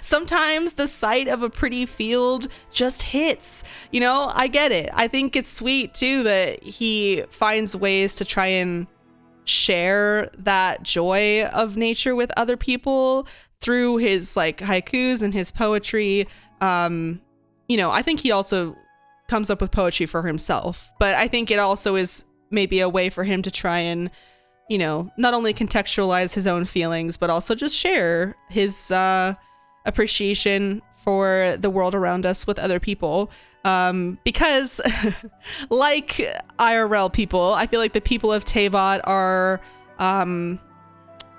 Speaker 1: sometimes the sight of a pretty field just hits, you know, I get it. I think it's sweet too that he finds ways to try and share that joy of nature with other people through his like haikus and his poetry. You know, I think he also comes up with poetry for himself, but I think it also is maybe a way for him to try and, you know, not only contextualize his own feelings, but also just share his appreciation for the world around us with other people. Because like IRL people, I feel like the people of Teyvat are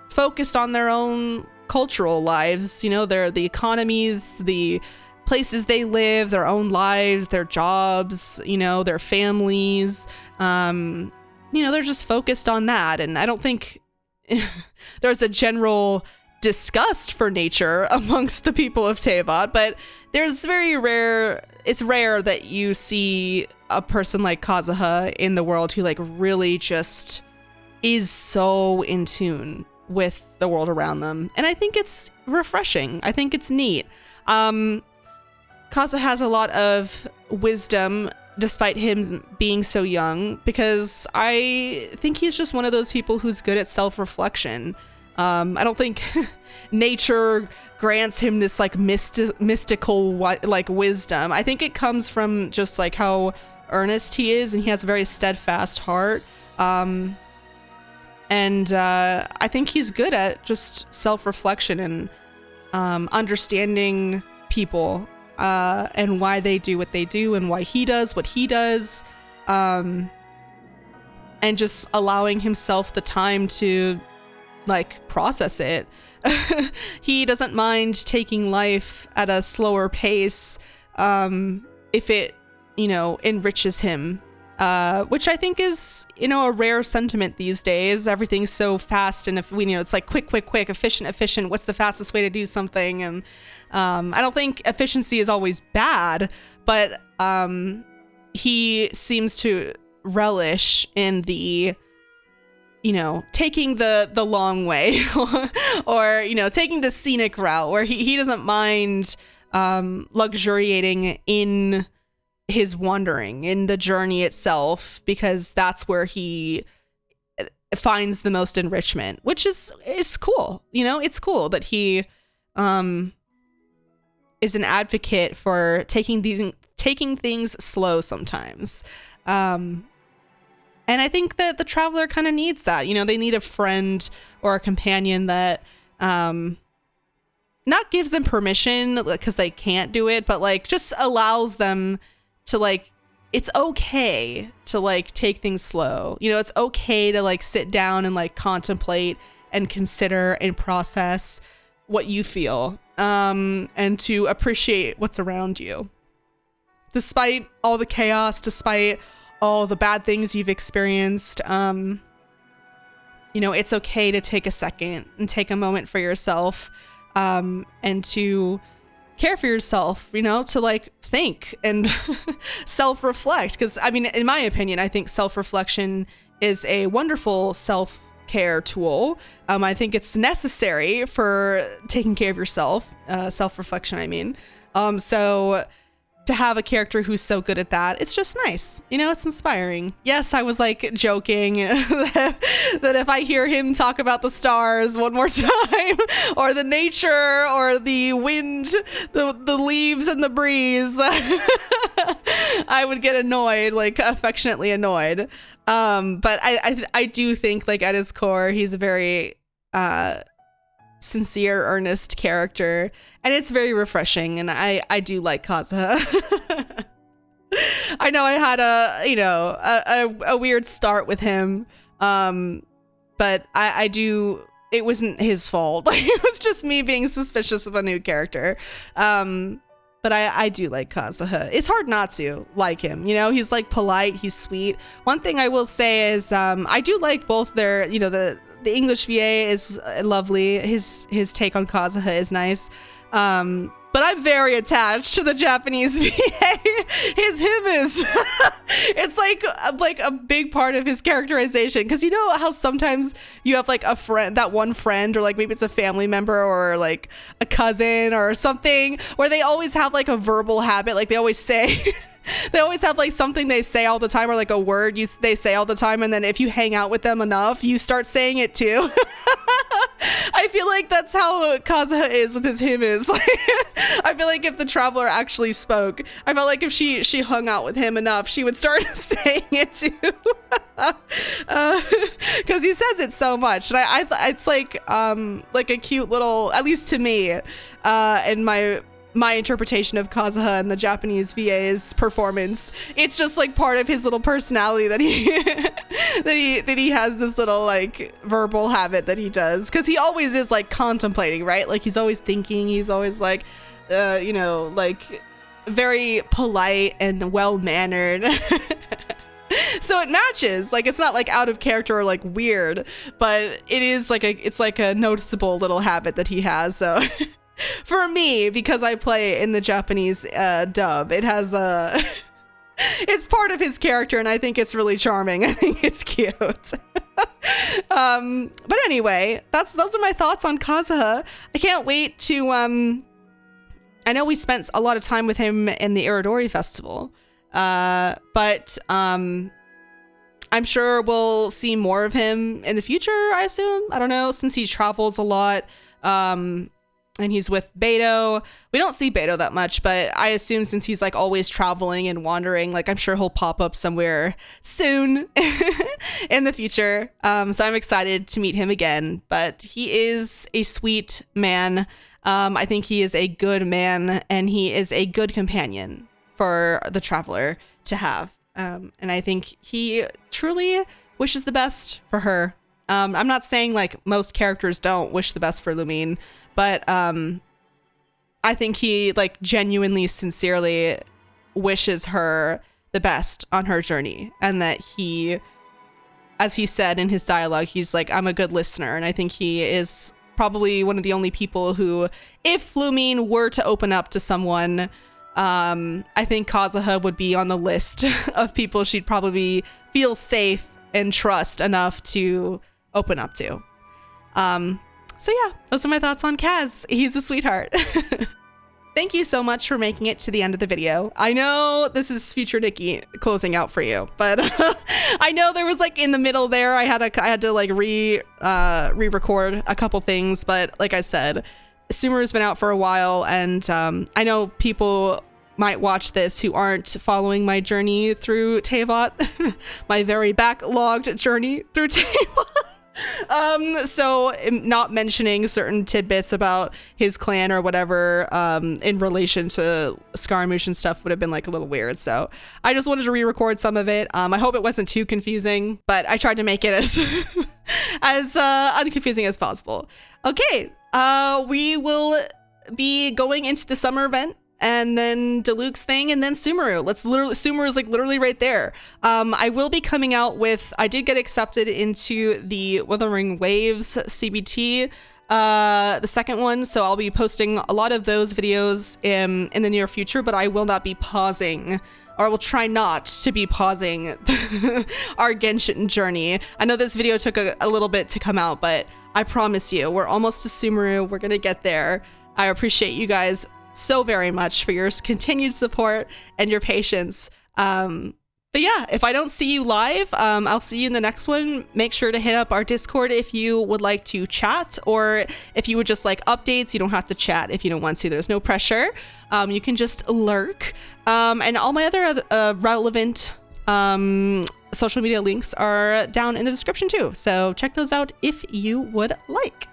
Speaker 1: focused on their own cultural lives. You know, the economies, the places they live, their own lives, their jobs, you know, their families. You know, they're just focused on that. And I don't think there's a general disgust for nature amongst the people of Teyvat, but it's rare that you see a person like Kazuha in the world who like really just is so in tune with the world around them. And I think it's refreshing. I think it's neat. Kazuha has a lot of wisdom despite him being so young, because I think he's just one of those people who's good at self-reflection. I don't think nature grants him this like mystical like wisdom. I think it comes from just like how earnest he is, and he has a very steadfast heart. And I think he's good at just self-reflection and understanding people. And why they do what they do, and why he does what he does, and just allowing himself the time to like process it. He doesn't mind taking life at a slower pace if it, you know, enriches him which I think is, a rare sentiment these days. Everything's so fast, and if it's like quick, efficient. What's the fastest way to do something? And I don't think efficiency is always bad, but he seems to relish in the taking the long way or taking the scenic route, where he doesn't mind luxuriating in his wandering, in the journey itself, because that's where he finds the most enrichment, which is cool. It's cool that he is an advocate for taking things slow sometimes. And I think that the traveler kind of needs that. They need a friend or a companion that not gives them permission because they can't do it, but like just allows them to like, it's okay to like take things slow. It's okay to like sit down and like contemplate and consider and process what you feel, and to appreciate what's around you. Despite all the chaos, despite all the bad things you've experienced, it's okay to take a second and take a moment for yourself, and to care for yourself, to like think and self-reflect. Because in my opinion, I think self-reflection is a wonderful self-care tool. I think it's necessary for taking care of yourself, self-reflection, so to have a character who's so good at that, it's just nice. It's inspiring. Yes, I was like joking that if I hear him talk about the stars one more time, or the nature, or the wind, the leaves and the breeze, I would get annoyed, like affectionately annoyed. But I do think, like, at his core, he's a very sincere, earnest character, and it's very refreshing, and I do like Kazuha. I know I had a weird start with him, but I do, it wasn't his fault. Like, it was just me being suspicious of a new character. But I do like Kazuha. It's hard not to like him. He's like polite, he's sweet. One thing I will say is I do like both their, the English VA is lovely. His take on Kazuha is nice. But I'm very attached to the Japanese VA. His himus. It's like a big part of his characterization. Because you know how sometimes you have like a friend, that one friend, or like maybe it's a family member or like a cousin or something, where they always have like a verbal habit. Like they always say... They always have like something they say all the time, or like a word they say all the time, and then if you hang out with them enough, you start saying it too. I feel like that's how Kazuha is with his himus. I feel like if the traveler actually spoke, I felt like if she hung out with him enough, she would start saying it too. Because he says it so much, and I it's like a cute little, at least to me, in my interpretation of Kazuha and the Japanese VA's performance, it's just like part of his little personality that he has this little like verbal habit that he does, because he always is like contemplating, right? Like he's always thinking, he's always like like very polite and well-mannered. So it matches, like it's not like out of character or like weird, but it is like it's like a noticeable little habit that he has. So for me, because I play in the Japanese dub, it has it's part of his character, and I think it's really charming. I think it's cute. But anyway, those are my thoughts on Kazuha. I can't wait to I know we spent a lot of time with him in the Irodori Festival, but I'm sure we'll see more of him in the future, I assume. I don't know, since he travels a lot. And he's with Beto. We don't see Beto that much, but I assume since he's like always traveling and wandering, like I'm sure he'll pop up somewhere soon in the future. So I'm excited to meet him again, but he is a sweet man. I think he is a good man, and he is a good companion for the traveler to have. And I think he truly wishes the best for her. I'm not saying like most characters don't wish the best for Lumine, but I think he like genuinely, sincerely wishes her the best on her journey, and that he, as he said in his dialogue, he's like, I'm a good listener. And I think he is probably one of the only people who, if Flumin were to open up to someone, I think Kazuha would be on the list of people she'd probably feel safe and trust enough to open up to. So yeah, those are my thoughts on Kaz. He's a sweetheart. Thank you so much for making it to the end of the video. I know this is future Nikki closing out for you, but I know there was like in the middle there, I had to like re-record a couple things, but like I said, Sumeru's been out for a while, and I know people might watch this who aren't following my journey through Teyvat, my very backlogged journey through Teyvat. So not mentioning certain tidbits about his clan or whatever in relation to Scaramouche and stuff would have been like a little weird. So I just wanted to re-record some of it. I hope it wasn't too confusing, but I tried to make it as as unconfusing as possible. Okay, we will be going into the summer event, and then Diluc's thing, and then Sumeru. Sumeru is like literally right there. I will be coming out with, I did get accepted into the Wuthering Waves CBT, the second one, so I'll be posting a lot of those videos in the near future, but I will not be pausing, or I will try not to be pausing our Genshin journey. I know this video took a little bit to come out, but I promise you, we're almost to Sumeru. We're gonna get there. I appreciate you guys so very much for your continued support and your patience. But yeah, if I don't see you live, I'll see you in the next one. Make sure to hit up our Discord if you would like to chat, or if you would just like updates. You don't have to chat if you don't want to. There's no pressure. You can just lurk. And all my other relevant social media links are down in the description too. So check those out if you would like.